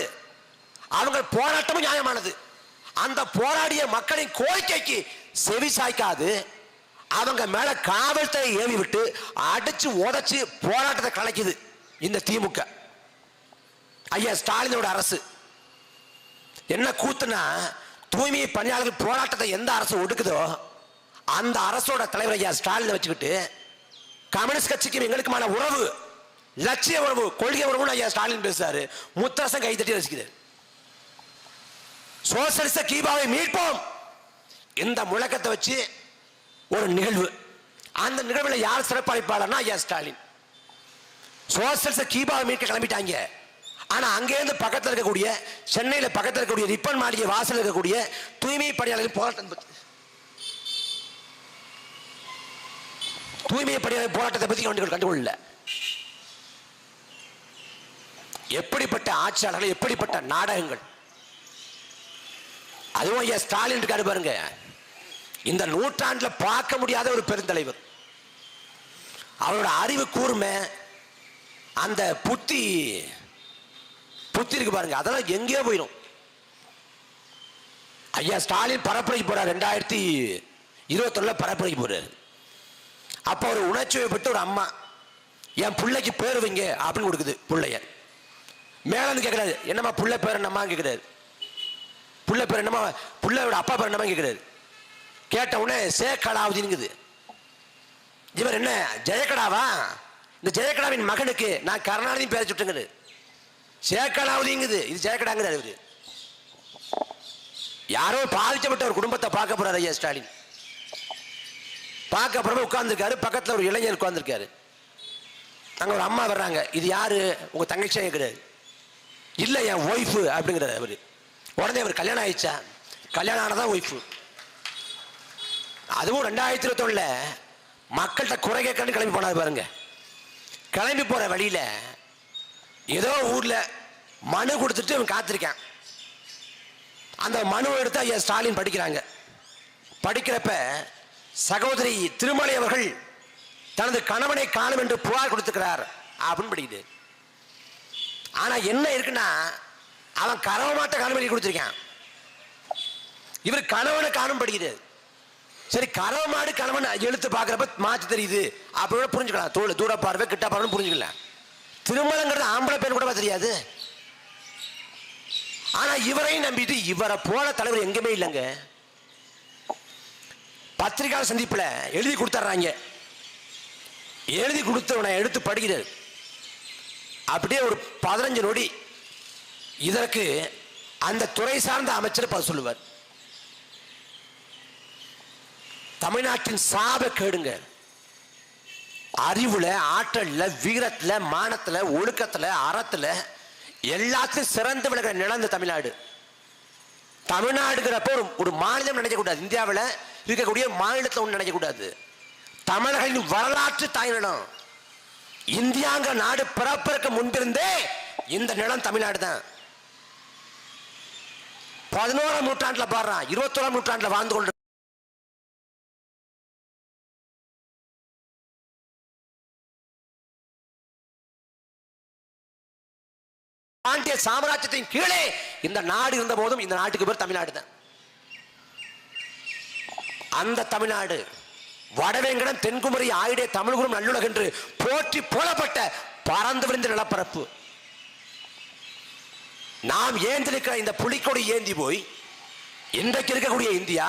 அவங்க போராட்டமும் நியாயமானது. அந்த போராடிய மக்களின் கோரிக்கைக்கு செவி சாய்க்காது அவங்க மேல காவல்துறை ஏவி விட்டு அடிச்சு உடைச்சு போராட்டத்தை கலைக்குது இந்த திமுக. ஐயா ஸ்டாலினோட அரசு என்ன கூத்துனா, தூய்மை பணியாளர்கள் போராட்டத்தை எந்த அரசு ஒடுக்குதோ அந்த அரசோட தலைவர் ஐயா ஸ்டாலினை வச்சுக்கிட்டு கம்யூனிஸ்ட் கட்சிக்கும் எங்களுக்குமான உறவு, லட்சிய உறவு, கொள்கை உறவுன்னு ஐயா ஸ்டாலின் பேசுறாரு. முத்தரசன் கைத்தட்டி ரசிக்குது. சோசலிச கீபாவை மீட்போம் இந்த முழக்கத்தை வச்சு ஒரு நிகழ்வு. அந்த நிகழ்வில் யார் சிறப்பளிப்பாளர்னா ஐயா ஸ்டாலின். சோசலிச கீபாவை மீட்க கிளம்பிட்டாங்க. ஆனா அங்கேருந்து பக்கத்தில் இருக்கக்கூடிய சென்னையில் பக்கத்தில் இருக்கக்கூடிய ரிப்பன் மாளிகை வாசல் இருக்கக்கூடிய தூய்மை பணியாளர்கள் போராட்டம், தூய்மை பணியாளர் போராட்டத்தை பற்றி கண்டுகொள்ள. எப்படிப்பட்ட ஆட்சியாளர்கள், எப்படிப்பட்ட நாடகங்கள்! அதுவும் ஐயா ஸ்டாலின் இருக்காரு பாருங்க, இந்த நூற்றாண்டில் பார்க்க முடியாத ஒரு பெருந்தலைவர். அவரோட அறிவு கூர்மை, அந்த புத்தி இருக்கு பாருங்க, அதெல்லாம் எங்கேயோ போயிடும். ஐயா ஸ்டாலின் பரப்புரைக்கு போறார், 2021 பரப்புரைக்கு போறாரு. அப்போ ஒரு உணர்ச்சி வயப்பட்டு ஒரு அம்மா என் பிள்ளைக்கு பேர் வைங்க அப்படின்னு கொடுக்குது. பிள்ளைய மேல இருந்து கேட்கிறாரு, என்னம்மா புள்ள பேர் என்னம்மா கேட்கிறாரு. புள்ள பேர் என்னம்மா, புள்ளையோட அப்பா பேர் என்னம்மா கேட்கிறாரு. கேட்ட உடனே சேகலாவதிங்குது. இவர் என்ன ஜெயகடாவா, இந்த ஜெயகடாவின் மகனுக்கு நான் கருணாநிதி பேரை சுட்டுங்குது. சேகலாவதிங்குது, இது ஜெயகடாங்கிறார். இவரு யாரோ பாதிக்கப்பட்ட ஒரு குடும்பத்தை பார்க்க போறாரு ஐயா ஸ்டாலின். பார்க்க அப்புறமா உட்கார்ந்துருக்காரு, பக்கத்தில் ஒரு இளைஞர் உட்கார்ந்துருக்காரு. அங்கே ஒரு அம்மா வர்றாங்க, இது யாரு உங்க தங்கச்சியா கேட்கிறாரு. இல்லை என் ஒய்ஃபு அப்படிங்கிறாரு அவரு. உடனே அவர் கல்யாணம் ஆயிடுச்சா, கல்யாணம் ஆனதான் ஒய்ஃபு. அதுவும் 2021 மக்கள்கிட்ட குறை கேட்கன்னு கிளம்பி போனார் பாருங்க. கிளம்பி போற வழியில ஏதோ ஊர்ல மனு கொடுத்துட்டு அவன் காத்திருக்கான். அந்த மனு எடுத்து ஐயா ஸ்டாலின் படிக்கிறாங்க. படிக்கிறப்ப சகோதரி திருமலை அவர்கள் தனது கணவனை காணும் என்று புகார் கொடுத்துக்கிறார் அப்படின்னு படிக்குது. ஆனா என்ன இருக்குன்னா, அவன் கணவமாட்ட காணும் கொடுத்திருக்கான், இவர் கணவனை காணும் படிக்குது. சரி கணவமாடு கணவன் எழுத்து பார்க்கிறப்ப மாற்றி தெரியுது அப்படின்னு புரிஞ்சுக்கலாம். தோல் தூர பார்வை கிட்ட பார்வை புரிஞ்சுக்கலாம். திருமலங்கிறது ஆம்பளை பெண் கூட தெரியாது. ஆனா இவரையும் நம்பிட்டு இவரை போல தலைவர் எங்கேயுமே இல்லைங்க. பத்திரிகையாளர் சந்திப்புல எழுதி கொடுத்துறாங்க. எழுதி கொடுத்தவனை எடுத்து படிக்கிறார். அப்படியே ஒரு 15 நொடி இதற்கு அந்த துறை சார்ந்த அமைச்சர் பதில் சொல்லுவார். தமிழ்நாட்டின் சாப கேடுங்க. அறிவுல, ஆற்றல்ல, வீரத்துல, மானத்துல, ஒழுக்கத்துல, அறத்துல எல்லாத்தையும் சிறந்து விளங்குற நிலந்த தமிழ்நாடு. தமிழ்நாடுங்கிறப்ப ஒரு மாநிலம் நினைக்கக்கூடாது. இந்தியாவில் இருக்கக்கூடிய மாநிலத்தில் ஒன்று நினைக்கக்கூடாது. தமிழர்களின் வரலாற்று தாய் நிலம். இந்தியாங்கிற நாடு பிறப்பிற்கு முன்பிருந்தே இந்த நிலம் தமிழ்நாடு தான். 11ஆம் நூற்றாண்டுல பாடுறான், 21ஆம் நூற்றாண்டுல வாழ்ந்து கொண்டு பாண்டிய சாம்ராஜ்யத்தின் கீழே இந்த நாடு இருந்த போதும் இந்த நாட்டுக்கு பேர் தமிழ்நாடு தான். அந்த தமிழ்நாடு வடவேங்கடம், தென்குமரி, ஆயிடே, தமிழ்குரும், நல்லுலக என்று போற்றி புகழப்பட்ட பறந்து விரிந்த நிலப்பரப்பு. நாம் ஏந்திருக்கிற இந்த புலிக்கொடி ஏந்தி போய் இன்றைக்கு இருக்கக்கூடிய இந்தியா,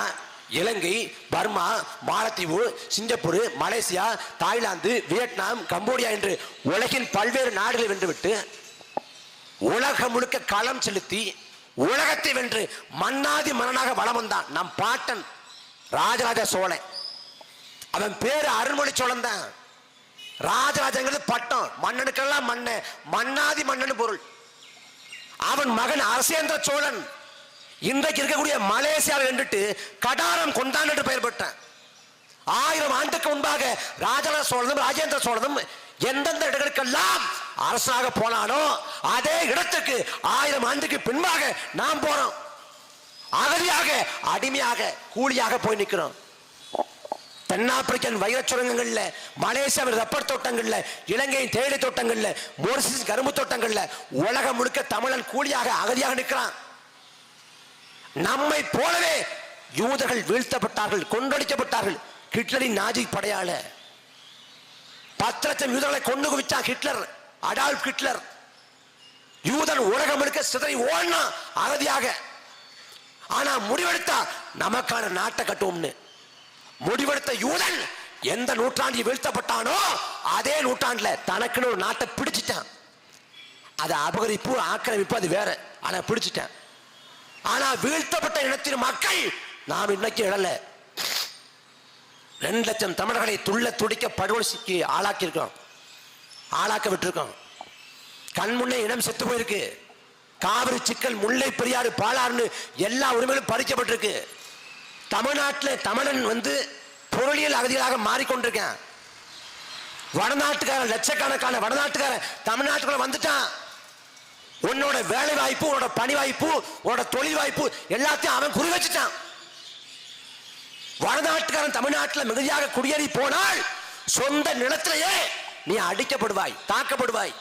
இலங்கை, பர்மா, மாலத்தீவு, Singapore, Malaysia, Thailand, Vietnam, Cambodia என்று உலகின் பல்வேறு நாடுகளை வென்றுவிட்டு உலகம் முழுக்க களம் செலுத்தி உலகத்தை வென்று மன்னாதி மன்னனாக வலம் வந்தான் நம் பாட்டன் ராஜராஜ சோழன். அவன் பேரு அருள்மொழி சோழன் தான். ராஜராஜங்கிறது பட்டம், மன்னனுக்கெல்லாம் மன்ன, மன்னாதி மன்னன் பொருள். அவன் மகன் அரசேந்திர சோழன் இன்றைக்கு இருக்கக்கூடிய மலேசியாவை வென்றுட்டு கடாரம் கொண்டான் என்று பெயர் பெற்றான். 1000 ஆண்டுக்கு முன்பாக ராஜராஜ சோழனும் ராஜேந்திர சோழனும் எந்தெந்த இடங்களுக்கெல்லாம் அரசாக போனானோ அதே இடத்துக்கு 1000 ஆண்டுக்கு பின்பாக நாம் போறோம். அகதியாக, அடிமையாக, கூலியாக போய் நிற்கிறோம். தென்னாப்பிரிக்கன் வைர சுரங்கங்கள்ல, மலேசியாவின் ரப்பர் தோட்டங்கள்ல, இலங்கையின் தேயிலை தோட்டங்கள்ல, மோரிஷியஸ் கரும்பு தோட்டங்கள்ல உலகம் முழுக்க தமிழன் கூலியாக, அகதியாக நிற்கிறான். நம்மை போலவே யூதர்கள் வீழ்த்தப்பட்டார்கள், கொன்றடிக்கப்பட்டார்கள். ஹிட்லரின் நாஜி படையாள 10 லட்சம் யூதர்களை கொண்டு குவிச்சான் ஹிட்லர், அடால்ஃப் ஹிட்லர். யூதன் உலகம் முழுக்க சிதறி ஓடினா அகதியாக. ஆனா முடிவெடுத்தா நமக்கான நாட்டை கட்டுவோம்னு முடிவெடுத்த யூதன் எந்த நூற்றாண்டில் வீழ்த்தப்பட்டானோ அதே நூற்றாண்டுல தனக்குன்னு ஒரு நாட்டை பிடிச்சிட்டான். அது அபகரிப்பு, ஆக்கிரமிப்பு, அது வேற. ஆனா பிடிச்சிட்டான். ஆனா வீழ்த்தப்பட்ட இனத்தின் மக்கள் நாம் இன்னைக்கு இழல. 2 லட்சம் தமிழர்களை துள்ள துடிக்க படுகொலைக்கு ஆளாக்கி இருக்கோம், ஆளாக்க விட்டுருக்கோம். கண் முன்னே இனம் செத்து போயிருக்கு. காவிரி, சிக்கல், முல்லை பெரியாறு, பாலாறுன்னு எல்லா உரிமைகளும் பறிக்கப்பட்டிருக்கு. தமிழ்நாட்டில் தமிழன் பொருளியல் அகதிகளாக மாறிக்கொண்டிருக்கேன். வடநாட்டுக்காரன், லட்சக்கணக்கான வடநாட்டுக்காரன் தமிழ்நாட்டுக்குள்ள வந்துட்டான். உன்னோட வேலை வாய்ப்பு, உன்னோட பணி வாய்ப்பு, உன்னோட தொழில் வாய்ப்பு எல்லாத்தையும் அவன் குறி வச்சுட்டான். வடநாட்டுக்காரன் தமிழ்நாட்டில் மிகுதியாக குடியேறி போனால் சொந்த நிலத்திலேயே நீ அடிக்கப்படுவாய், தாக்கப்படுவாய்.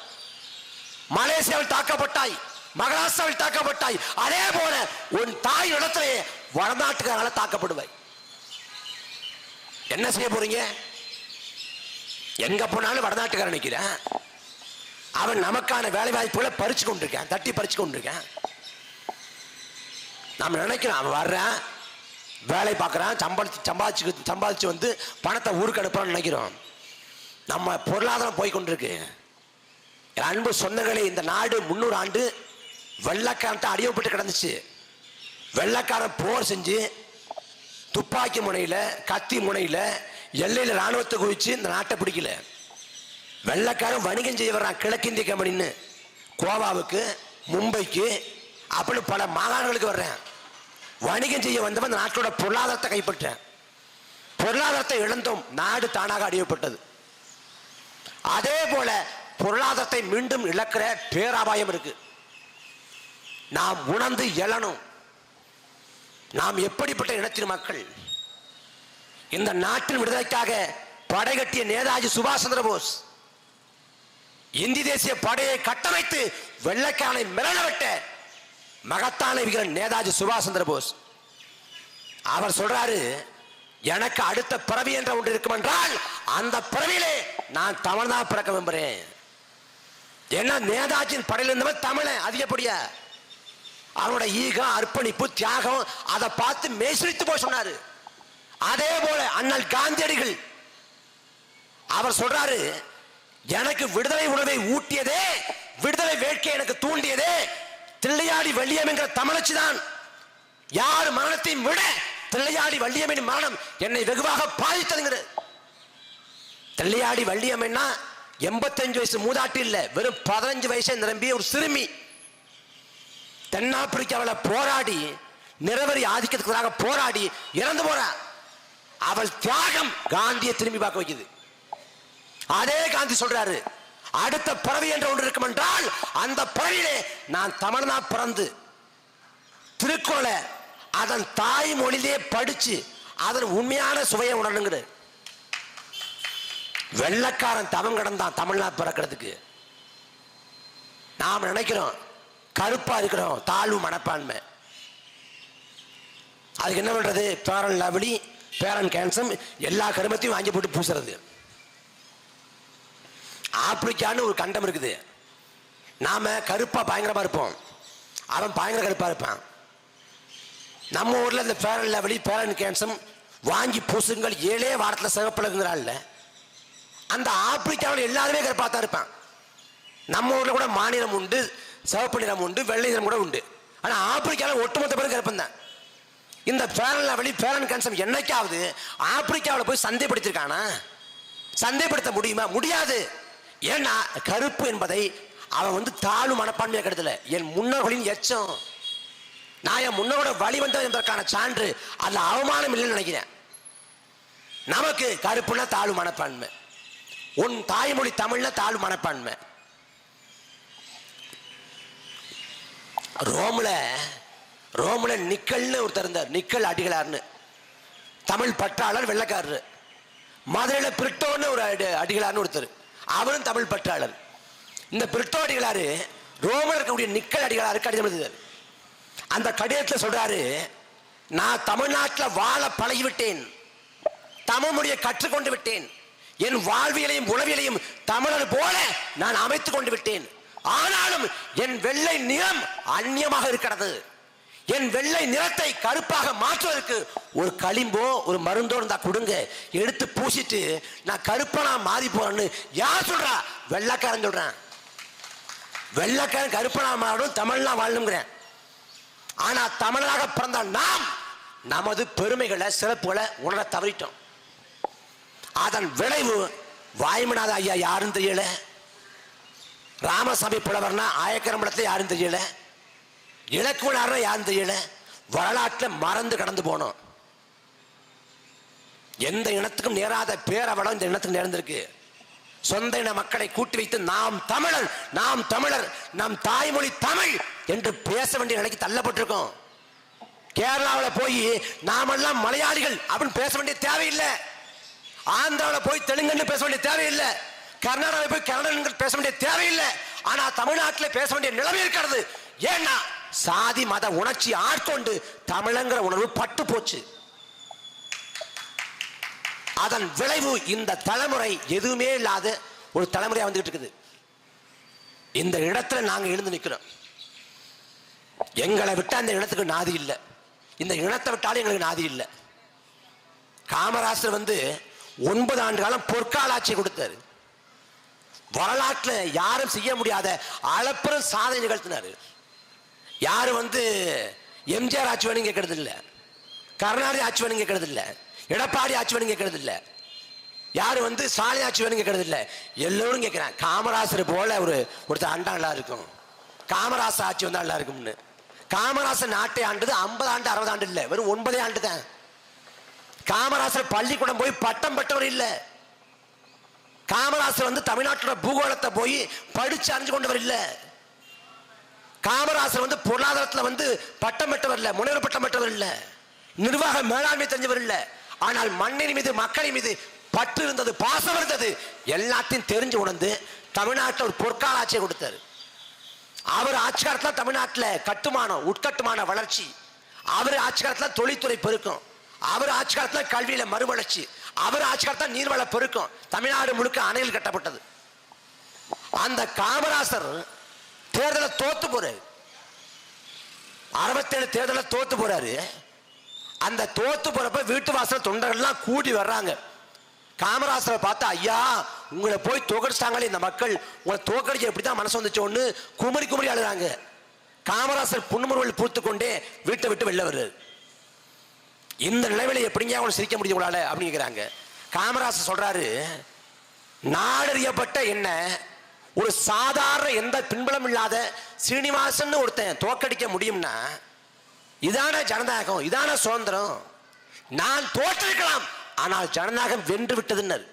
மலேசியாவில் தாக்கப்பட்டாய், மகாராஷ்டிராவில் தாக்கப்பட்டாய். அதே போல உன் தாய் நிலத்திலேயே வடநாட்டுக்காரால தாக்கப்படுவாய். என்ன செய்ய போறீங்க? எங்க போனாலும் வடநாட்டுக்காரன் நிற்கிறான். அவன் நமக்கான வேலை வாய்ப்புகளை பறிச்சு கொண்டிருக்கான், தட்டி பறிச்சு கொண்டிருக்கான். நம்ம நினைக்கிறோம் அவன் வர்றான், வேலை பார்க்குறான், சம்பாதிச்சு வந்து பணத்தை ஊருக்கு அனுப்புறான்னு நினைக்கிறோம். நம்ம பொருளாதாரம் போய் கொண்டிருக்கு. அன்பு சொந்தங்களே, இந்த நாடு 300 ஆண்டு வெள்ளக்காரன் அடிமைப்பட்டு கிடந்துச்சு. வெள்ளக்காரன் போர் செஞ்சு துப்பாக்கி முனையில், கத்தி முனையில், எல்லையில் ராணுவத்தை குவிச்சு இந்த நாட்டை பிடிக்கல. வெள்ளக்காரன் வணிகம் செய்ய வர்றான். கிழக்கிந்திய கம்பெனின்னு கோவாவுக்கு, மும்பைக்கு, அப்படி பல மாகாணங்களுக்கு வர்றேன். வணிகம் செய்ய வந்தவன் இந்த நாட்டோட பொருளாதாரத்தை கைப்பற்றேன். பொருளாதாரத்தை இழந்தோம், நாடு தானாக அடிமைப்பட்டது. அதே போல பொருளாதாரத்தை மீண்டும் இழக்கிற பேராபாயம் இருக்கு. நாம் உணர்ந்து எழணும். நாம் எப்படிப்பட்ட இனத்தின் மக்கள்? இந்த நாட்டின் விடுதலைக்காக படைகட்டிய நேதாஜி சுபாஷ் சந்திர போஸ், இந்திய தேசிய படையை கட்டமைத்து வெள்ளைக்காரனை மிரளவிட்ட மகத்தான வீரன் நேதாஜி சுபாஷ் சந்திர போஸ். அவர் சொல்றாரு, எனக்கு அடுத்த பிறவி என்ற ஒன்று இருக்கும் என்றால் அந்த பிறவியிலே நான் தமிழ்தான் பிறக்க விரும்புகிறேன். ஏன்னா நேதாஜியின் படையில் இருந்தவன் தமிழன் அதிகப்படியா. அவனோட ஈகம், அர்ப்பணிப்பு, தியாகம் அதை பார்த்து மேசித்து போய் சொன்னாரு. அதே போல அண்ணல் காந்தியடிகள் அவர் சொல்றாரு, எனக்கு விடுதலை உணவை ஊட்டியதே, விடுதலை வேட்கை எனக்கு தூண்டியதே தில்லையாடி வள்ளியம் என்கிற தமிழச்சி தான். யார் மரணத்தையும் விட தில்லையாடி வள்ளியம்மின் மரணம் என்னை வெகுவாக பாதித்ததுங்கிறது. தில்லையாடி வள்ளியம்னா 85 வயசு மூதாட்டி இல்ல, வெறும் 15 வயசை நிரம்பிய ஒரு சிறுமி. தென்னாப்பிரிக்காவில் போராடி நிறவரி ஆதிக்கத்துக்காக போராடி இறந்து போறா. அவள் தியாகம் காந்தியை திரும்பி பார்க்க வைக்குது. அதே காந்தி சொல்றாரு, அடுத்த பிறவி என்ற ஒன்று இருக்கும் என்றால் அந்த பிறவியிலே நான் தமிழ்னா பிறந்து திருக்குறளை அதன் தாய்மொழியிலே படிச்சு அதன் உண்மையான சுவையை உணரணுங்கிற. வெள்ளக்காரன் தவம் கிடந்தான் தமிழ்நாடு பிறக்கிறதுக்கு. நாம் நினைக்கிறோம் கருப்பா இருக்கிறோம், தாழ்வு மனப்பான்மை. அதுக்கு என்ன பண்றது? பேரன் லவ்லி, பேரன் கேன்சம் எல்லா கருமத்தையும் வாங்கி போட்டு பூசுறது. ஆப்பிரிக்கான்னு ஒரு கண்டம் இருக்குது. நாம கருப்பா பயங்கரமா இருப்போம், அவன் பயங்கர கருப்பா இருப்பான். நம்ம ஊர்ல இந்த பேரன் லவ்லி, பேரன் கேன்சம் வாங்கி பூசுங்கள் 7 வாரத்தில் சிவப்பழகுங்கிறாள். அந்த ஆப்பிரிக்காவில் எல்லாருமே கருப்பா தான் இருப்பான். நம்ம ஊர்ல கூட மாநிலம் உண்டு, சிவப்பு நிறம் உண்டு, வெள்ளை நிறம் கூட உண்டு. ஆனா ஆப்பிரிக்காவில் ஒட்டுமொத்த பேரும் கருப்பன் தான். இந்த பேரன் லவ்லி, பேரன் கேன்சம் என்னைக்காவது ஆப்பிரிக்காவில் போய் சந்தைப்படுத்திருக்கானா? சந்தைப்படுத்த முடியுமா? முடியாது. ஏன்னா கருப்பு என்பதை அவன் தாழ்வு மனப்பான்மையை கெடுதல. என் முன்னோர்களின் எச்சம், நான் என் முன்னோட வழி வந்தது என்பதற்கான சான்று. அதுல அவமானம் இல்லைன்னு நினைக்கிறேன். நமக்கு கருப்புனா தாழ்வு மனப்பான்மை, உன் தாய்மொழி தமிழ்ல தாழ்வு மனப்பான்மை. ரோம்ல நிக்கல்னு ஒருத்தர் இருந்தார், நிக்கல் அடிகளார்னு, தமிழ் பற்றாளர், வெள்ளக்காரர். மதுரையில பிரிட்டோன்னு ஒரு அடிகளார்னு ஒருத்தர், அவரும் தமிழ் பற்றாளர். இந்த பிரிட்டோ அடிகளாரு ரோமில் இருக்கக்கூடிய நிக்கல் அடிகளாரு கடிதம் எழுதுகிறார். அந்த கடிதத்தில் சொல்றாரு, நான் தமிழ்நாட்டில் வாழ பழகிவிட்டேன், தமிழ் மொழியை கற்றுக்கொண்டு விட்டேன், என் வாழ்வியலையும் உளவியலையும் தமிழர் போல நான் அமைத்துக் கொண்டு விட்டேன். ஆனாலும் என் வெள்ளை நிறம் அந்நியமாக இருக்கிறது. என் வெள்ளை நிறத்தை கருப்பாக மாற்றுவதற்கு ஒரு களிம்போ ஒரு மருந்தோ இருந்தா கொடுங்க, எடுத்து பூசிட்டு நான் கருப்பனா மாறி போறேன்னு யார் சொல்றா? வெள்ளக்காரன் சொல்றேன். வெள்ளக்காரன் கருப்பனா மாறணும், தமிழ்னா வாழணுங்கிறேன். ஆனா தமிழராக பிறந்த நாம் நமது பெருமைகளை சிறப்புகளை உணர தவறிட்டோம். அதன் விளைவு வாய்மநாத ஐயா யாரும் தெரியல, ராமசாமி புலவர்னா ஆயக்கரம்பலத்தை யாரும் தெரியல, இலக்குவனார் யாரும் தெரியல. வரலாற்றில் மறந்து கடந்து போனோம். எந்த இனத்துக்கும் நேராத பேரவலம் இந்த இனத்துக்கு நேர்ந்திருக்கு. சொந்த இன மக்களை கூட்டி வைத்து நாம் தமிழர், நாம் தமிழர், நம் தாய்மொழி தமிழ் என்று பேச வேண்டிய நிலைக்கு தள்ளப்பட்டிருக்கோம். கேரளாவில் போய் நாமெல்லாம் மலையாளிகள் அப்படின்னு பேச வேண்டிய தேவையில்லை. ஆந்திராவில் போய் தெலுங்குன்னு பேச வேண்டிய தேவையில்லை. கர்நாடகாவில் போய் கன்னடன் பேச வேண்டிய தேவையில்லை. ஆனா தமிழ்நாட்டில் பேச வேண்டிய நிலைமை இருக்கிறது. ஏன்னா சாதி மத உணர்ச்சி ஆட்கொண்டு தமிழங்கிற உணர்வு பட்டு போச்சு. அதன் விளைவு இந்த தலைமுறை எதுவுமே இல்லாத ஒரு தலைமுறையா வந்துகிட்டு இருக்குது. இந்த இடத்துல நாங்க எழுந்து நிற்கிறோம். எங்களை விட்டா அந்த இடத்துக்கு நாதி இல்லை, இந்த இனத்தை விட்டாலும் எங்களுக்கு நாதி இல்லை. காமராசர் 9 ஆண்டு காலம் பொற்கால ஆட்சி கொடுத்தாரு. வரலாற்றில் யாரும் செய்ய முடியாத அளப்பெரும் சாதனை நிகழ்த்தினார். யாரும் எம்ஜிஆர் ஆட்சி வேணும் கேட்கறது இல்லை, கருணாநிதி ஆட்சி வேணும் கேட்கறது இல்லை, எடப்பாடி ஆட்சி வேணும் கேட்கறது இல்லை, யாரும் ஸ்டாலின் ஆட்சி வேணும் கேட்கறது இல்லை. எல்லோரும் கேட்கிறான் காமராசர் போல ஒருத்தர் ஆண்டா நல்லா இருக்கும், காமராசர் ஆட்சி வந்தா நல்லா இருக்கும்னு. காமராசர் நாட்டை ஆண்டது 50 ஆண்டு 60 ஆண்டு இல்லை, வெறும் 9 ஆண்டு தான். காமராசர் பள்ளிக்கூடம் போய் பட்டம் பெற்றவர் இல்லை. காமராசர் தமிழ்நாட்டோட பூகோளத்தை போய் படிச்சு அறிஞ்சு கொண்டவர் இல்லை. காமராசர் பொருளாதாரத்தில் பட்டம் பெற்றவர் இல்லை, முனைவர் பட்டம் பெற்றவர் இல்லை, நிர்வாக மேலாண்மை தெரிஞ்சவர் இல்லை. ஆனால் மண்ணின் மீது மக்களின் மீது பற்று இருந்தது, பாசம் இருந்தது. எல்லாத்தையும் தெரிஞ்சு உணர்ந்து தமிழ்நாட்டில் ஒரு பொற்கால ஆட்சியை கொடுத்தாரு. அவர் ஆட்சி காலத்தில் தமிழ்நாட்டில் கட்டுமானம், உட்கட்டுமான வளர்ச்சி, அவர் ஆட்சி காலத்தில் தொழில்துறை பெருக்கும், அவர் ஆட்சி காலத்தில் கல்வியில மறுவளர்ச்சி, அவர் ஆட்சி காலத்தில் நீர்வள பெருக்கும், தமிழ்நாடு முழுக்க அணைகள் கட்டப்பட்டது. அந்த காமராசர் தேர்தலை தோத்து போறாரு, 67 தேர்தலை தோத்து போறாரு. அந்த தோத்து போறப்ப வீட்டு வாசல் தொண்டர்கள்லாம் கூடி வர்றாங்க. காமராசரை பார்த்து, ஐயா உங்களை போய் தோக்கடிச்சிட்டாங்களே இந்த மக்கள், உங்களை தோக்கடிச்சு எப்படிதான் மனசு வந்துச்சோன்னு குமரி குமரி அழுறாங்க. காமராசர் புன்முறுவல் பூத்து கொண்டே வீட்டை விட்டு வெளில வருது. இந்த நிலைமையில எப்படிங்க அவங்க சிரிக்க முடியும் உங்களால அப்படிங்கிறாங்க. காமராசர் சொல்றாரு, நாடறியப்பட்ட என்ன ஒரு சாதாரண எந்த பின்புலம் இல்லாத சீனிவாசன் ஒருத்தன் தோக்கடிக்க முடியும்னா இதான ஜனநாயகம், இதான சுதந்திரம். நான் தோற்றிருக்கலாம், ஆனால் ஜனநாயகம் வென்று விட்டதுன்னர்.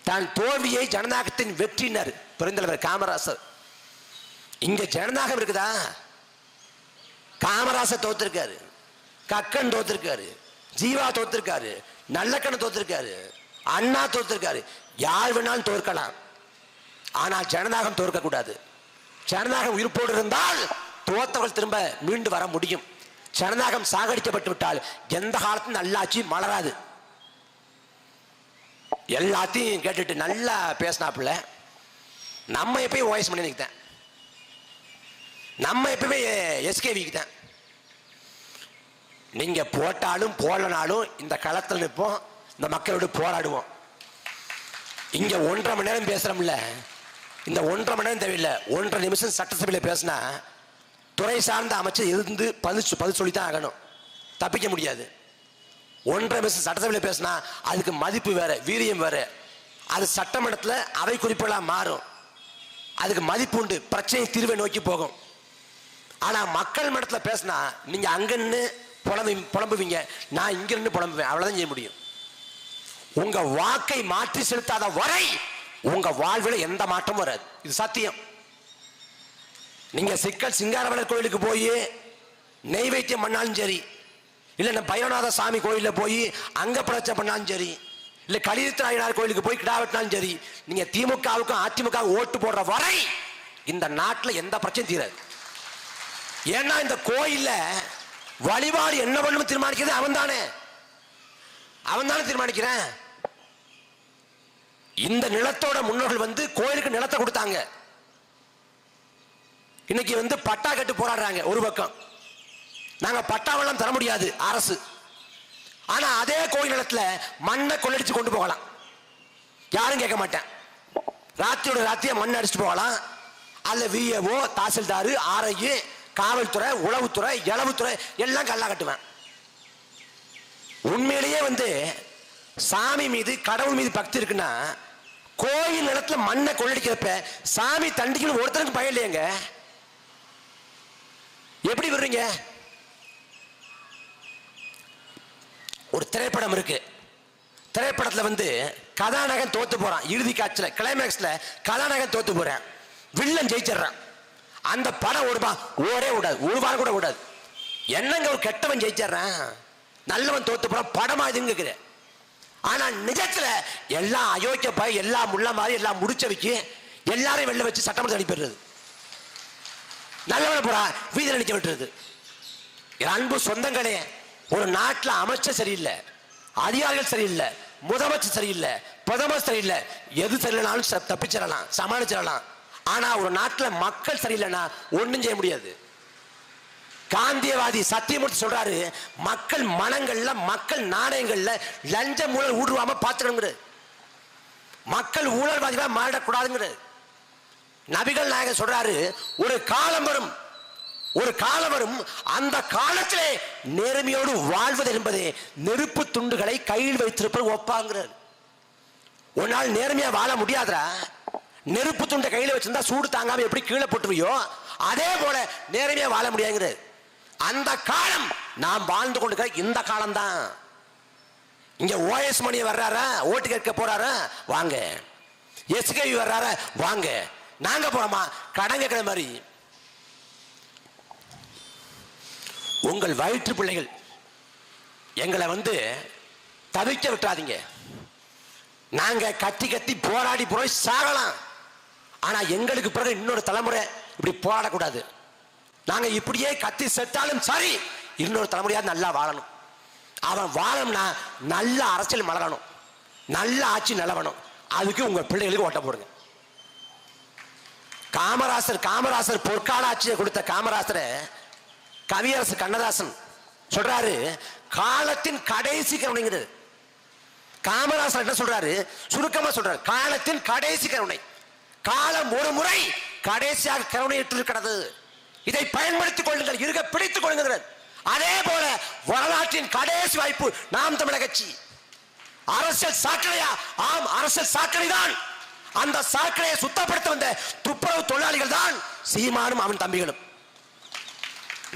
தான் தோல்வியை ஜனநாயகத்தின் வெற்றினர் பெருந்தலைவர் காமராசர். இங்க ஜனநாயகம் இருக்குதா? காமராசர் தோத்திருக்காரு, கக்கன் தோத்திருக்காரு, ஜீவா தோத்திருக்காரு, நல்லக்கண்ணு தோத்திருக்காரு, அண்ணா தோத்திருக்காரு. யார் வேணாலும் தோற்கலாம், ஆனால் ஜனநாயகம் தோற்க கூடாது. ஜனநாயகம் உயிர்ப்போடு இருந்தால் தோத்தவர்கள் திரும்ப மீண்டு வர முடியும். ஜனநாயகம் சாகடிக்கப்பட்டு விட்டால் எந்த காலத்தும் நல்லாட்சி மலராது. எல்லாத்தையும் கேட்டுட்டு நல்லா பேசினாப்புல. நம்ம எப்பயும் ஓஎஸ் பண்ணி தான், நம்ம எப்பயுமே எஸ்கேவிக்கு தான். நீங்க போட்டாலும் போடலனாலும் இந்த களத்தில் நிற்போம், இந்த மக்களோடு போராடுவோம். இங்க 1.5 மணி நேரம் பேசுறோம்ல, இந்த 1.5 மணி நேரம் தேவையில்லை. 1.5 நிமிஷம் சட்டசபையில் பேசினா துறை சார்ந்த அமைச்சர் இருந்து பதில் சொல்லித்தான் ஆகணும், தப்பிக்க முடியாது. 1.5 நிமிஷம் சட்டசபையில் பேசினா அதுக்கு மதிப்பு வேற, வீரியம் வேற. அது சட்டமன்றத்தில் அவை குறிப்பெல்லாம் மாறும், அதுக்கு மதிப்பு உண்டு, பிரச்சனை தீர்வை நோக்கி போகும். ஆனா மக்கள் மன்றத்தில் பேசினா நீங்க அங்கன்னு புலம்புவீங்க, நான் இங்க இருந்து புலம்புவேன், அவ்வளவுதான் செய்ய முடியும். உங்க வாக்கை மாற்றி செலுத்தாத வரை உங்க வாழ்வில் எந்த மாற்றமும் வராது, இது சத்தியம். நீங்க சிங்காரவளர் கோயிலுக்கு போய் நெய்வேத்தியம் பண்ணாலும் சரி, இல்ல பைரவநாத சாமி கோயில போய் அங்க பிரச்சனை பண்ணாலும் சரி, இல்ல கலிதராயனார் கோயிலுக்கு போய் கிடா வெட்டினாலும் சரி, நீங்க திமுகவுக்கும் அதிமுக ஓட்டு போடுற வரை இந்த நாட்டில் எந்த பிரச்சனையும் தீராது. ஏன்னா இந்த கோயில்ல வழிபாடு என்ன பண்ணணும் தீர்மானிக்கிறது அவன் தானே தீர்மானிக்கிறேன். இந்த நிலத்தோட முன்னோர்கள் கோயிலுக்கு நிலத்தை கொடுத்தாங்க. இன்னைக்கு பட்டா கட்டு போராடுறாங்க. ஒரு பக்கம் நாங்க பட்டாவெல்லாம் தர முடியாது அரசு, ஆனா அதே கோயில் நிலத்துல மண்ணை கொள்ளடிச்சு கொண்டு போகலாம், யாரும் கேட்க மாட்டேன். ராத்திரியோட ராத்திரியா மண் அடிச்சுட்டு போகலாம். அல்ல விஏஓ, தாசில்தார், ஆர்ஐ, காவல்துறை, உளவுத்துறை, இளவுத்துறை எல்லாம் கல்லா கட்டுவேன். உண்மையிலேயே சாமி மீது கடவுள் மீது பக்தி இருக்குன்னா கோயில் நிலத்துல மண்ணை கொள்ளடிக்கிறப்ப சாமி தண்டிக்கணும் ஒருத்தருக்கு பயம் இல்லையங்க. எப்படி விடுறீங்க? ஒரு திரைப்படம் இருக்கு, திரைப்படத்துல கதாநாயகன் தோத்து போறான், இறுதி காட்சியில கிளைமேக்ஸ்ல கதாநாயகன் தோத்து போறான், வில்லன் ஜெயிச்சிடறான். அந்த படம் ஓடே விடாது, ஒரு வாரம் கூட விடாது. என்னங்க ஒரு கெட்டவன் ஜெயிச்சிடறான், நல்லவன் தோத்து போறான், படமா இதுன்னு கேக்குற. ஆனா நிஜத்துல எல்லாம் அயோக்கிய பாய், எல்லாம் முள்ள மாதிரி, எல்லாம் முடிச்ச வைக்க எல்லாரையும் வெளில வச்சு சட்டமன்றத்தை அனுப்பிடுறது. நல்லவன போறா வீதியில் நிக்க விட்டுறது. என் அன்பு சொந்தங்களே, ஒரு நாட்டில் அமைச்சர் சரியில்லை, அதிகாரிகள் சரியில்லை, முதலமைச்சர் சரியில்லை, பிரதமர் சரியில்லை, எது சரியில்லைனாலும் தப்பிச்சிடலாம், சமாளிச்சிடலாம். ஆனா ஒரு நாட்டில் மக்கள் சரியில்லைன்னா ஒண்ணும் செய்ய முடியாது. காந்தியவாதி சத்தியமூர்த்தி சொல்றாரு, மக்கள் மனங்கள்ல மக்கள் நாணயங்கள்ல லஞ்சம் ஊழல் ஊடுருவாம பார்த்துக்கணுங்கிற, மக்கள் ஊழல்வாதிகளா மாறிடக்கூடாதுங்கிற. நபிகள் நாயகர் சொல்றாரு, ஒரு காலம் வரும், ஒரு காலம் வரும், அந்த காலத்திலே நேர்மையோடு வாழ்வது என்பதே நெருப்பு துண்டுகளை கையில் வைத்திருப்பது ஒப்பாங்கிறார். ஒரு நாள் நேர்மையா வாழ முடியாதா? நெருப்பு துண்டை கையில வச்சிருந்தா சூடு தாங்காம எப்படி கீழே போட்டுவியோ அதே போல நேர்மையா வாழ முடியாதுங்கிறது. அந்த காலம் நாம் வாழ்ந்து கொண்டு இந்த காலம் தான். இங்க ஓஎஸ் மணி வர்றாரா, ஓட்டு கேட்க போறாரா, வாங்க. எஸ்கேவி வர்றாரா, வாங்க. நாங்க போறோமா, கடன் கேட்கிற மாதிரி. உங்கள் வயிற்று பிள்ளைகள் எங்களை தவிக்க விட்டுறாதீங்க. நாங்க கத்தி கத்தி போராடி போய் சாகலாம், ஆனா எங்களுக்கு பிறகு இன்னொரு தலைமுறை இப்படி போராடக்கூடாது. நாங்க இப்படியே கத்தி செத்தாலும் சரி, இன்னொரு தலைமுறையா நல்லா வாழணும். அவன் வாழணும்னா நல்ல அரசியல் மலரணும், நல்ல ஆட்சி நிலவணும். அதுக்கு உங்க பிள்ளைகளுக்கு ஓட்ட போடுங்க. காமராசர் பொற்கால ஆட்சியை கொடுத்த காமராசரை கவியரசு கண்ணதாசன் சொல்றாரு, காலத்தின் கடைசி கருணைங்கிறது. காமராசர் என்ன சொல்றாரு, சுருக்கமா சொல்றாரு, காலத்தின் கடைசி கருணை. காலம் ஒரு முறை கடைசியாக கருணையிட்டிருக்கிறது, இதை பயன்படுத்திக் கொள்ளுங்கள், இருக்க பிடித்துக் கொள்ளுங்கள். அதே போல வரலாற்றின் கடைசி வாய்ப்பு நாம் தமிழக கட்சி. அரசியல் சாக்கடையா? ஆம், அரசியல் சாக்கடை தான். அந்த சாக்கடையை சுத்தப்படுத்த வந்த துப்புரவு தொழிலாளிகள் தான் சீமானும் அவன் தம்பிகளும்.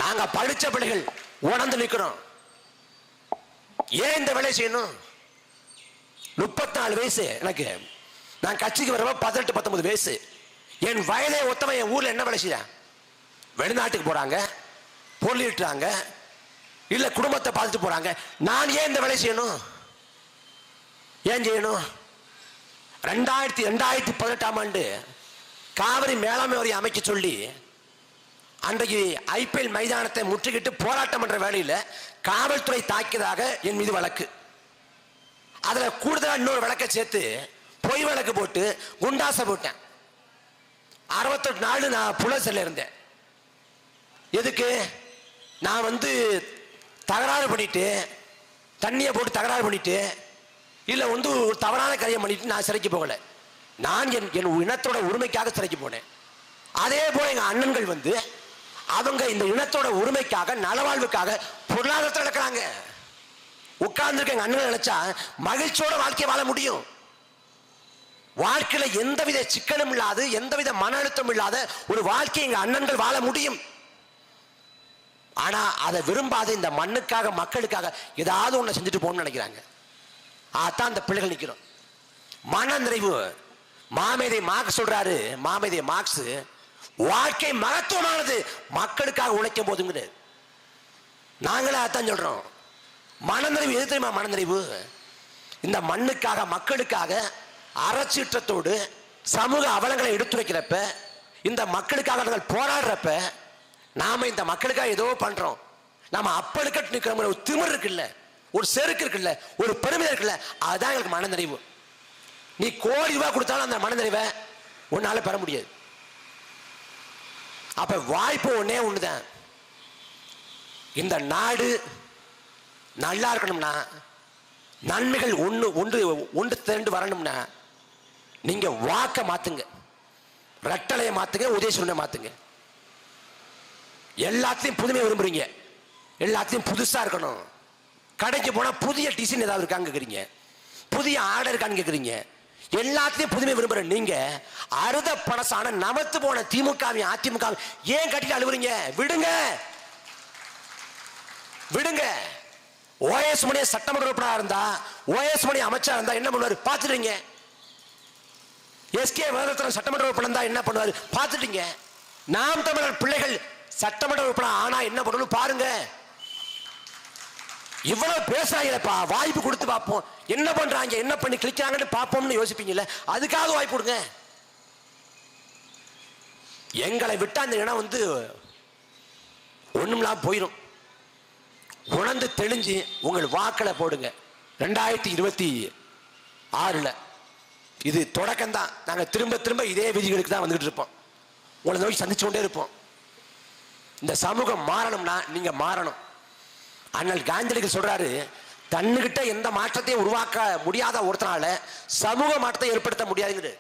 நாங்க படிச்ச பிள்ளைகள் உணர்ந்து நிற்கிறோம். ஏன் இந்த வேலை செய்யணும்? 34 வயசு எனக்கு. நான் கட்சிக்கு வரவ 18 19 வயசு. என் வயதை ஒத்தவன் என் ஊர்ல என்ன வேலை செய்ய? வெளிநாட்டுக்கு போறாங்க, பொருளிட்டுறாங்க, இல்ல குடும்பத்தை பார்த்துட்டு போறாங்க. நான் ஏன் இந்த வேலை செய்யணும்? ஏன் செய்யணும்? 2018ஆம் ஆண்டு காவிரி மேலாண்மை வாரியம் அமைக்க சொல்லி அன்றைக்கு ஐபிஎல் மைதானத்தை முற்றுகிட்டு போராட்டம் என்ற வேலையில் காவல்துறை தாக்கியதாக என் மீது வழக்கு. அதுல கூடுதலா இன்னொரு வழக்கை சேர்த்து பொய் வழக்கு போட்டு குண்டாசை போட்டேன். 68 நாள் நான் புலசல்ல இருந்தேன். எதுக்கு? நான் தகராறு பண்ணிட்டு, தண்ணியை போட்டு தகராறு பண்ணிட்டு, இல்ல ஒரு தவறான காரியம் பண்ணிட்டு நான் சிறைக்கு போகல. நான் என் இனத்தோட உரிமைக்காக சிறைக்கு போனேன். அதே போல எங்க அண்ணன்கள் அவங்க இந்த இனத்தோட உரிமைக்காக, நலவாழ்வுக்காக பொருளாதாரத்தில் நடக்கிறாங்க. உட்கார்ந்துருக்க எங்க அண்ணன் நினைச்சா மகிழ்ச்சியோட வாழ்க்கை வாழ முடியும். வாழ்க்கையில எந்தவித சிக்கலும் இல்லாத, எந்தவித மன அழுத்தம் இல்லாத ஒரு வாழ்க்கை எங்க அண்ணன்கள் வாழ முடியும். ஆனா அதை விரும்பாத இந்த மண்ணுக்காக, மக்களுக்காக ஏதாவது ஒண்ணு செஞ்சுட்டு போகணும்னு நினைக்கிறாங்க. அதான் அந்த பிள்ளைகள் நிக்கிறோம். மன நிறைவு. மாமேதை மார்க்ஸ் சொல்றாரு, மாமேதை மார்க்ஸ், வாழ்க்கை மகத்துவமானது மக்களுக்காக உழைக்கும் போதுங்கிறது. நாங்களே அதான் சொல்றோம். மனநிறைவு எது தெரியுமா? மனநிறைவு இந்த மண்ணுக்காக, மக்களுக்காக அறச்சீற்றத்தோடு சமூக அவலங்களை எடுத்துரைக்கிறப்ப, இந்த மக்களுக்காக நாங்கள் போராடுறப்ப, நாம இந்த மக்களுக்காக ஏதோ பண்றோம், நாம அப்பழுக்கட்டு நிற்கிற ஒரு திமிர் இருக்குல்ல, ஒரு செருக்கு இருக்குல்ல, ஒரு பெருமை இருக்குல்ல, அதுதான் எங்களுக்கு மனநிறைவு. நீ கோடி ரூபாய் கொடுத்தாலும் அந்த மனநிறைவை உன்னால பெற முடியாது. அப்ப வாய்ப்பு ஒன்னே ஒண்ணுதான். இந்த நாடு நல்லா இருக்கணும்னா, நன்மைகள் ஒன்று திரண்டு வரணும்னா, நீங்க வாக்க மாத்துங்க, ரெட்டலையை மாத்துங்க, உதயசூரனை மாத்துங்க. எல்லாத்தையும் புதுமையை விரும்புறீங்க, எல்லாத்தையும் புதுசா இருக்கணும். கடைக்கு போனா புதிய டிசைன் ஏதாவது இருக்கான்னு கேக்குறீங்க, புதிய ஆர்டர் இருக்கான்னு கேக்குறீங்க. எல்லாத்தையும் புதுமை விரும்புற நீங்க அறுத பணசான நமத்து போன திமுகவையும் அதிமுகவையும் ஏன் கட்டிட்டு அழுவுறீங்க? விடுங்க, விடுங்க. ஓஎஸ் மணி சட்டமன்ற உறுப்பினராக இருந்தா, ஓஎஸ் மணி அமைச்சா இருந்தா என்ன பண்ணுவாரு பாத்துட்டீங்க. எஸ்கே வேதரத்னம் சட்டமன்ற உறுப்பினர் இருந்தா என்ன பண்ணுவாரு பாத்துட்டீங்க. நாம் தமிழர் பிள்ளைகள் சட்டமன்ற உறுப்பினர் ஆனா என்ன பண்ணணும் பாருங்க. இவ்வளவு பேசுறாங்கப்பா, வாய்ப்பு கொடுத்து பார்ப்போம், என்ன பண்றாங்க, என்ன பண்ணி கிளிக்கிறாங்கன்னு பார்ப்போம்னு யோசிப்பீங்கல்ல, அதுக்காக வாய்ப்பு கொடுங்க. எங்களை விட்டு அந்த இடம் ஒண்ணும்லாம் போயிடும். உணர்ந்து தெளிஞ்சு உங்கள் வாக்களை போடுங்க. 2026 இது தொடக்கம் தான். நாங்கள் திரும்ப திரும்ப இதே விதிகளுக்கு தான் வந்துகிட்டு இருப்போம். உங்களை நோக்கி சந்திச்சு கொண்டே இருப்போம். இந்த சமூகம் மாறணும்னா நீங்க மாறணும். அண்ணல் காந்தியடிகள் சொல்றாரு, தன்னுகிட்ட எந்த மாற்றத்தையும் உருவாக்க முடியாத ஒருத்தனால சமூக மாற்றத்தை ஏற்படுத்த முடியாதுங்கிறது.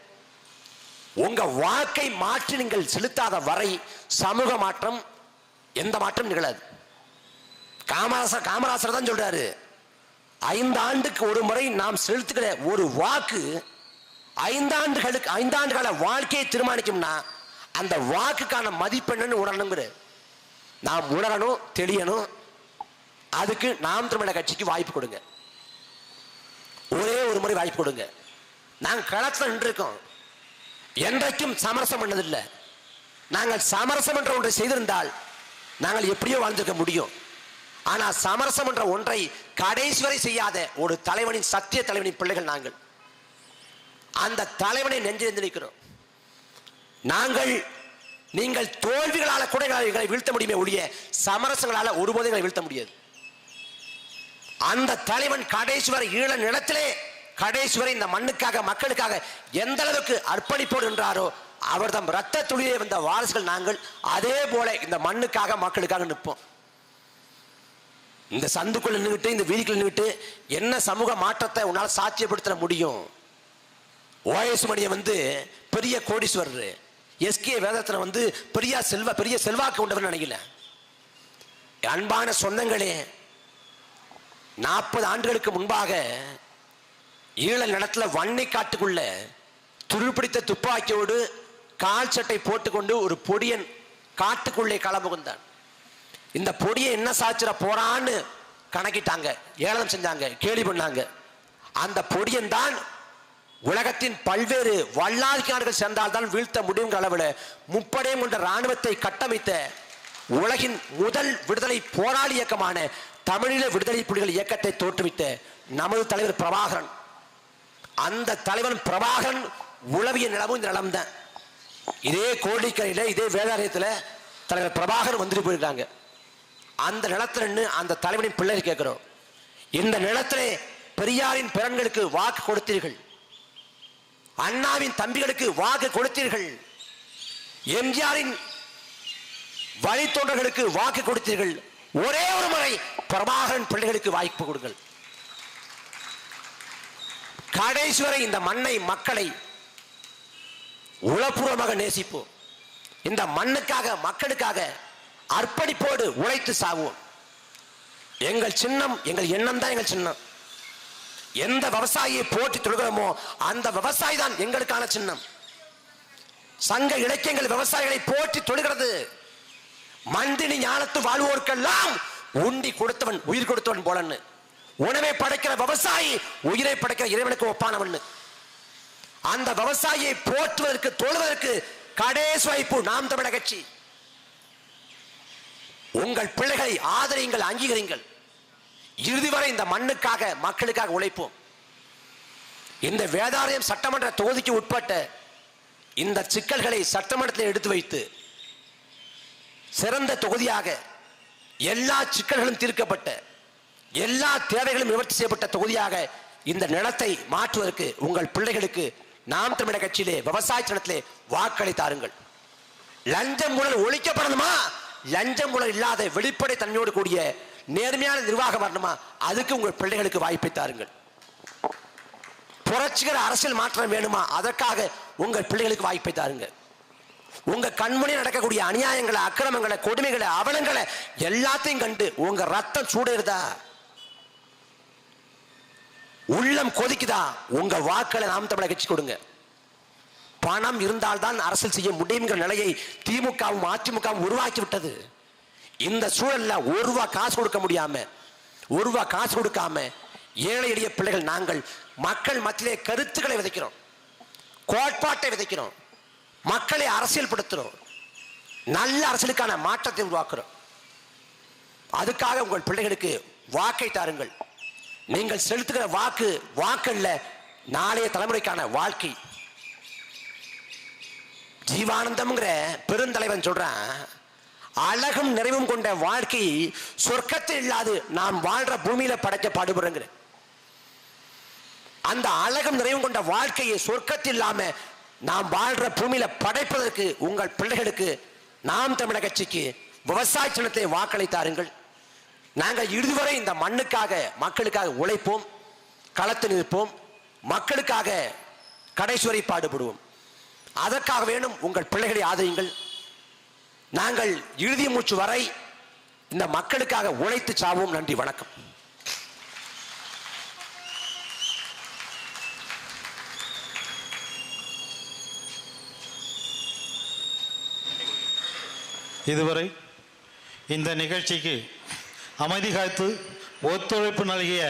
உங்க வாழ்க்கை மாற்றி நீங்கள் செலுத்தாத வரை சமூக மாற்றம் எந்த மாற்றம் நிகழாது. காமராசர் தான் சொல்றாரு, 5 ஆண்டுக்கு ஒரு முறை நாம் செலுத்துகிற ஒரு வாக்கு 5 ஆண்டு கால வாழ்க்கையை தீர்மானிக்கும்னா அந்த வாக்குக்கான மதிப்பெண்ணு உணரணுங்கிற. நாம் உணரணும், தெளியணும். அதுக்கு நாம் தமிழர் கட்சிக்கு வாய்ப்பு கொடுங்க. ஒரே ஒரு முறை வாய்ப்பு கொடுங்க. நாங்கள் களத்தில் நின்றுருக்கோம். என்றைக்கும் சமரசம் பண்ணதில்லை. நாங்கள் சமரசம் என்ற ஒன்றை செய்திருந்தால் நாங்கள் எப்படியோ வாழ்ந்திருக்க முடியும். ஆனால் சமரசம் என்ற ஒன்றை கடைசி வரை செய்யாத ஒரு தலைவனின், சத்திய தலைவனின் பிள்ளைகள் நாங்கள். அந்த தலைவனை நெஞ்சிலிருந்து நிற்கிறோம். நீங்கள் தோல்விகளால கூட எங்களை வீழ்த்த முடியுமே ஒழிய சமரசங்களால ஒருபோதும் எங்களை வீழ்த்த முடியாது. அந்த தலைவன் கடைசி வரை ஈழ நிலத்திலே கடைசி வரை இந்த மண்ணுக்காக, மக்களுக்காக எந்த அளவுக்கு அர்ப்பணிப்போடு என்றாரோ அவர் தம் ரத்த துளியே வந்த வாரிசுகள் நாங்கள். அதே போல இந்த மண்ணுக்காக, மக்களுக்காக நிற்போம். இந்த சந்துக்குள்ள நின்றுட்டு, இந்த வீதிக்குள்ள நின்றுட்டு என்ன சமூக மாற்றத்தை உன்னால் சாட்சியப்படுத்த முடியும்? ஓஎஸ் மணியை பெரிய கோடீஸ்வரர், எஸ்கே வேதத்தில் பெரிய செல்வாக்கு கொண்டவர் நினைக்கல. அன்பான சொந்தங்களே, 40 ஆண்டுகளுக்கு முன்பாக ஈழ நிலத்தில் வன்னி காட்டுக்குள்ள துருப்பிடித்த துப்பாக்கியோடு கால் சட்டை போட்டுக்கொண்டு ஒரு பொடியன் காட்டுக்குள்ளே களமுகுந்தான். இந்த பொடியை என்ன சாச்சிட போறான்னு கணக்கிட்டாங்க, ஏளனம் செஞ்சாங்க, கேலி பண்ணாங்க. அந்த பொடியன் தான் உலகத்தின் பல்வேறு வல்லாதிக்க நாடுகள் சேர்ந்தால்தான் வீழ்த்த முடியும் அளவில் முப்படையும் கொண்ட இராணுவத்தை கட்டமைத்த உலகின் முதல் விடுதலை போராளி இயக்கமான தமிழீழ விடுதலை புலிகள் இயக்கத்தை தோற்றுவித்த நமது தலைவர் பிரபாகரன். அந்த தலைவன் பிரபாகரன் உளவிய நிலமும் இந்த நிலம் தான். இதே கோடிக்கரையில், இதே வேதாலயத்தில் தலைவர் பிரபாகரன் வந்துட்டு போயிருக்காங்க. அந்த நிலத்துல நின்று அந்த தலைவனின் பிள்ளை கேட்கிறோம், இந்த நிலத்திலே பெரியாரின் பிறன்களுக்கு வாக்கு கொடுத்தீர்கள், அண்ணாவின் தம்பிகளுக்கு வாக்கு கொடுத்தீர்கள், எம்ஜிஆரின் வழித்தோன்றர்களுக்கு வாக்கு கொடுத்தீர்கள். ஒரே ஒரு முறை பிரபாகரன் பிள்ளைகளுக்கு வாய்ப்பு கொடுங்கள். கடைசி வரை இந்த மண்ணை, மக்களை உளப்பூர்வமாக நேசிப்போம். இந்த மண்ணுக்காக, மக்களுக்காக அர்ப்பணிப்போடு உழைத்து சாவோம். எங்கள் சின்னம், எங்கள் எண்ணம் தான் எங்கள் சின்னம். எந்த விவசாயியை போற்றி தொழுகிறோமோ அந்த விவசாயி தான் எங்களுக்கான சின்னம். சங்க இலக்கியங்கள் விவசாயிகளை போற்றி தொழுகிறது. மந்தினி ஞானத்து வாழ்வோர்க்கெல்லாம் உண்டி கொடுத்தவன், உயிர் கொடுத்தவன் போலன்னு. உணவை படைக்கிற விவசாயி உயிரை படைக்கிற இறைவனுக்கு ஒப்பானவன். அந்த விவசாயியை போற்றுவதற்கு, தொழுவதற்கு கடைசி வாய்ப்பு நாம் தமிழர் கட்சி. உங்கள் பிள்ளைகளை ஆதரியுங்கள், அங்கீகரிங்கள். இறுதி வரை இந்த மண்ணுக்காக, மக்களுக்காக உழைப்போம். இந்த வேதாரண்யம் சட்டமன்ற தொகுதிக்கு உட்பட்ட இந்த சிக்கல்களை சட்டமன்றத்தில் எடுத்து வைத்து சிறந்த தொகுதியாக, எல்லா சிக்கல்களும் தீர்க்கப்பட்ட, எல்லா தேவைகளும் நிவர்த்தி செய்யப்பட்ட தொகுதியாக இந்த நிலத்தை மாற்றுவதற்கு உங்கள் பிள்ளைகளுக்கு நாம் தமிழர் கட்சியிலே, விவசாய சின்னத்திலே வாக்களி தாருங்கள். லஞ்சம் ஊழல் ஒழிக்கப்படணுமா? லஞ்சம் ஊழல் இல்லாத வெளிப்படை தன்மையோடு கூடிய நேர்மையான நிர்வாகம் வரணுமா? அதுக்கு உங்கள் பிள்ளைகளுக்கு வாய்ப்பை தாருங்கள். புரட்சிகர அரசியல் மாற்றம் வேணுமா? அதற்காக உங்கள் பிள்ளைகளுக்கு வாய்ப்பை தாருங்க. உங்க கண்முனே நடக்கக்கூடிய அநியாயங்களை, அக்கிரமங்களை, கொடுமைகளை, அவலங்களை எல்லாத்தையும் கண்டு உங்க ரத்தம் சூடேறுதா? உள்ளம் கொதிக்குதா? உங்க வாக்களை நாம் தமிழர் கட்சி கொடுங்க. பணம் இருந்தால்தான் அரசியல் செய்ய முடியுங்கிற நிலையை திமுகவும் அதிமுகவும் உருவாக்கி விட்டது. இந்த சூழல்ல ஒரு ரூபா காசு கொடுக்க முடியாம, ஒரு ரூபா காசு கொடுக்காம ஏழை எளிய பிள்ளைகள் நாங்கள் மக்கள் மத்தியிலே கருத்துக்களை விதைக்கிறோம், கோட்பாட்டை விதைக்கிறோம், மக்களை அரசியல்படுத்துறோம், நல்ல அரசியலுக்கான மாற்றத்தை உருவாக்குறோம். அதுக்காக உங்கள் பிள்ளைகளுக்கு வாக்கை தாருங்கள். நீங்கள் செலுத்துகிற வாக்கு வாக்கல்ல, நாளைய தலைமுறைக்கான வாழ்க்கை. ஜீவானந்தம்ங்கிற பெருந்தலைவன் சொல்றான், அழகும் நிறைவும் கொண்ட வாழ்க்கை சொர்க்கத்தில் இல்லாது நாம் வாழ்ற பூமியில படைக்க பாடுபடுங்கிற அந்த அழகும் நிறைவும் கொண்ட வாழ்க்கையை சொர்க்கத்தில் இல்லாம நாம் வாழ்ற பூமியில படைப்பதற்கு உங்கள் பிள்ளைகளுக்கு நாம் தமிழக கட்சிக்கு விவசாய சின்னத்தை வாக்களித்தாருங்கள். நாங்கள் இதுவரை இந்த மண்ணுக்காக மக்களுக்காக உழைப்போம், களத்தில் நிற்போம், மக்களுக்காக கடைசி வரை பாடுபடுவோம். அதற்காக வேணும் உங்கள் பிள்ளைகளை ஆதரியுங்கள். நாங்கள் இறுதி மூச்சு வரை இந்த மக்களுக்காக உழைத்து சாவோம். நன்றி, வணக்கம். இதுவரை இந்த நிகழ்ச்சிக்கு அமைதி காத்து ஒத்துழைப்பு நல்கிய